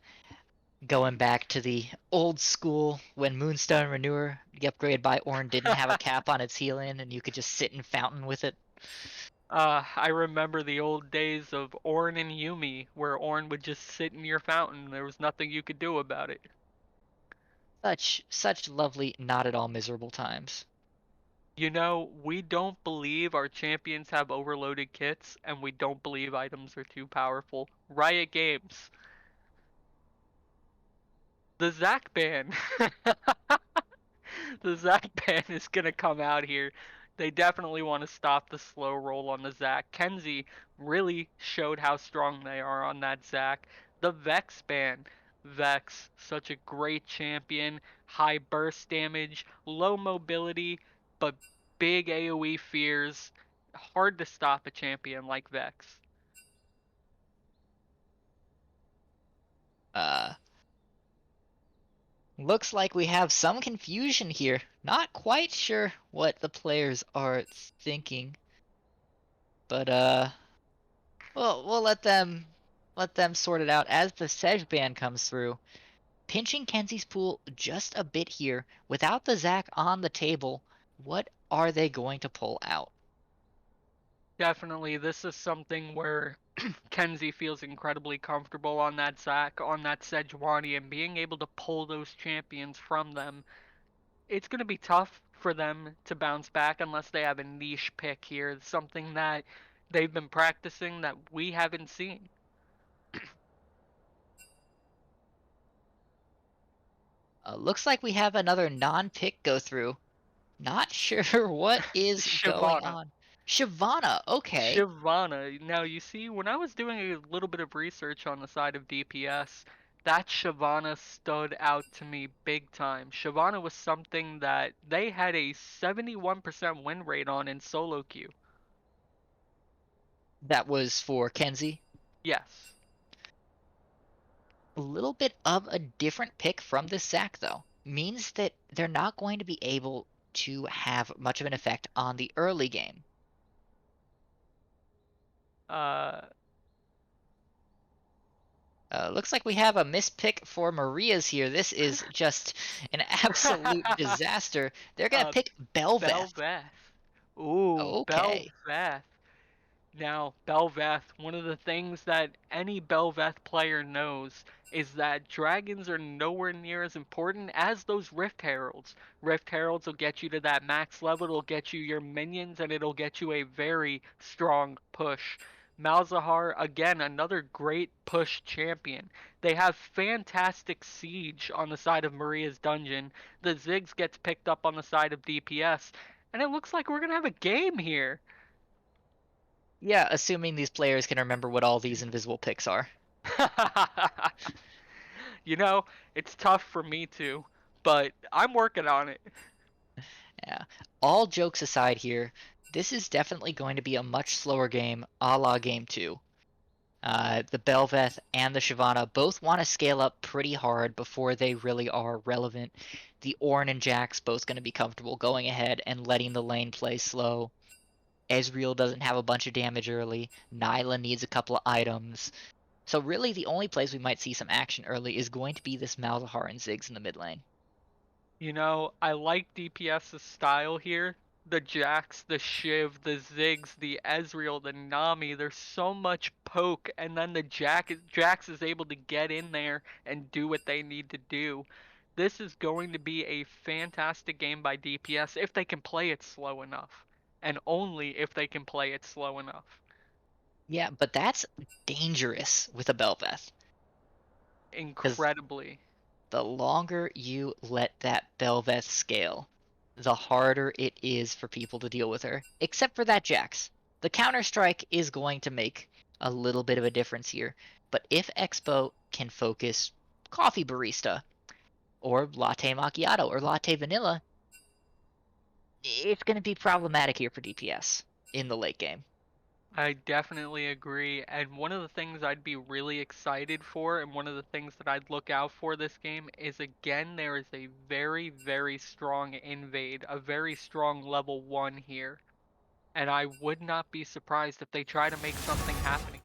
going back to the old school when Moonstone Renewer, the upgrade by Ornn didn't have a cap on its healing and you could just sit in fountain with it. I remember the old days of Ornn and Yumi, where Ornn would just sit in your fountain. There was nothing you could do about it. Such lovely, not at all miserable times. You know, we don't believe our champions have overloaded kits, and we don't believe items are too powerful. Riot Games. The Zac ban. The Zac ban is gonna come out here. They definitely want to stop the slow roll on the Zac. Kenzie really showed how strong they are on that Zac. The Vex ban. Vex, such a great champion. High burst damage, low mobility, but big AoE fears. Hard to stop a champion like Vex. Uh, Looks like we have some confusion here. Not quite sure what the players are thinking, but we'll let them sort it out as the Sedge ban comes through. Pinching Kenzie's pool just a bit here without the Zac on the table. What are they going to pull out? Definitely, this is something where Kenzie feels incredibly comfortable on that Zac, on that Sejuani, and being able to pull those champions from them. It's going to be tough for them to bounce back unless they have a niche pick here, something that they've been practicing that we haven't seen. Looks like we have another non-pick go through. Not sure what is going Shyvana. on. Shyvana, okay. Shyvana. Now, you see, when I was doing a little bit of research on the side of DPS, that Shyvana stood out to me big time. Shyvana was something that they had a 71% win rate on in solo queue. That was for Kenzie. Yes. A little bit of a different pick from this Zac, though. Means that they're not going to be able to have much of an effect on the early game. Uh, Looks like we have a mispick for Maria's here. This is just an absolute disaster. They're gonna uh, pick Belveth. Belveth. Ooh, Okay. Belveth. Now, Belveth, one of the things that any Belveth player knows is that dragons are nowhere near as important as those Rift Heralds. Rift Heralds will get you to that max level, it'll get you your minions, and it'll get you a very strong push. Malzahar, again, another great push champion. They have fantastic siege on the side of Maria's dungeon. The Ziggs gets picked up on the side of DPS, and it looks like we're going to have a game here. Yeah, assuming these players can remember what all these invisible picks are. You know, it's tough for me to, but I'm working on it. Yeah. All jokes aside here, this is definitely going to be a much slower game, a la Game 2. The Belveth and the Shyvana both want to scale up pretty hard before they really are relevant. The Ornn and Jax both going to be comfortable going ahead and letting the lane play slow. Ezreal doesn't have a bunch of damage early. Nyla needs a couple of items. So really the only place we might see some action early is going to be this Malzahar and Ziggs in the mid lane. You know, I like DPS's style here. The Jax, the Shiv, the Ziggs, the Ezreal, the Nami, there's so much poke, and then the Jax is able to get in there and do what they need to do. This is going to be a fantastic game by DPS if they can play it slow enough. And only if they can play it slow enough. Yeah, but that's dangerous with a Belveth. Because Incredibly. the longer you let that Belveth scale, the harder it is for people to deal with her. Except for that Jax. The Counter-Strike is going to make a little bit of a difference here. But if Expo can focus Coffee Barista, or Latte Macchiato, or Latte Vanilla, it's going to be problematic here for DPS in the late game. I definitely agree. And one of the things I'd be really excited for, and one of the things that I'd look out for this game, is again, there is a very, very strong invade, a very strong level 1 here. And I would not be surprised if they try to make something happen.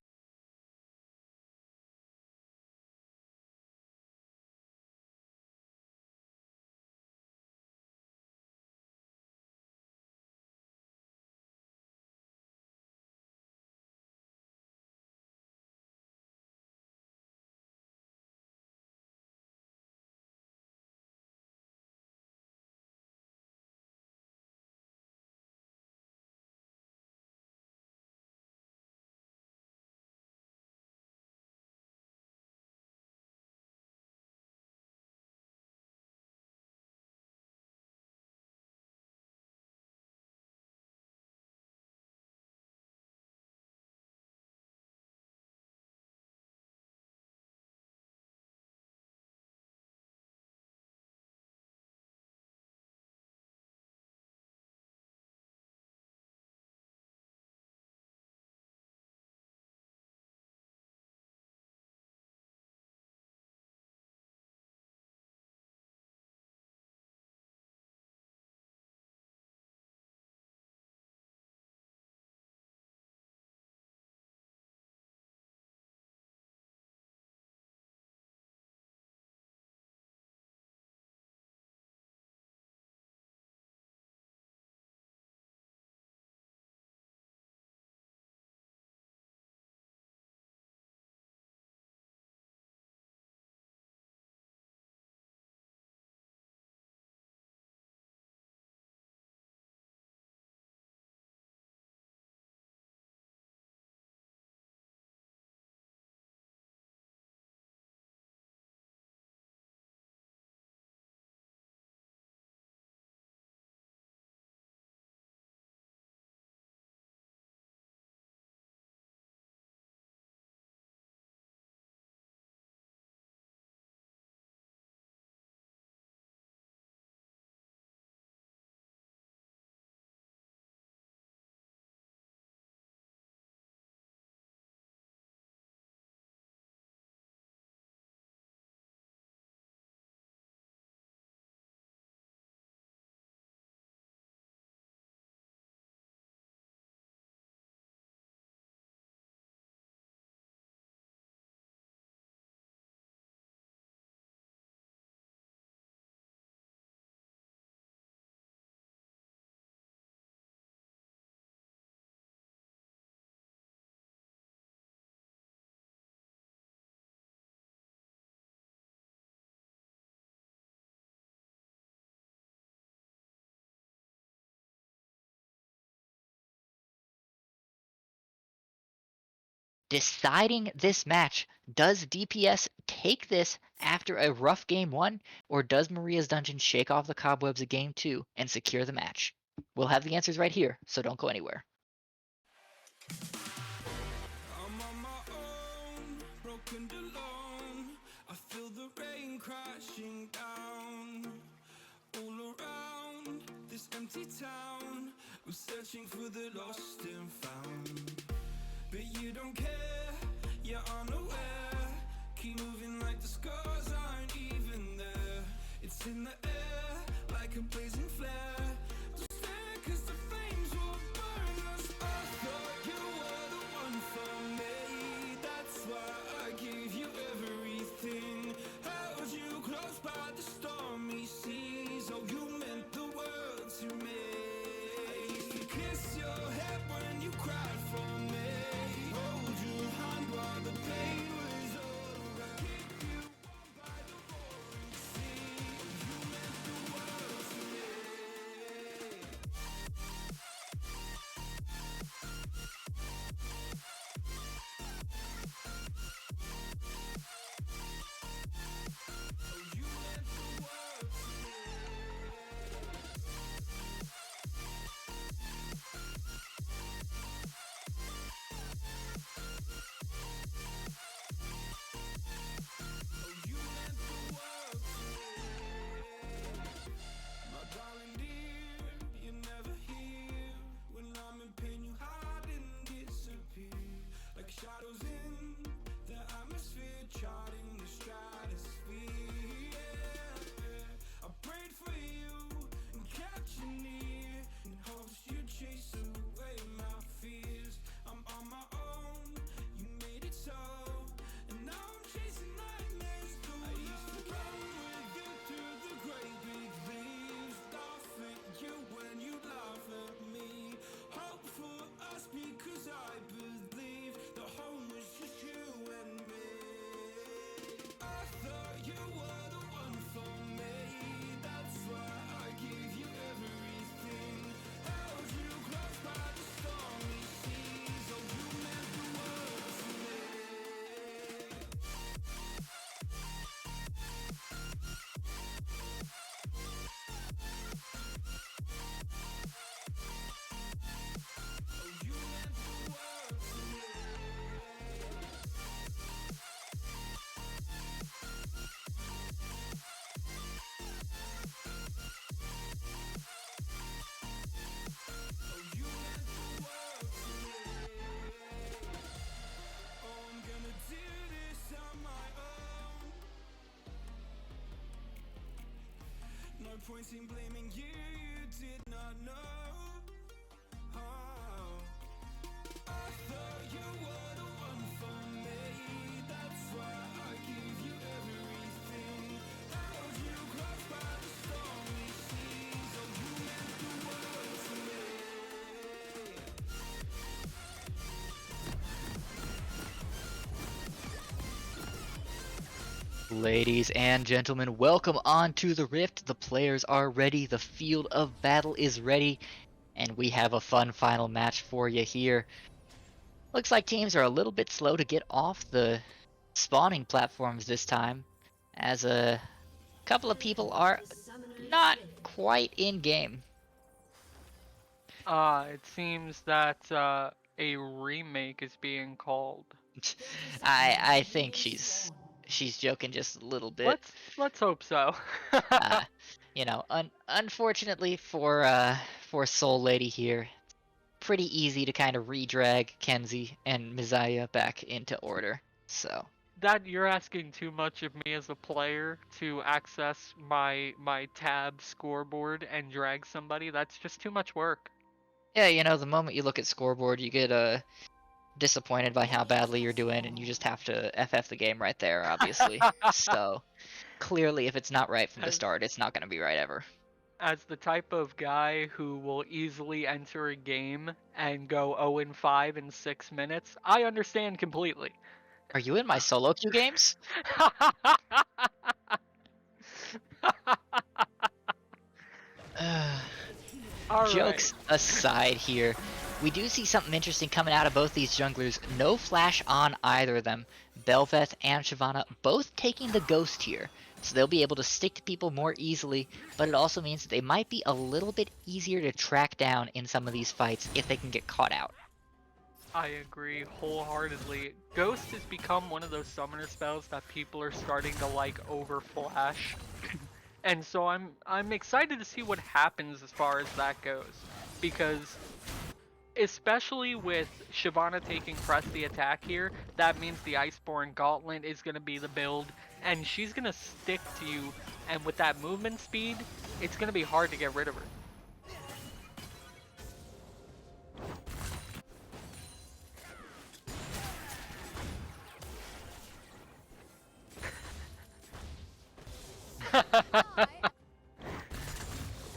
Deciding this match, does DPS take this after a rough game 1, or does Maria's Dungeon shake off the cobwebs of game 2 and secure the match? We'll have the answers right here, so don't go anywhere. and alone. I feel the rain crashing down all around this empty town. I'm searching for the lost and found, but you don't care, you're unaware. Keep moving like the scars aren't even there. It's in the air like a blazing flare. Don't stare 'cause the flames will burn us. I thought you were the one for me. That's why I gave you everything. Held you close by the stormy seas. Oh, you meant the world to me. I used to kiss your head when you cried for me. Hold your hand while the pain was over. Keep you warm by the roaring sea. You meant the world to me. Oh, you meant the world to me. Oh, you meant the world to me. My darling dear, you're never here. When I'm in pain, you hide and disappear. Like shadows in the atmosphere, charting the stratosphere. Yeah. I prayed for you and kept you near in hopes you'd chase away my fears. I'm on my own, you made it so, and now I'm chasing nightmares through. I used to run with you through the great big leaves, laugh at you when you laugh at me. Hope for us because I believe the home was just you and me. I thought you were the one for me. That's why I gave you everything. Held you close by the stormy seas. Oh, you meant the world to me. Oh, you meant the world to me. Oh, you meant the world to me. Oh, I'm gonna do this on my own. No point in blaming you, you did not know. Oh, I thought you were the one for me. That's why I gave you everything. Held you close by the stormy seas. Oh, you meant the world to me. Ladies and gentlemen, welcome on to the Rift. The players are ready, the field of battle is ready, and we have a fun final match for you here. Looks like teams are a little bit slow to get off the spawning platforms this time, as a couple of people are not quite in game. It seems that a remake is being called. I think she's joking just a little bit. Let's hope so. You know, unfortunately for Soul Lady here, pretty easy to kind of redrag Kenzie and Mizaya back into order. So That you're asking too much of me as a player to access my tab scoreboard and drag somebody. That's just too much work. yeah, you know, the moment you look at scoreboard, you get disappointed by how badly you're doing, and you just have to FF the game right there, obviously. So clearly, if it's not right from the start, it's not going to be right ever. As the type of guy who will easily enter a game and go 0-5 in 6 minutes, I understand completely. Are you in my solo queue games? Jokes aside here, we do see something interesting coming out of both these junglers. No flash on either of them. Bel'Veth and Shyvana both taking the ghost here, so they'll be able to stick to people more easily, but it also means that they might be a little bit easier to track down in some of these fights if they can get caught out. I agree wholeheartedly. Ghost has become one of those summoner spells that people are starting to like over Flash. And so I'm excited to see what happens as far as that goes. Because especially with Shyvana taking press the attack here, that means the Iceborne Gauntlet is going to be the build, and she's going to stick to you, and with that movement speed, it's going to be hard to get rid of her.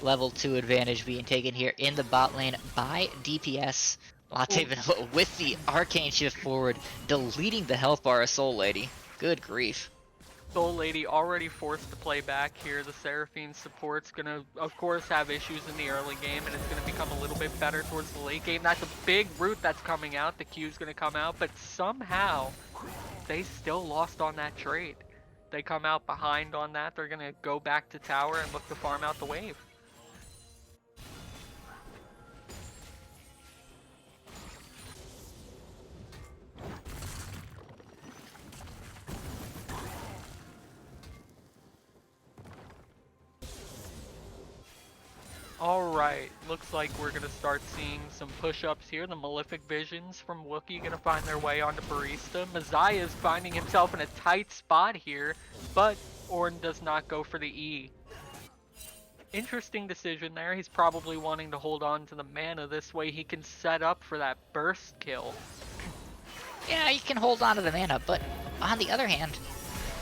Level 2 advantage being taken here in the bot lane by DPS. Latte Vanilla with the arcane shift forward, deleting the health bar of Soul Lady. Good grief. Soul Lady already forced to play back here. The Seraphine support's gonna, of course, have issues in the early game, and it's gonna become a little bit better towards the late game. That's a big root that's coming out. The Q's gonna come out, but somehow they still lost on that trade. They come out behind on that. They're gonna go back to tower and look to farm out the wave. Alright, looks like we're gonna start seeing some push-ups here. The Malefic Visions from Wookiee gonna find their way onto Barista. Mazia's finding himself in a tight spot here, but Ornn does not go for the E. Interesting decision there. He's probably wanting to hold on to the mana. This way he can set up for that burst kill. Yeah, he can hold on to the mana, but on the other hand,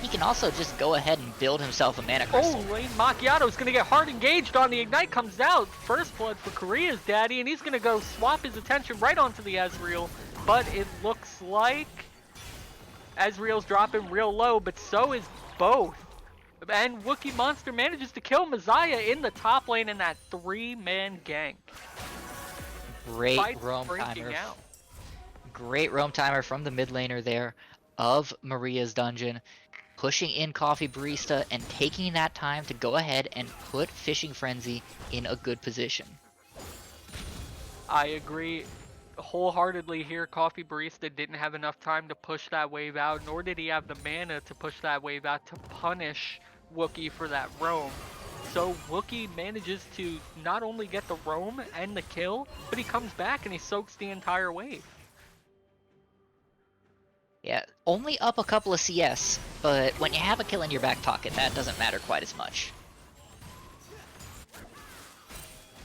he can also just go ahead and build himself a mana crystal. Oh, Lane Macchiato's gonna get hard engaged on the Ignite, comes out. First blood for Korea's daddy, and he's gonna go swap his attention right onto the Ezreal. But it looks like Ezreal's dropping real low, but so is both. And Wookiee Monster manages to kill Mazia in the top lane in that 3-man gank. Great Fight's roam breaking timer. out. Great roam timer from the mid laner there of Maria's Dungeon. Pushing in Coffee Barista and taking that time to go ahead and put Fishing Frenzy in a good position. I agree wholeheartedly here. Coffee Barista didn't have enough time to push that wave out, nor did he have the mana to push that wave out to punish Wookiee for that roam. So Wookiee manages to not only get the roam and the kill, but he comes back and he soaks the entire wave. Yeah, only up a couple of CS, but when you have a kill in your back pocket, that doesn't matter quite as much.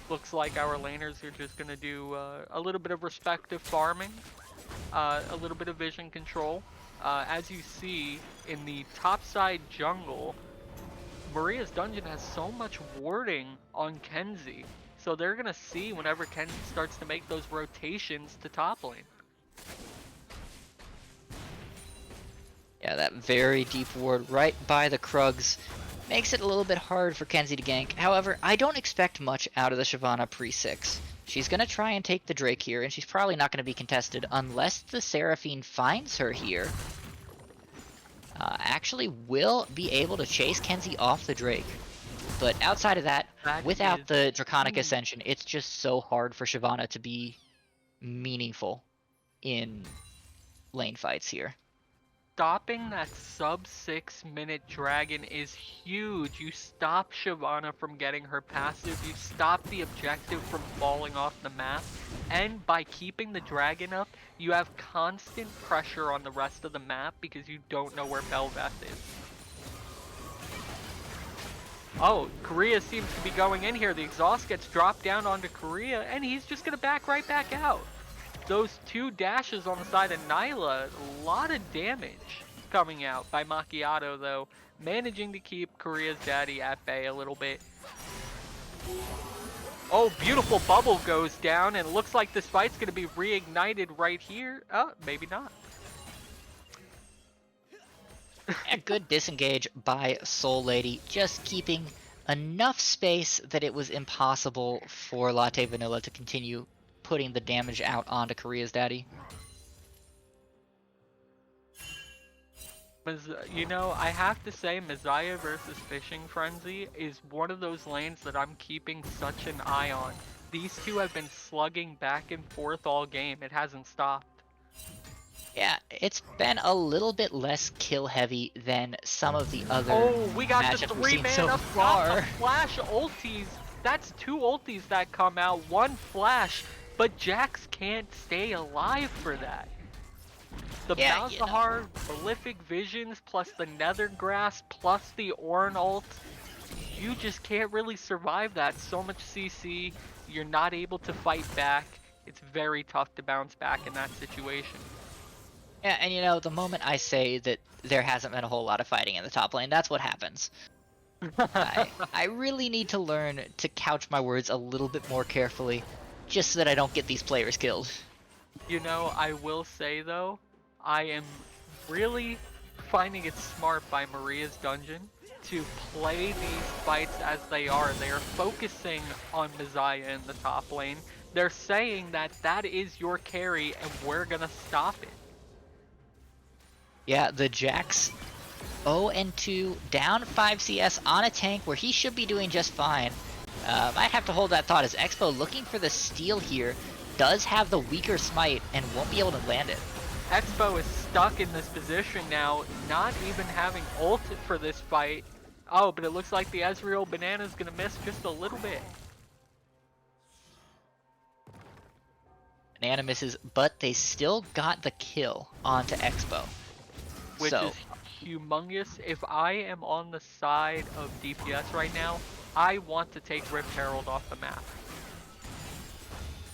Looks like our laners are just going to do a little bit of respective farming, a little bit of vision control. As you see in the topside jungle, Maria's Dungeon has so much warding on Kenzie, so they're going to see whenever Kenzie starts to make those rotations to top lane. Yeah, that very deep ward right by the Krugs makes it a little bit hard for Kenzie to gank. However, I don't expect much out of the Shyvana pre-6. She's going to try and take the Drake here, and she's probably not going to be contested unless the Seraphine finds her here. Actually will be able to chase Kenzie off the Drake. But outside of that, without the Draconic Ascension, it's just so hard for Shyvana to be meaningful in lane fights here. Stopping that sub 6-minute dragon is huge. You stop Shyvana from getting her passive, you stop the objective from falling off the map, and by keeping the dragon up, you have constant pressure on the rest of the map because you don't know where Bel'Veth is. Oh, Korea seems to be going in here. The exhaust gets dropped down onto Korea, and he's just gonna back right back out. Those two dashes on the side of Nyla, a lot of damage coming out by Macchiato, though, managing to keep Korea's daddy at bay a little bit. Oh, beautiful bubble goes down, and it looks like this fight's going to be reignited right here. Oh, maybe not. A good disengage by Soul Lady, just keeping enough space that it was impossible for Latte Vanilla to continue putting the damage out onto Korea's daddy. You know, I have to say Mazia versus Fishing Frenzy is one of those lanes that I'm keeping such an eye on. These two have been slugging back and forth all game. It hasn't stopped. Yeah, it's been a little bit less kill heavy than some of the other Oh, we got the matchups we've seen 3-man so up top. far. The flash ultis. That's 2 ultis that come out, 1 flash, but Jax can't stay alive for that. The Yeah, you know. Malzahar Prolific Visions plus the Nethergrass plus the Ornn ult, you just can't really survive that. So much CC, you're not able to fight back. It's very tough to bounce back in that situation. Yeah, and you know, the moment I say that there hasn't been a whole lot of fighting in the top lane, that's what happens. I really need to learn to couch my words a little bit more carefully, just so that I don't get these players killed. You know, I will say though, I am really finding it smart by Maria's Dungeon to play these fights as they are. They are focusing on Messiah in the top lane. They're saying that that is your carry and we're gonna stop it. Yeah, the Jax 0-2, down 5 CS on a tank where he should be doing just fine. Might have to hold that thought as Expo looking for the steal here, does have the weaker smite and won't be able to land it. Expo is stuck in this position now, not even having ult for this fight. Oh, but it looks like the Ezreal banana is gonna miss just a little bit. Banana misses, but they still got the kill onto Expo. Which So, is humongous. If I am on the side of DPS right now, I want to take Rift Herald off the map.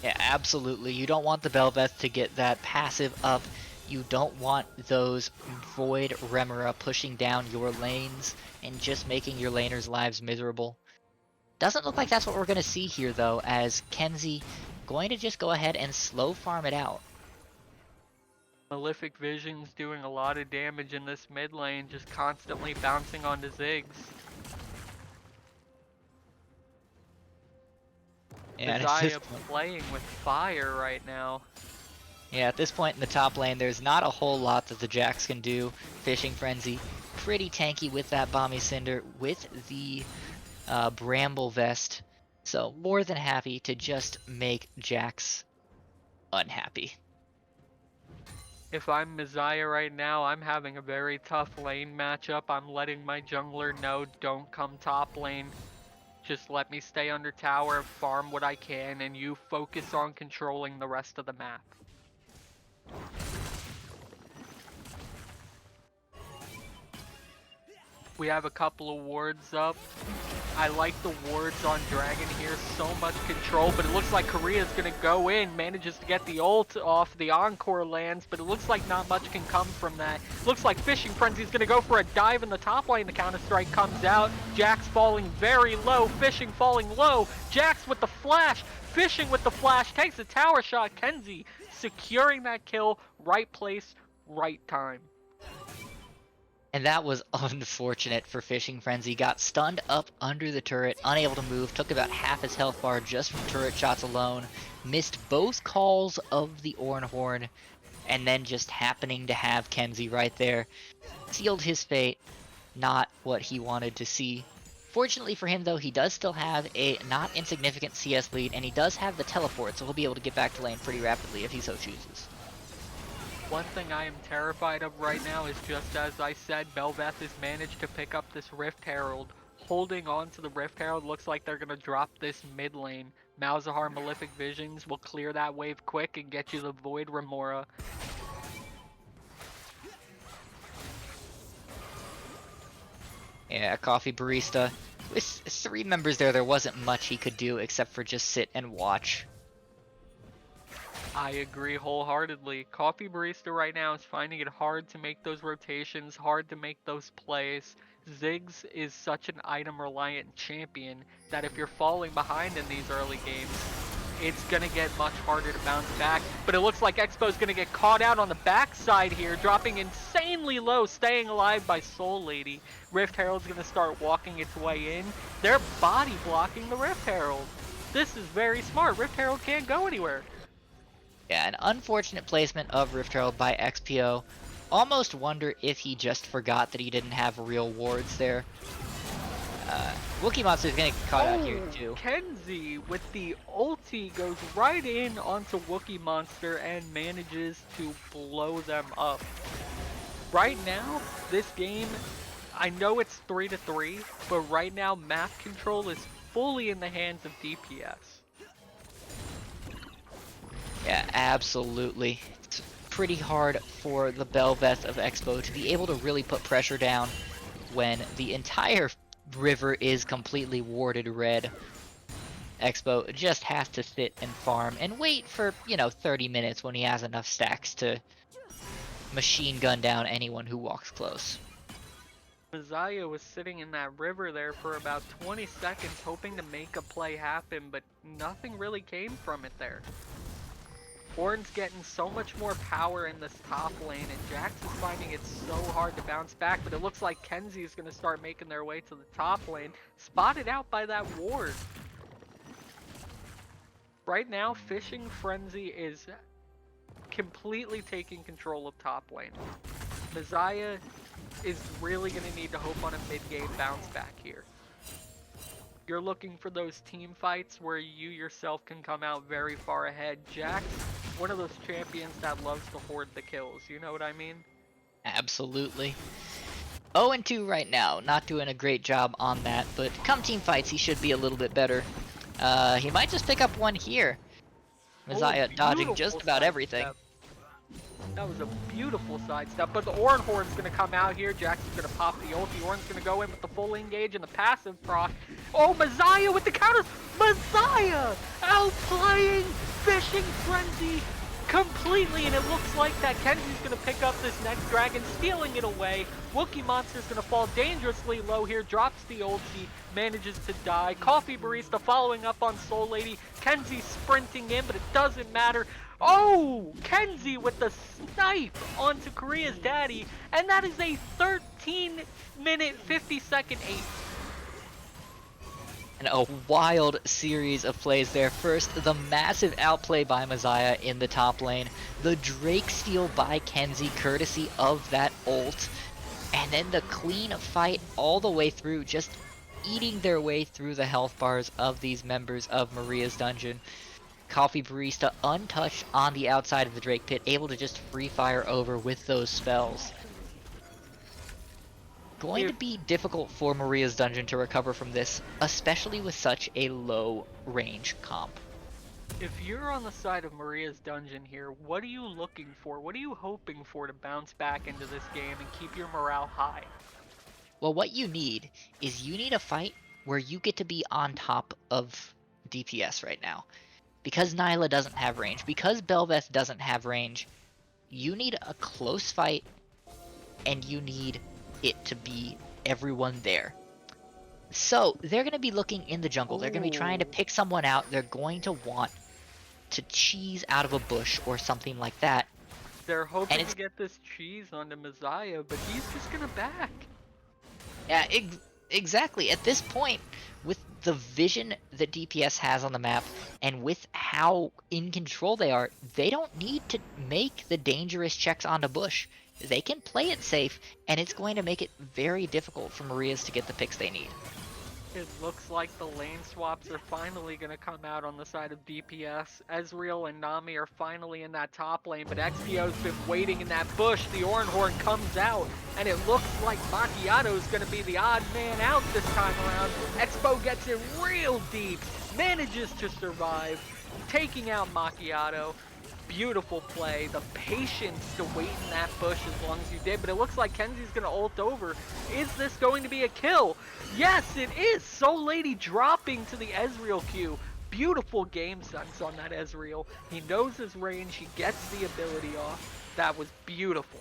yeah, absolutely. You don't want the Bel'Veth to get that passive up. You don't want those Void Remora pushing down your lanes and just making your laners' lives miserable. Doesn't look like that's what we're going to see here, though, as Kenzie going to just go ahead and slow farm it out. Malefic Vision's doing a lot of damage in this mid lane, just constantly bouncing onto Ziggs. And Messiah playing with fire right now. yeah, at this point in the top lane, there's not a whole lot that the Jax can do. Fishing Frenzy, pretty tanky with that Bomby Cinder, with the Bramble Vest. So more than happy to just make Jax unhappy. If I'm Messiah right now, I'm having a very tough lane matchup. I'm letting my jungler know, don't come top lane. Just let me stay under tower, farm what I can, and you focus on controlling the rest of the map. We have a couple of wards up. I like the wards on Dragon here, so much control, but it looks like Korea's gonna go in, manages to get the ult off, the Encore lands, but it looks like not much can come from that. Looks like Fishing Frenzy's gonna go for a dive in the top lane, the Counter-Strike comes out, Jax falling very low, Fishing falling low, Jax with the flash, Fishing with the flash, takes a tower shot, Kenzie securing that kill, right place, right time. And that was unfortunate for Fishing Frenzy. Got stunned up under the turret, unable to move, took about half his health bar just from turret shots alone, missed both calls of the Ornn Horn, and then just happening to have Kenzie right there. Sealed his fate, not what he wanted to see. Fortunately for him though, he does still have a not insignificant CS lead, and he does have the teleport, so he'll be able to get back to lane pretty rapidly if he so chooses. One thing I am terrified of right now is, just as I said, Bel'Veth has managed to pick up this Rift Herald. Holding on to the Rift Herald, looks like they're going to drop this mid lane. Malzahar Malefic Visions will clear that wave quick and get you the Void Remora. Yeah, Coffee Barista. With 3 members there wasn't much he could do except for just sit and watch. I agree wholeheartedly. Coffee Barista right now is finding it hard to make those rotations, hard to make those plays. Ziggs is such an item reliant champion that if you're falling behind in these early games, it's gonna get much harder to bounce back. But it looks like Expo's gonna get caught out on the backside here, dropping insanely low, staying alive by Soul Lady. Rift Herald's gonna start walking its way in. They're body blocking the Rift Herald. This is very smart. Rift Herald can't go anywhere. Yeah, an unfortunate placement of Rift Herald by XPO. Almost wonder if he just forgot that he didn't have real wards there. Wookie Monster's gonna get caught out here too. Kenzie with the ulti goes right in onto Wookie Monster and manages to blow them up. Right now, this game, I know it's 3-3, but right now map control is fully in the hands of DPS. Yeah, absolutely. It's pretty hard for the Belveth of Expo to be able to really put pressure down when the entire river is completely warded red. Expo just has to sit and farm and wait for, 30 minutes when he has enough stacks to machine gun down anyone who walks close. Messiah was sitting in that river there for about 20 seconds hoping to make a play happen, but nothing really came from it there. Horn's getting so much more power in this top lane, and Jax is finding it so hard to bounce back, but it looks like Kenzie is going to start making their way to the top lane, spotted out by that ward. Right now, Fishing Frenzy is completely taking control of top lane. Messiah is really going to need to hope on a mid-game bounce back here. You're looking for those team fights where you yourself can come out very far ahead. Jax, one of those champions that loves to hoard the kills, you know what I mean? Absolutely. 0-2 right now, not doing a great job on that, but come team fights he should be a little bit better. He might just pick up one here. Messiah dodging just about everything. Step. That was a beautiful sidestep, but the Ornhorn's going to come out here. Jax is going to pop the ulti. Orn's going to go in with the full engage and the passive proc. Oh, Messiah with the counters! Messiah outplaying Fishing Frenzy completely, and it looks like that Kenzie's going to pick up this next dragon, stealing it away. Wookie Monster's going to fall dangerously low here, drops the ulti, manages to die. Coffee Barista following up on Soul Lady. Kenzie sprinting in, but it doesn't matter. Oh, Kenzie with the snipe onto Korea's daddy, and that is a 13-minute, 50-second ace. And a wild series of plays there. First, the massive outplay by Messiah in the top lane. The Drake steal by Kenzie, courtesy of that ult. And then the clean fight all the way through, just eating their way through the health bars of these members of Maria's dungeon. Coffee Barista untouched on the outside of the Drake pit, able to just free fire over with those spells. Going to be difficult for Maria's dungeon to recover from this, especially with such a low range comp. If you're on the side of Maria's dungeon here, what are you looking for? What are you hoping for to bounce back into this game and keep your morale high? Well, what you need is you need a fight where you get to be on top of DPS right now. Because Nyla doesn't have range, because Belveth doesn't have range, you need a close fight, and you need it to be everyone there. So, they're going to be looking in the jungle. They're going to be trying to pick someone out. They're going to want to cheese out of a bush or something like that. They're hoping to get this cheese onto Messiah, but he's just going to back. Yeah, exactly. At this point, with the vision that DPS has on the map, and with how in control they are, they don't need to make the dangerous checks onto bush. They can play it safe, and it's going to make it very difficult for Marias to get the picks they need. It looks like the lane swaps are finally going to come out on the side of DPS. Ezreal and Nami are finally in that top lane, but XPO's been waiting in that bush. The Ornhorn comes out, and it looks like Macchiato's going to be the odd man out this time around. Expo gets in real deep, manages to survive, taking out Macchiato. Beautiful play, the patience to wait in that bush as long as you did, but it looks like Kenzie's gonna ult over. Is this going to be a kill? Yes, it is! Soul Lady dropping to the Ezreal Q. Beautiful game sense on that Ezreal. He knows his range, he gets the ability off. That was beautiful.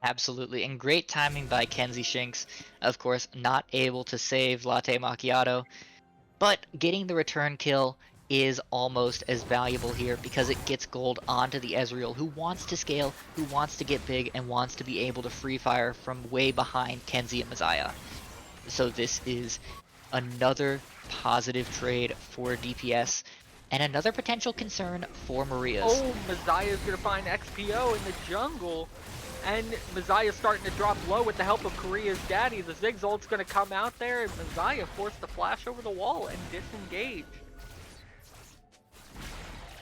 Absolutely, and great timing by Kenzie Shinx. Of course, not able to save Latte Macchiato, but getting the return kill is almost as valuable here because it gets gold onto the Ezreal, who wants to scale, who wants to get big, and wants to be able to free fire from way behind Kenzie and Messiah. So this is another positive trade for DPS, and another potential concern for Marias. Oh, Messiah's gonna find XPO in the jungle, And Mazia's starting to drop low with the help of Korea's daddy. The Ziggs ult's going to come out there, and Mazia forced the flash over the wall and disengage.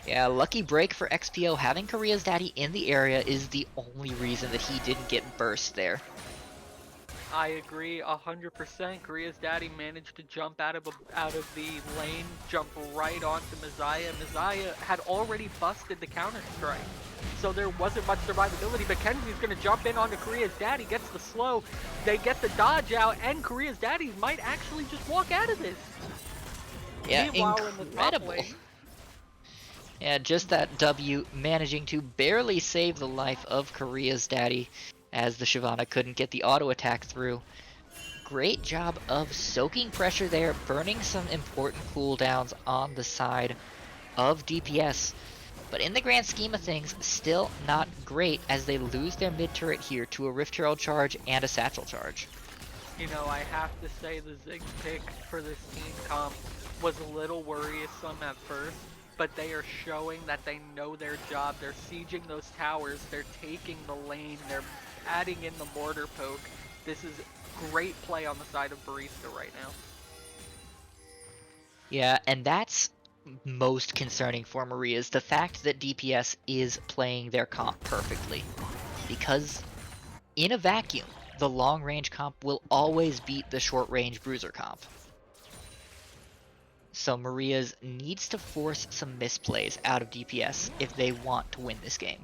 Yeah, lucky break for XPO. Having Korea's daddy in the area is the only reason that he didn't get burst there. I agree 100%. Korea's daddy managed to jump out of the lane, jump right onto Mazia. Mazia had already busted the counter strike, so there wasn't much survivability. But Kenzie's gonna jump in onto Korea's daddy, gets the slow, they get the dodge out, and Korea's daddy might actually just walk out of this. Yeah, Meanwhile, in the top incredible. lane, Yeah, just that W managing to barely save the life of Korea's daddy, as the Shyvana couldn't get the auto attack through. Great job of soaking pressure there, burning some important cooldowns on the side of DPS. But in the grand scheme of things, still not great as they lose their mid turret here to a Rift Herald charge and a Satchel charge. you know, I have to say the Ziggs pick for this team comp was a little worrisome at first, but they are showing that they know their job. They're sieging those towers, they're taking the lane, they're adding in the mortar poke. This is great play on the side of Barista right now. Yeah, and that's most concerning for Maria, is the fact that DPS is playing their comp perfectly. Because in a vacuum, the long range comp will always beat the short range bruiser comp. So Maria's needs to force some misplays out of DPS if they want to win this game.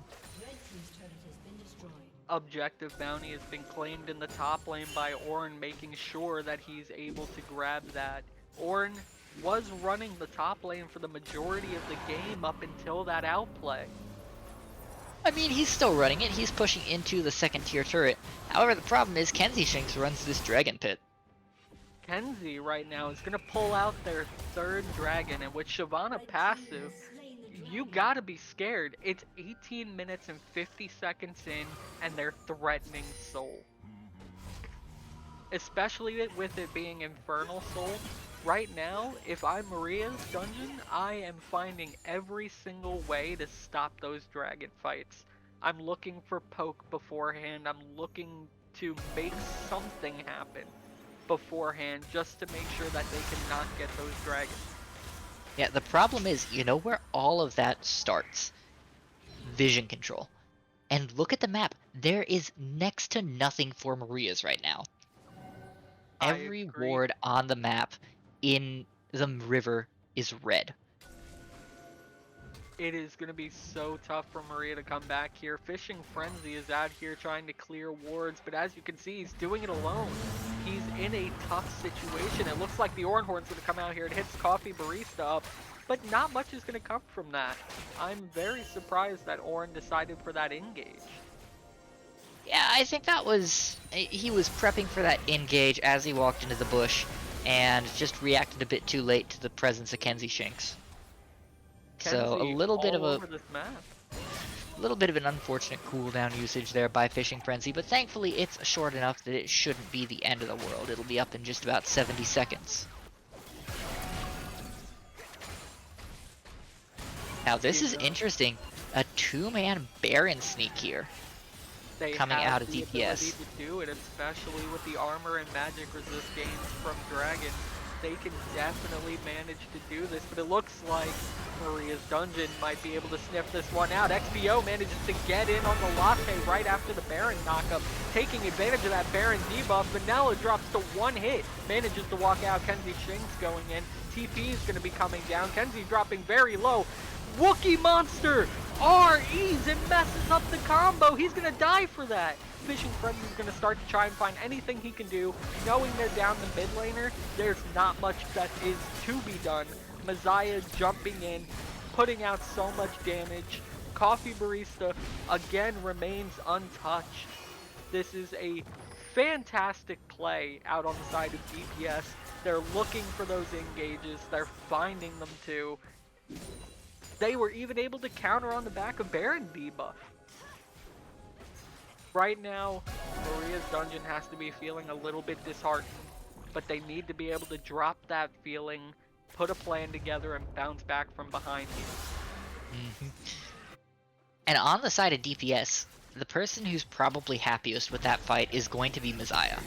Objective bounty has been claimed in the top lane by Ornn, making sure that he's able to grab that. Ornn was running the top lane for the majority of the game up until that outplay. I mean, he's still running it, he's pushing into the second tier turret. However, the problem is Kenzie Shinx runs this dragon pit. Kenzie right now is going to pull out their third dragon, and with Shyvana passive, you gotta be scared. It's 18 minutes and 50 seconds in, and they're threatening Soul. Especially with it being Infernal Soul. Right now, if I'm Maria's dungeon, I am finding every single way to stop those dragon fights. I'm looking for poke beforehand. I'm looking to make something happen beforehand just to make sure that they cannot get those dragons. Yeah, the problem is, you know where all of that starts? Vision control. And look at the map. There is next to nothing for Maria's right now. Every ward on the map in the river is red. It is going to be so tough for Maria to come back here. Fishing Frenzy is out here trying to clear wards, but as you can see, he's doing it alone. He's in a tough situation. It looks like the Ornhorn's going to come out here and hits Coffee Barista up, but not much is going to come from that. I'm very surprised that Ornn decided for that engage. Yeah, I think that was... he was prepping for that engage as he walked into the bush, and just reacted a bit too late to the presence of Kenzie Shinx. So a little bit of an unfortunate cooldown usage there by Fishing Frenzy, but thankfully it's short enough that it shouldn't be the end of the world. It'll be up in just about 70 seconds. Now this is interesting. A two-man Baron sneak here. Coming out of DPS. They have the ability to do it, especially with the armor and magic resist gains from Dragon. They can definitely manage to do this, but it looks like Maria's dungeon might be able to sniff this one out. XPO manages to get in on the latte right after the Baron knockup, taking advantage of that Baron debuff. Vanilla drops to one hit, manages to walk out. Kenzie Shinx going in. TP is going to be coming down. Kenzie dropping very low. Wookie Monster REs and messes up the combo. He's going to die for that. Fishing Frenzy is going to start to try and find anything he can do. Knowing they're down the mid laner, there's not much that is to be done. Mazia jumping in, putting out so much damage. Coffee Barista again remains untouched. This is a fantastic play out on the side of DPS. They're looking for those engages. They're finding them too. They were even able to counter on the back of Baron debuff. Right now, Maria's dungeon has to be feeling a little bit disheartened, but they need to be able to drop that feeling, put a plan together, and bounce back from behind here. And on the side of DPS, the person who's probably happiest with that fight is going to be Messiah.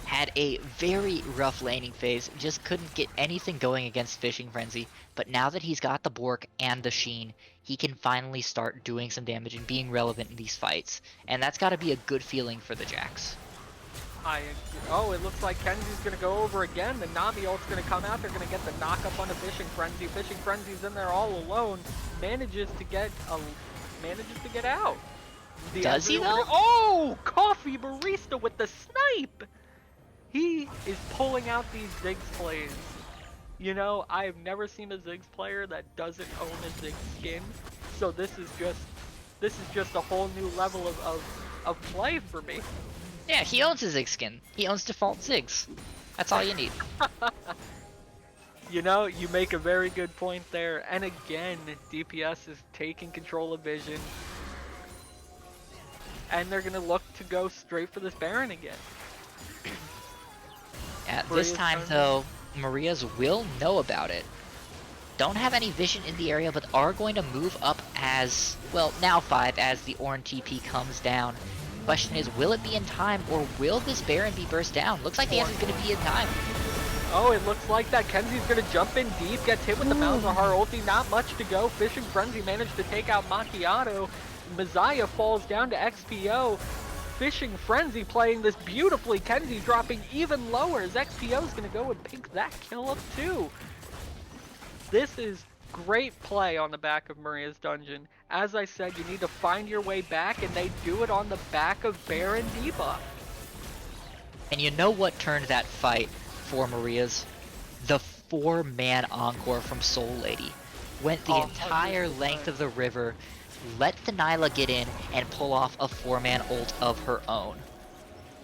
Had a very rough laning phase, just couldn't get anything going against Fishing Frenzy, but now that he's got the Bork and the Sheen, he can finally start doing some damage and being relevant in these fights, and that's gotta be a good feeling for the Jax. I agree. Oh, it looks like Kenzie's gonna go over again. The Nami ult's gonna come out. They're gonna get the knock up on the Fishing Frenzy. Fishing Frenzy's in there all alone. Manages to get out. Does he though? Oh, Coffee Barista with the snipe. He is pulling out these Ziggs plays. You know, I've never seen a Ziggs player that doesn't own a Ziggs skin. So this is just a whole new level of play for me. Yeah, he owns his Ziggs skin. He owns default Ziggs. That's all you need. You know, you make a very good point there. And again, DPS is taking control of Vision. And they're going to look to go straight for this Baron again. At this time, though, Maria's will know about it. Don't have any vision in the area, but are going to move up as, well, now 5 as the Ornn TP comes down. Question is, will it be in time, or will this Baron be burst down? Looks like the answer's going to be in time. Oh, it looks like that. Kenzie's going to jump in deep, gets hit with the Malzahar ulti, not much to go. Fishing Frenzy managed to take out Macchiato. Messiah falls down to XPO. Fishing Frenzy playing this beautifully. Kenzie dropping even lower as XPO's going to go and pick that kill up too. This is great play on the back of Maria's Dungeon. As I said, you need to find your way back, and they do it on the back of Baron debuff. And you know what turned that fight for Maria's? The 4-man encore from Soul Lady. Went the entire length of the river, let the Nyla get in, and pull off a 4-man ult of her own.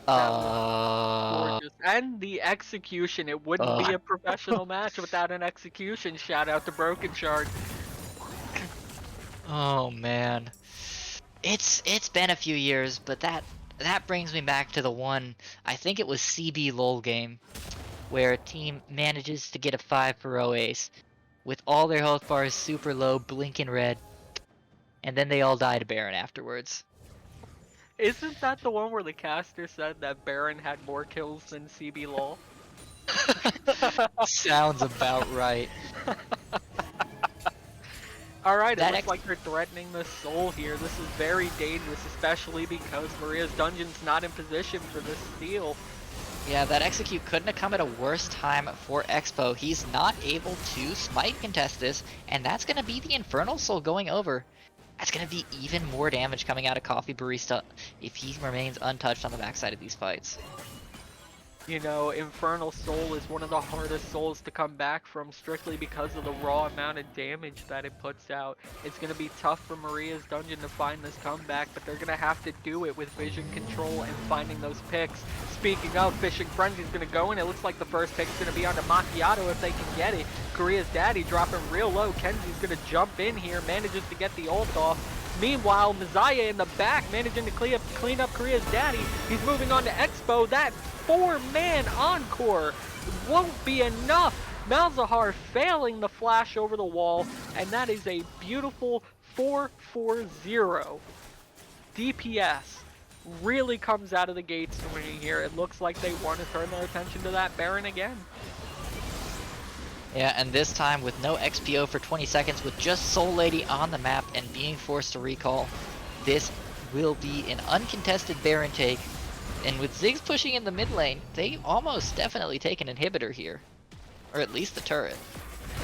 Gorgeous. And the execution. It wouldn't be a professional match without an execution. Shout out to Broken Shard. Oh man. It's been a few years, but that brings me back to the one, I think it was CB LOL game, where a team manages to get a 5-0 ace with all their health bars super low, blinking red, and then they all die to Baron afterwards. Isn't that the one where the caster said that Baron had more kills than CB LOL? Sounds about right. Alright, it looks like they're threatening the Soul here. This is very dangerous, especially because Maria's Dungeon's not in position for this steal. Yeah, that execute couldn't have come at a worse time for Expo. He's not able to smite contest this, and that's going to be the Infernal Soul going over. That's going to be even more damage coming out of Coffee Barista if he remains untouched on the backside of these fights. You know, Infernal Soul is one of the hardest souls to come back from strictly because of the raw amount of damage that it puts out. It's going to be tough for Maria's Dungeon to find this comeback, but they're going to have to do it with vision control and finding those picks. Speaking of, Fishing Frenzy's going to go in. It looks like the first pick's going to be onto Macchiato if they can get it. Korea's Daddy dropping real low. Kenzie's going to jump in here, manages to get the ult off. Meanwhile, Messiah in the back managing to clean up Korea's Daddy. He's moving on to Expo. That 4-man encore won't be enough. Malzahar failing the flash over the wall, and that is a beautiful 4-4-0. DPS really comes out of the gates winning here. It looks like they want to turn their attention to that Baron again. Yeah, and this time with no XPO for 20 seconds, with just Soul Lady on the map and being forced to recall, this will be an uncontested Baron take. And with Ziggs pushing in the mid lane, they almost definitely take an inhibitor here. Or at least the turret.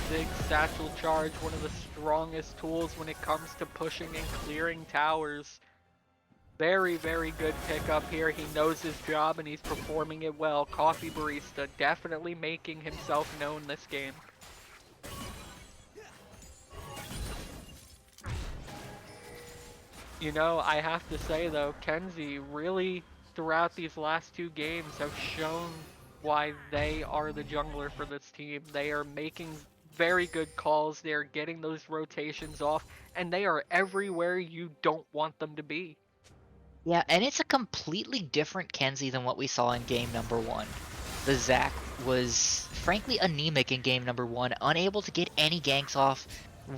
Ziggs Satchel Charge, one of the strongest tools when it comes to pushing and clearing towers. Very, very good pickup here. He knows his job and he's performing it well. Coffee Barista definitely making himself known this game. You know, I have to say though, Kenzie really throughout these last 2 games have shown why they are the jungler for this team. They are making very good calls. They are getting those rotations off, and they are everywhere you don't want them to be. Yeah, and it's a completely different Kenzie than what we saw in game number 1. The Zac was frankly anemic in game number 1, unable to get any ganks off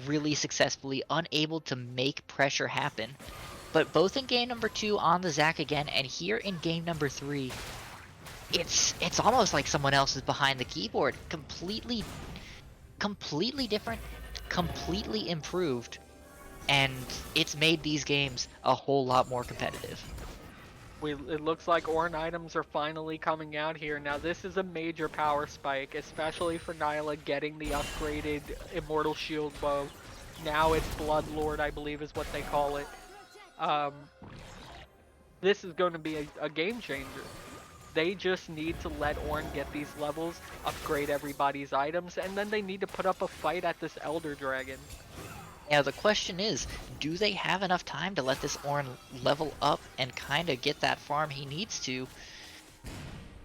really successfully, unable to make pressure happen. But both in game number 2 on the Zac again, and here in game number 3, it's almost like someone else is behind the keyboard. Completely different, completely improved, and it's made these games a whole lot more competitive. It looks like Ornn items are finally coming out here. Now this is a major power spike, especially for Nyla getting the upgraded Immortal Shield bow. Now it's Bloodlord, I believe is what they call it. This is going to be a game changer. They just need to let Ornn get these levels, upgrade everybody's items, and then they need to put up a fight at this Elder Dragon. Now the question is, do they have enough time to let this Ornn level up and kind of get that farm he needs to?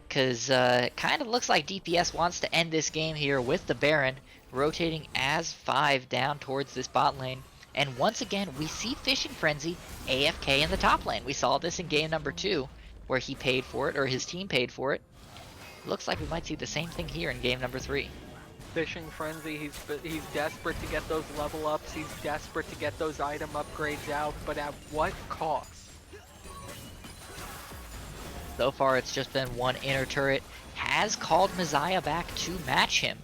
Because kind of looks like DPS wants to end this game here with the Baron, rotating as 5 down towards this bot lane. And once again, we see Fishing Frenzy AFK in the top lane. We saw this in game number 2, where he paid for it, or his team paid for it. Looks like we might see the same thing here in game number 3. Fishing Frenzy, he's desperate to get those level ups, he's desperate to get those item upgrades out, but at what cost? So far it's just been one inner turret, has called Messiah back to match him.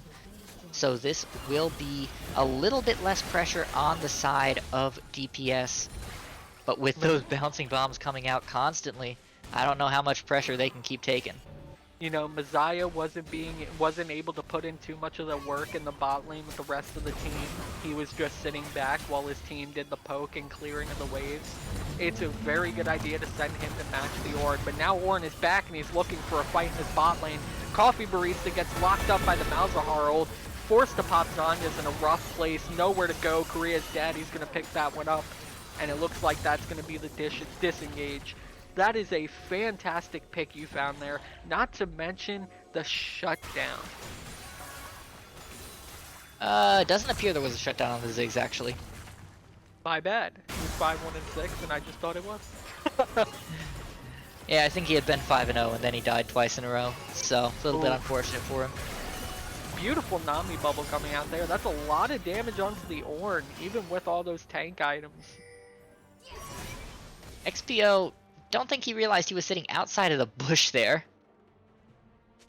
So this will be a little bit less pressure on the side of DPS, but with those bouncing bombs coming out constantly, I don't know how much pressure they can keep taking. You know, Messiah wasn't able to put in too much of the work in the bot lane with the rest of the team. He was just sitting back while his team did the poke and clearing of the waves. It's a very good idea to send him to match the Ornn, but now Ornn is back and he's looking for a fight in his bot lane. Coffee Barista gets locked up by the Malzahar ult, forced to pop Zanya's in a rough place, nowhere to go. Korea's dead, he's going to pick that one up, and it looks like that's going to be the disengage. That is a fantastic pick you found there, not to mention the shutdown. It doesn't appear there was a shutdown on the Ziggs, actually. My bad. He was 5-1-6, and I just thought it was. Yeah, I think he had been 5-0, and then he died twice in a row, so it's a little bit unfortunate for him. Beautiful Nami bubble coming out there. That's a lot of damage onto the Ornn, even with all those tank items. XPO, don't think he realized he was sitting outside of the bush there.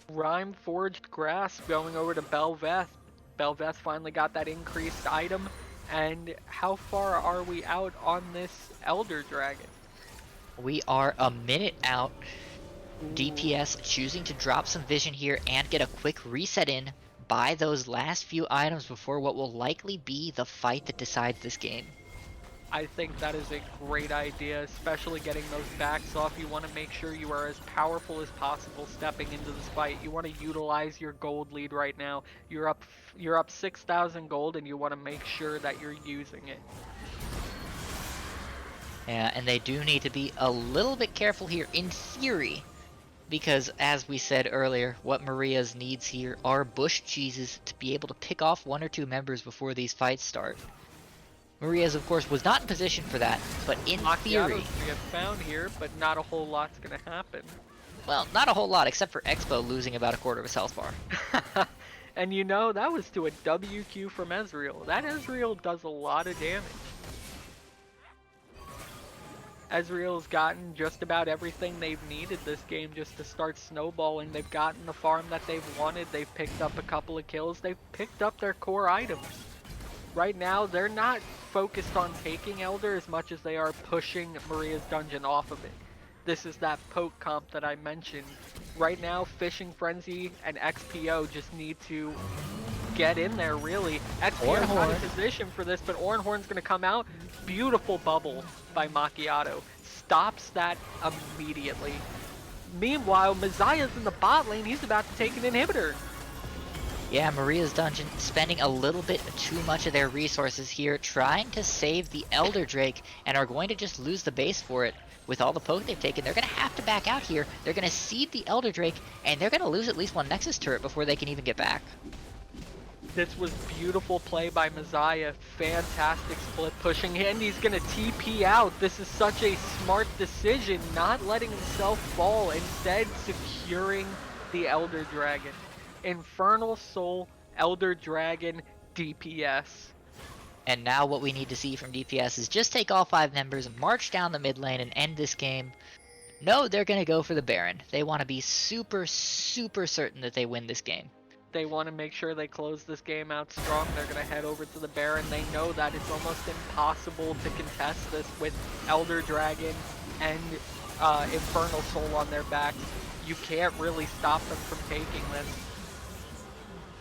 Rhyme Forged Grasp going over to Belveth. Belveth finally got that increased item. And how far are we out on this Elder Dragon? We are a minute out. DPS choosing to drop some vision here and get a quick reset in, buy those last few items before what will likely be the fight that decides this game. I think that is a great idea, especially getting those backs off. You want to make sure you are as powerful as possible stepping into this fight. You want to utilize your gold lead right now. You're up 6,000 gold, and you want to make sure that you're using it. Yeah, and they do need to be a little bit careful here in theory, because as we said earlier, what Maria's needs here are bush cheeses to be able to pick off 1 or 2 members before these fights start. Maria's, of course, was not in position for that, but in theory... we have found here, but not a whole lot's going to happen. Well, not a whole lot, except for Expo losing about a quarter of his health bar. And you know, that was to a WQ from Ezreal. That Ezreal does a lot of damage. Ezreal's gotten just about everything they've needed this game just to start snowballing. They've gotten the farm that they've wanted. They've picked up a couple of kills. They've picked up their core items. Right now, they're not focused on taking Elder as much as they are pushing Maria's Dungeon off of it. This is that poke comp that I mentioned. Right now, Fishing Frenzy and XPO just need to get in there, really. XPO's not in position for this, but Ornhorn's going to come out. Beautiful bubble by Macchiato. Stops that immediately. Meanwhile, Messiah's in the bot lane. He's about to take an inhibitor. Yeah, Maria's Dungeon spending a little bit too much of their resources here trying to save the Elder Drake and are going to just lose the base for it. With all the poke they've taken, they're going to have to back out here. They're going to seed the Elder Drake, and they're going to lose at least 1 Nexus turret before they can even get back. This was beautiful play by Messiah. Fantastic split pushing in. He's going to TP out. This is such a smart decision, not letting himself fall, instead securing the Elder Dragon. Infernal Soul, Elder Dragon, DPS. And now what we need to see from DPS is just take all 5 members, march down the mid lane, and end this game. No, they're going to go for the Baron. They want to be super, super certain that they win this game. They want to make sure they close this game out strong. They're going to head over to the Baron. They know that it's almost impossible to contest this with Elder Dragon and Infernal Soul on their backs. You can't really stop them from taking this.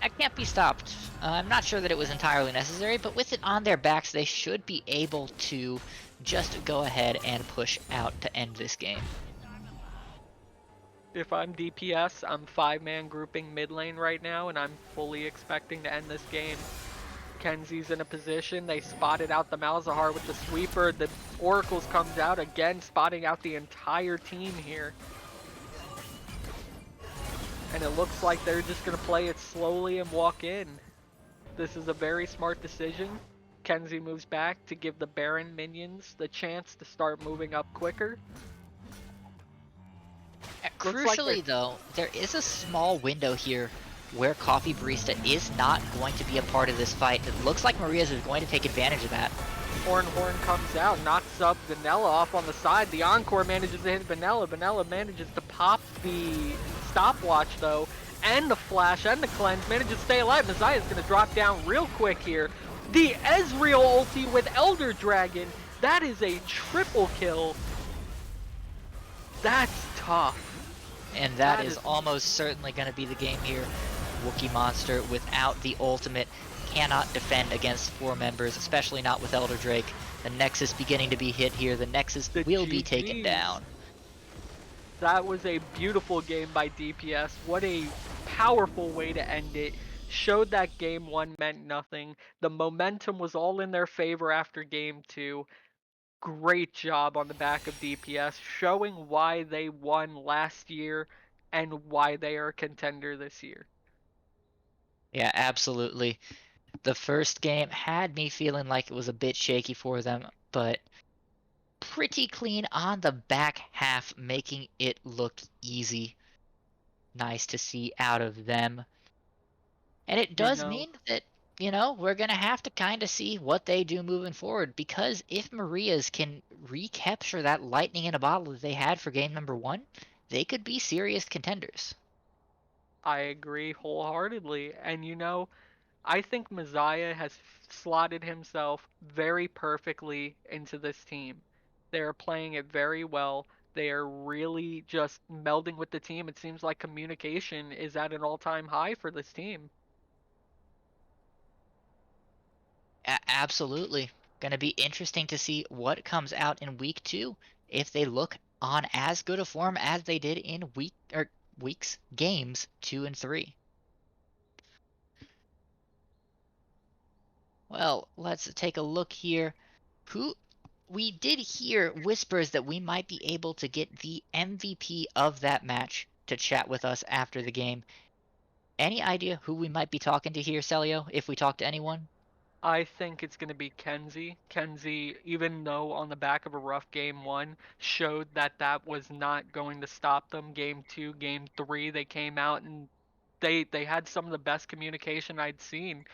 That can't be stopped. I'm not sure that it was entirely necessary, but with it on their backs, they should be able to just go ahead and push out to end this game. If I'm DPS, I'm 5-man grouping mid lane right now, and I'm fully expecting to end this game. Kenzie's in a position. They spotted out the Malzahar with the sweeper. The Oracles comes out again, spotting out the entire team here. And it looks like they're just going to play it slowly and walk in. This is a very smart decision. Kenzie moves back to give the Baron minions the chance to start moving up quicker. Crucially, though, there is a small window here where Coffee Barista is not going to be a part of this fight. It looks like Maria's is going to take advantage of that. Horn comes out, knocks up Vanilla off on the side. The Encore manages to hit Vanilla. Vanilla manages to pop the stopwatch, though, and the flash and the cleanse. Manages to stay alive. Messiah's going to drop down real quick here. The Ezreal ulti with Elder Dragon. That is a triple kill. That's tough. And that is almost certainly going to be the game here. Wookiee Monster, without the ultimate, cannot defend against 4 members, especially not with Elder Drake. The Nexus beginning to be hit here. The Nexus will be taken down. That was a beautiful game by DPS. What a powerful way to end it. Showed that game 1 meant nothing. The momentum was all in their favor after game 2. Great job on the back of DPS, showing why they won last year and why they are a contender this year. Yeah, absolutely. The first game had me feeling like it was a bit shaky for them, but pretty clean on the back half, making it look easy. Nice to see out of them. And it does mean that, we're going to have to kind of see what they do moving forward, because if Maria's can recapture that lightning in a bottle that they had for game number 1, they could be serious contenders. I agree wholeheartedly. And I think Messiah has slotted himself very perfectly into this team. They are playing it very well. They are really just melding with the team. It seems like communication is at an all-time high for this team. Absolutely. Going to be interesting to see what comes out in week 2 if they look on as good a form as they did in games 2 and 3. Well, let's take a look here. We did hear whispers that we might be able to get the MVP of that match to chat with us after the game. Any idea who we might be talking to here, Celio, if we talk to anyone? I think it's going to be Kenzie. Kenzie, even though on the back of a rough game 1, showed that was not going to stop them. Game 2, game 3, they came out and they had some of the best communication I'd seen.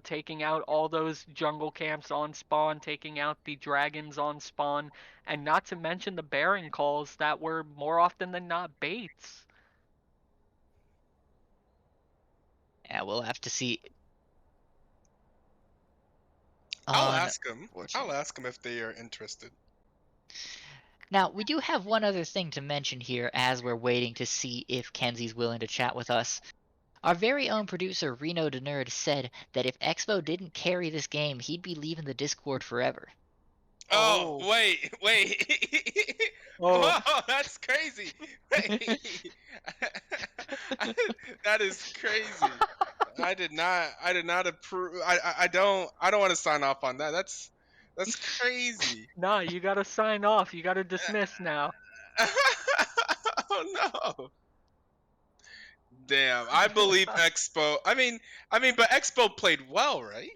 Taking out all those jungle camps on spawn, taking out the dragons on spawn, and not to mention the Baron calls that were more often than not baits. Yeah, we'll have to see. I'll ask them if they are interested. Now, we do have one other thing to mention here as we're waiting to see if Kenzie's willing to chat with us. Our very own producer, RenoDaNerd, said that if Expo didn't carry this game, he'd be leaving the Discord forever. Oh, wait. Oh. Whoa, that's crazy. Wait. That is crazy. I did not approve. I don't want to sign off on that. That's crazy. Nah, you gotta sign off. You gotta dismiss now. Oh no. Damn, I believe Expo. I mean, but Expo played well, right?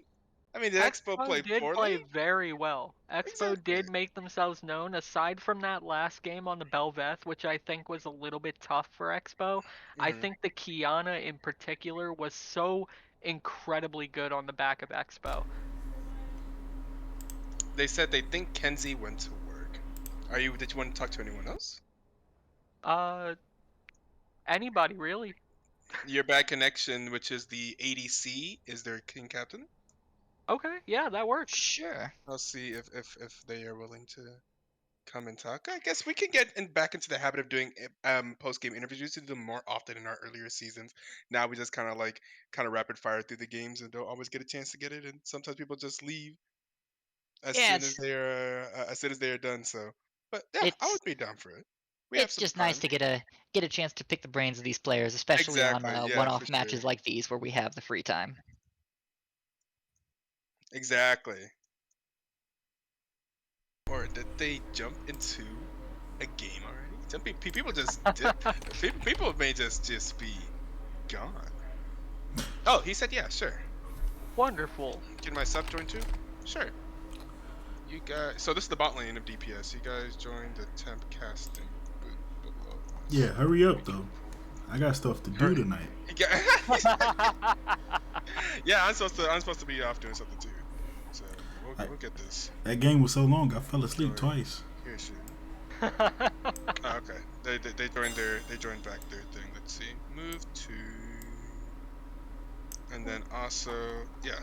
I mean, did Expo play did poorly? play very well. Expo did make themselves known. Aside from that last game on the Belveth, which I think was a little bit tough for Expo, I think the Kiana in particular was so incredibly good on the back of Expo. they said they think Kenzie went to work. Did you want to talk to anyone else? Anybody really? Your bad connection, which is the ADC, is their king captain. Okay, yeah, that works. Sure. I'll see if they are willing to come and talk. I guess we can get back into the habit of doing post game interviews. We used to do them more often in our earlier seasons. Now we just kind of rapid fire through the games and don't always get a chance to get it. And sometimes people just leave as Yeah, soon as they are done. So, but yeah, I it's would be down for it. We have it's some just nice time. to get a chance to pick the brains of these players, especially on Exactly. Yeah, for one-off matches sure. like these where we have the free time. Exactly. Or did they jump into a game already? Some people just dip. People may just be gone. Oh, he said yeah, sure. Wonderful. Can my sub join too? Sure. You guys. So this is the bot lane of DPS. You guys join the temp casting booth below. Yeah, hurry up though. I got stuff to do tonight. Yeah, I'm supposed to be off doing something too. So we'll get this. That game was so long, I fell asleep twice. Here, shit. Oh, okay. They joined back their thing. Let's see. Move to. And then also, yeah.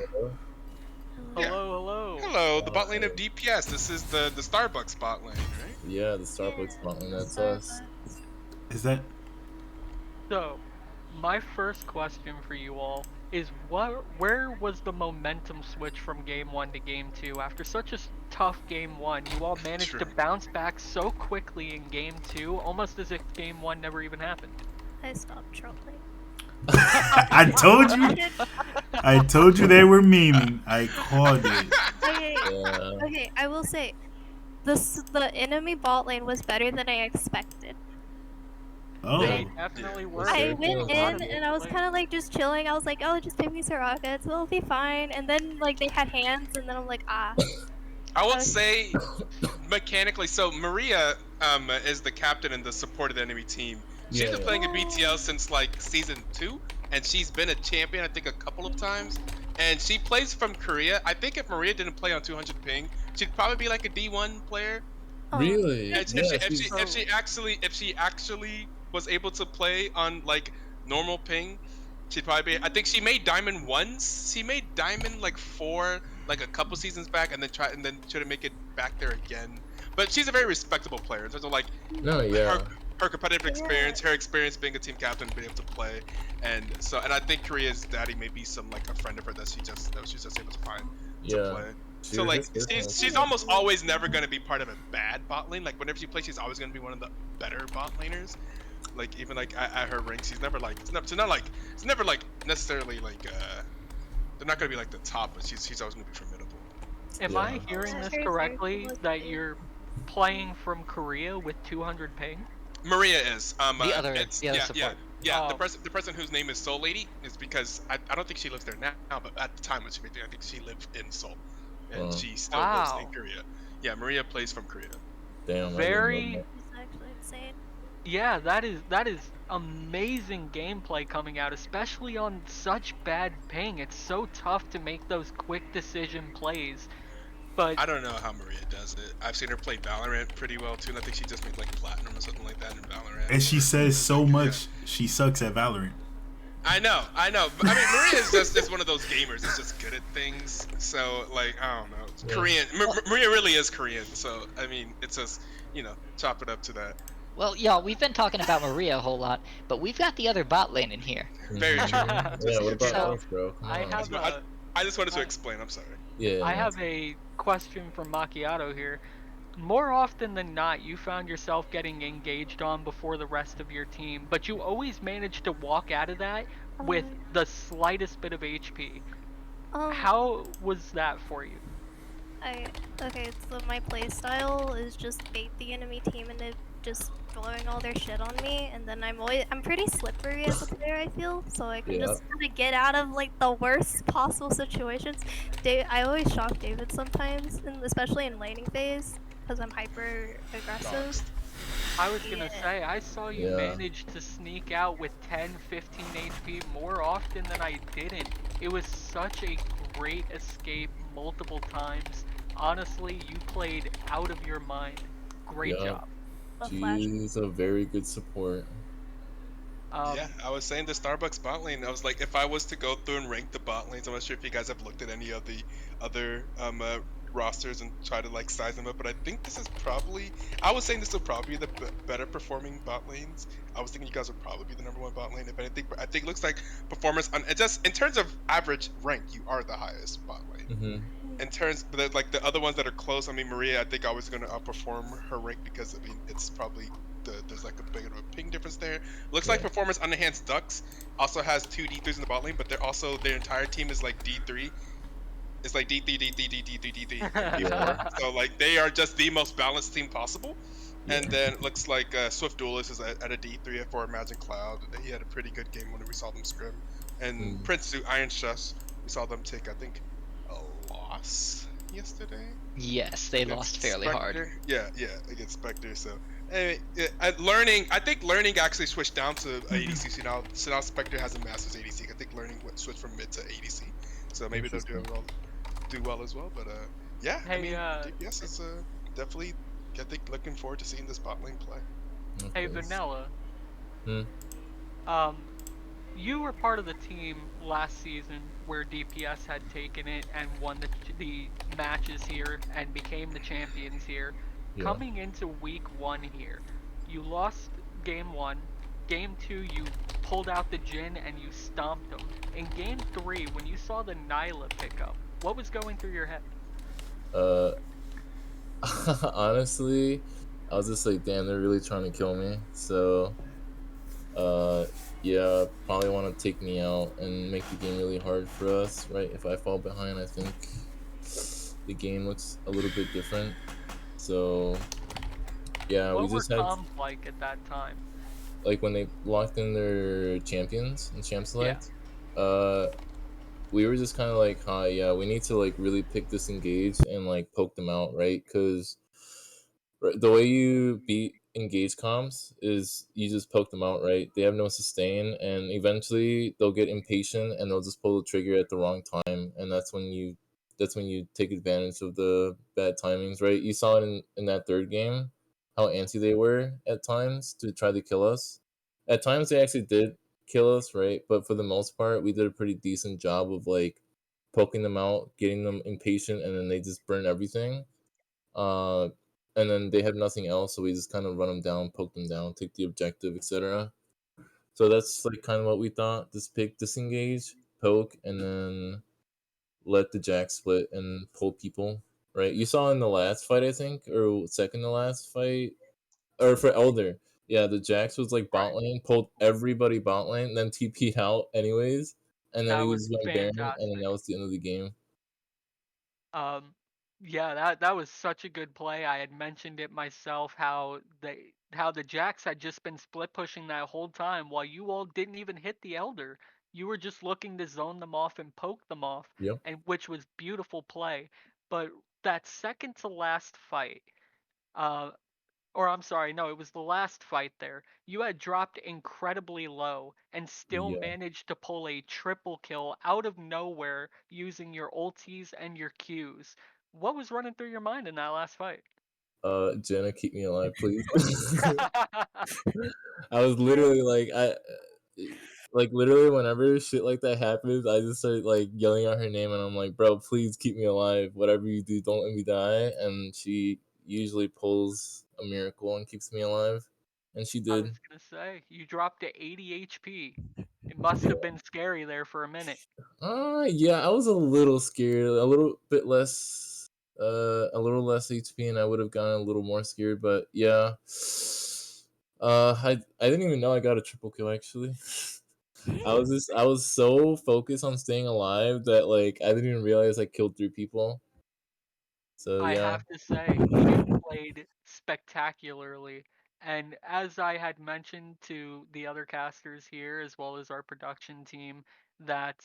Hello, the bot lane of DPS. This is the Starbucks bot lane, right? Yeah, the Starbucks bot lane. That's us. Is that? So, my first question for you all is where was the momentum switch from game 1 to game 2? After such a tough game 1, you all managed to bounce back so quickly in game 2, almost as if game 1 never even happened. I stopped trolling. I told you they were memeing. I called it. Okay, I will say, the enemy bot lane was better than I expected. Oh. They definitely were. I went in and I was kind of like just chilling. I was like, oh, just give me some rockets, it'll be fine. And then like they had hands, and then I'm like, ah. I would say mechanically. So Maria is the captain and the support of the enemy team. She's been playing in BTL since like season 2, and she's been a champion I think a couple of times. And she plays from Korea. I think if Maria didn't play on 200 ping, she'd probably be like a D1 player. Really? If she actually was able to play on like normal ping, she'd probably be. I think she made Diamond once. She made Diamond like 4, like a couple seasons back, and then tried to make it back there again. But she's a very respectable player in terms of like her competitive experience, her experience being a team captain, being able to play, and I think Korea's daddy may be some like a friend of her that she's just able to find to play. So like she's almost always never gonna be part of a bad bot lane. Like whenever she plays, she's always gonna be one of the better bot laners. Like even like at her rank, she's never like it's never like necessarily like they're not gonna be like the top, but she's always gonna be formidable. Am I hearing this correctly that you're playing from Korea with 200 ping? Maria is the other support. Yeah, the person whose name is Soul Lady is because I don't think she lives there now, but at the time when she made it, I think she lived in Seoul, and she still lives in Korea. Yeah, Maria plays from Korea. Damn. Very. It's actually insane. Yeah, that is amazing gameplay coming out, especially on such bad ping. It's so tough to make those quick decision plays. But I don't know how Maria does it. I've seen her play Valorant pretty well too, and I think she just made like platinum or something like that in Valorant. And she says so much she sucks at Valorant. I know. I mean, Maria is just one of those gamers that's just good at things. So like, I don't know. Yeah. Korean. Maria really is Korean. So I mean, it's just chop it up to that. Well, y'all, we've been talking about Maria a whole lot, but we've got the other bot lane in here. Very true. Yeah, what about us, bro? I just wanted to explain. I'm sorry. Yeah. I have a question from Macchiato here. More often than not, you found yourself getting engaged on before the rest of your team, but you always managed to walk out of that with the slightest bit of HP. How was that for you? Okay, so my playstyle is just bait the enemy team into just blowing all their shit on me, and then I'm pretty slippery as a player, I feel, so I can just kind of get out of like the worst possible situations. I always shock David sometimes, and especially in laning phase, because I'm hyper aggressive. I was gonna say, I saw you manage to sneak out with 10, 15 HP more often than I didn't. It was such a great escape multiple times. Honestly, you played out of your mind. Great Yeah, job. The flash. she's a very good support. Yeah, Um, I was saying the Starbucks bot lane. I was like, if I was to go through and rank the bot lanes, I'm not sure if you guys have looked at any of the other rosters and try to like size them up, but I think this is probably. I was saying this will probably be the better performing bot lanes. I was thinking you guys would probably be the number one bot lane if anything, but I think it looks like performance on it just in terms of average rank, you are the highest bot lane. In terms, but like the other ones that are close, I mean, Maria, I think I was going to outperform her rank because I mean, it's probably there's like a bit of a ping difference there. Looks like Yeah. performance unenhanced Ducks also has two D3s in the bot lane, but they're also their entire team is like D3. It's like D3, D3, D3, D3, and Yeah. D4. So like they are just the most balanced team possible. Yeah. And then it looks like Swift Duelist is at a D3 for Imagine Cloud. He had a pretty good game when we saw them scrim. And Mm. Prince Suit Iron Chefs, we saw them take I think a loss yesterday Yes, they lost against fairly hard. Spectre. Yeah, against Spectre. So, anyway, learning. I think learning actually switched down to ADC. So now Spectre has a Masters ADC. I think learning switched from mid to ADC. So maybe they'll Interesting. do well as well. But yeah, I hey, mean, DPS is definitely. I think looking forward to seeing this bot lane play. hey, Okay. Vanilla. Hmm. Um, you were part of the team last season where DPS had taken it and won the matches here and became the champions here. Yeah. Coming into week 1 here, you lost game 1. Game 2, you pulled out the Jin and you stomped them. In game 3, when you saw the Nyla pick up, what was going through your head? Uh, honestly, I was just like, damn, they're really trying to kill me. So, uh, yeah, probably want to take me out and make the game really hard for us, right? If I fall behind, I think the game looks a little bit different. So, yeah, we What were just had comms like at that time? like when they locked in their champions and champ Yeah. select. Uh, we were just kind of like, hi, yeah, we need to like really pick this engage and like poke them out, right? Because the way you beat engage comms is you just poke them out, right? They have no sustain, and eventually they'll get impatient and they'll just pull the trigger at the wrong time, and that's when you take advantage of the bad timings, right? You saw it in that third game how antsy they were at times to try to kill us. At times they actually did kill us, right? But for the most part, we did a pretty decent job of like poking them out, getting them impatient, and then they just burn everything. Uh, and then they have nothing else, so we just kind of run them down, poke them down, take the objective, etc. So that's like kind of what we thought. Just pick, disengage, poke, and then let the jack split and pull people. Right? You saw in the last fight, I think, or second to last fight, or for Elder. Yeah, the Jax was like bot Right. lane, pulled everybody bot lane, then TP'd out anyways, and then That we was just went Baron, and then fantastic. that was the end of the game. Um, yeah, that was such a good play. I had mentioned it myself how the Jacks had just been split pushing that whole time while you all didn't even hit the Elder. You were just looking to zone them off and poke them off, Yep. and which was beautiful play. But that second to last fight, uh, or I'm sorry, no, it was the last fight there. You had dropped incredibly low and still Yeah. managed to pull a triple kill out of nowhere using your ulties and your Qs. What was running through your mind in that last fight? Jenna, keep me alive, please. I was literally like literally whenever shit like that happens, I just start like yelling out her name, and I'm like, bro, please keep me alive. Whatever you do, don't let me die. And she usually pulls a miracle and keeps me alive, and she I did. was gonna say, you dropped to 80 HP. It must have been scary there for a minute. Yeah, I was a little scared, a little bit less, a little less HP, and I would have gotten a little more scared. But yeah, I didn't even know I got a triple kill actually. I was so focused on staying alive that like I didn't even realize I killed 3 people. So I yeah, have to say, you played spectacularly. And as I had mentioned to the other casters here, as well as our production team, that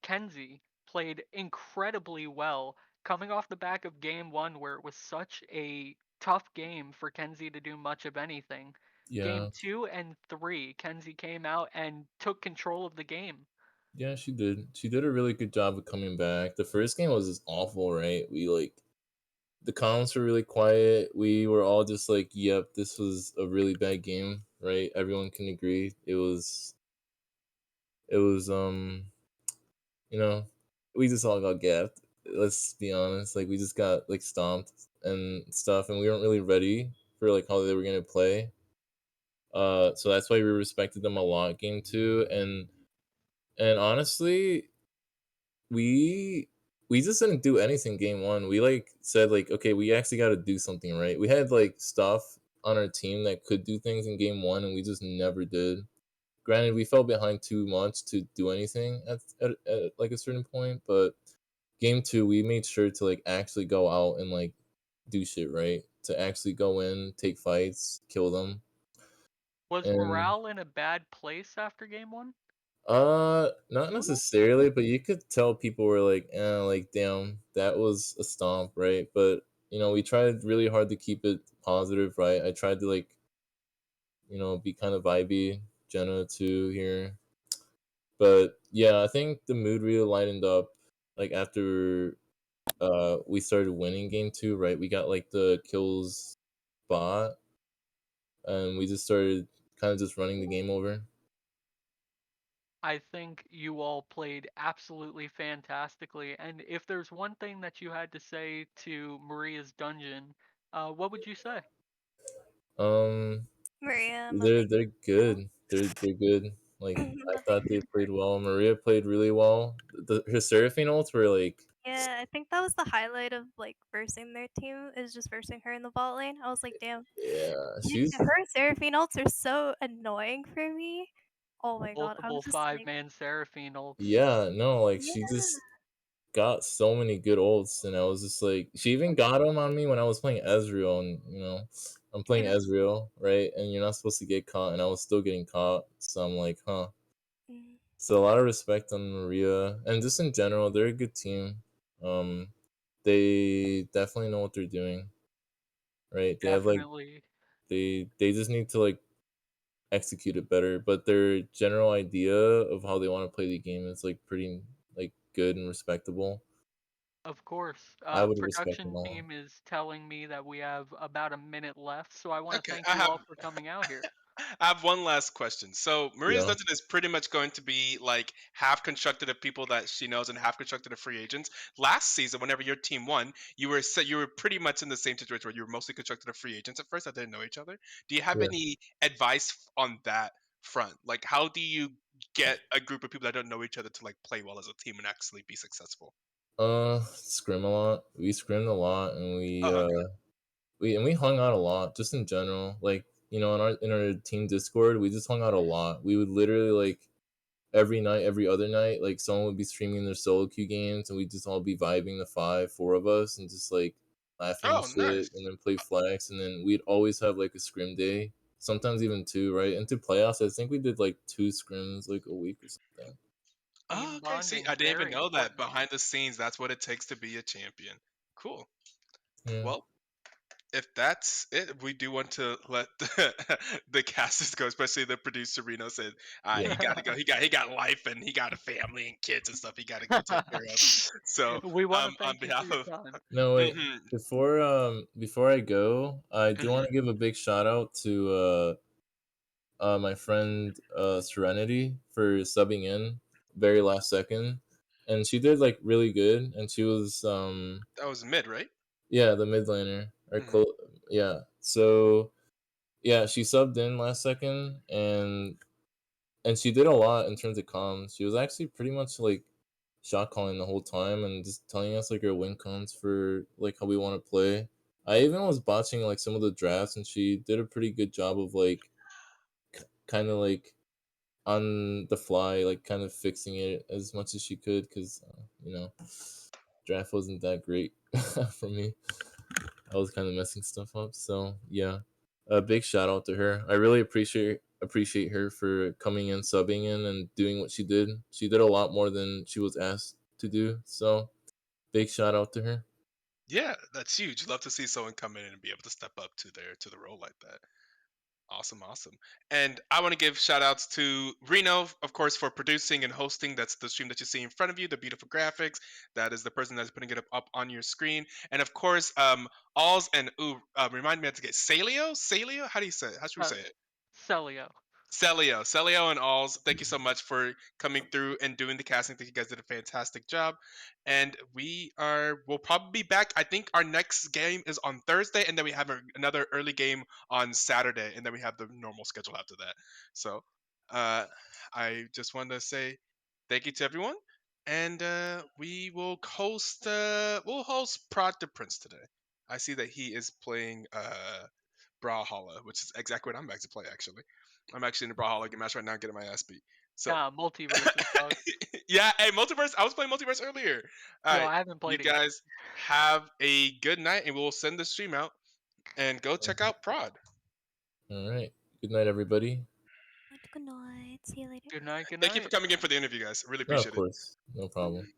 Kenzie played incredibly well, coming off the back of game 1, where it was such a tough game for Kenzie to do much of anything. Game yeah, 2 and 3, Kenzie came out and took control of the game. yeah. She did. She did a really good job of coming back. The first game was just awful, right? We like the comments were really quiet. We were all just like, "Yep, this was a really bad game." Right? Everyone can agree. It was you know, we just all got gapped. Let's be honest. Like we just got like stomped and stuff, and we weren't really ready for like how they were gonna play. So that's why we respected them a lot game two, and honestly, we we just didn't do anything game one. We like said like, okay, we actually got to do something right. We had like stuff on our team that could do things in game one, and we just never did. Granted, we fell behind too much to do anything at like a certain point, but game two, we made sure to like actually go out and like do shit right. To actually go in, take fights, kill them, Was and morale in a bad place after game one? not necessarily, but you could tell people were like, like, damn, that was a stomp, right? But we tried really hard to keep it positive, right? I tried to like, be kind of vibey, Jenna too here. But yeah, I think the mood really lightened up like after we started winning game two, right? We got like the kills bot, and we just started kind of just running the game over. I think you all played absolutely fantastically. And if there's one thing that you had to say to Maria's dungeon, what would you say? Um, Maria, I'm a they're big they're good. They're good. Like I'm I a thought big they fan. played well. Maria played really well. Her Seraphine ults were like, Yeah, I think that was the highlight of like versing their team is just versing her in the bot lane. I was like, damn, yeah, her Seraphine ults are so annoying for me. Oh my god, I Multiple was just like, 5-man Seraphine ults. yeah, no, like she yeah. just got so many good ults, and I was just like, she even got them on me when I was playing Ezreal, and I'm playing And it's, Ezreal, right? And you're not supposed to get caught, and I was still getting caught, so I'm like, huh. mm, So a lot of respect on Maria, and just in general, they're a good team. Um, they definitely know what they're doing, right? They have like Definitely. they just need to like execute it better, but their general idea of how they want to play the game is like pretty like good and respectable. Of course. I would respect them Production all. team is telling me that we have about a minute left, so I want to Okay, thank you all for coming out here. I have one last question. So Maria's Yeah. Dungeon is pretty much going to be like half constructed of people that she knows and half constructed of free agents. Last season, whenever your team won, you were pretty much in the same situation where you were mostly constructed of free agents at first that didn't know each other. Do you have Yeah. any advice on that front? Like, how do you get a group of people that don't know each other to like play well as a team and actually be successful? Scrim a lot. We scrimmed a lot, and Oh, okay. we hung out a lot, just in general. Like in our team Discord, we just hung out a lot. We would literally like every night, every other night, like someone would be streaming their solo queue games, and we'd just all be vibing the four of us, and just like laughing and Oh, shit, nice. and then play flags, and then we'd always have like a scrim day, sometimes even two, right? Into playoffs, I think we did like two scrims like a week or something. Oh, Team okay. See, I bonding, didn't even very know that important. behind the scenes, that's what it takes to be a champion. Cool. Yeah, Well, if that's it, we do want to let the casters go, especially the producer. Reno said yeah. he got to go. He got life and he got a family and kids and stuff. He got to go take care of. So We want to on thank you for behalf your of time. No, wait. hmm Before I go, I do hmm want to give a big shout out to my friend Serenity for subbing in very last second, and she did like really good, and she was that was mid, right? yeah, the mid laner or hmm yeah. So yeah, she subbed in last second, and she did a lot in terms of comms. She was actually pretty much like shot calling the whole time and just telling us like her win cons for like how we want to play. I even was botching like some of the drafts, and she did a pretty good job of like kind of like on the fly, like kind of fixing it as much as she could, because draft wasn't that great for me. I was kind of messing stuff up. So yeah, a big shout out to her. I really appreciate her for coming in, subbing in, and doing what she did. She did a lot more than she was asked to do. So big shout out to her. Yeah, that's huge. Love to see someone come in and be able to step up to the role like that. Awesome, awesome. And I want to give shout outs to Reno, of course, for producing and hosting. That's the stream that you see in front of you, the beautiful graphics. That is the person that's putting it up on your screen. And of course, Aulz and remind me to get Celio? Celio? How do you say it? How should we say it? Celio. Celio and Aulz, thank you so much for coming through and doing the casting. I think you guys did a fantastic job. And we'll probably be back. I think our next game is on Thursday, and then we have another early game on Saturday, and then we have the normal schedule after that. So I just wanted to say thank you to everyone. And we'll host Prod the Prince today. I see that he is playing Brawlhalla, which is exactly what I'm about to play actually. I'm actually in the Brawlhalla game match right now, getting my ass beat. So Multiverse is fucked. yeah, hey, Multiverse. I was playing Multiverse earlier. All Yo, right, I haven't played you it yet. guys have a good night, and we'll send the stream out. And go check out Prod. All right. Good night, everybody. Good night. See you later. Good night. Good Thank you night. for coming in for the interview, guys. I really No, of appreciate it. course. No problem.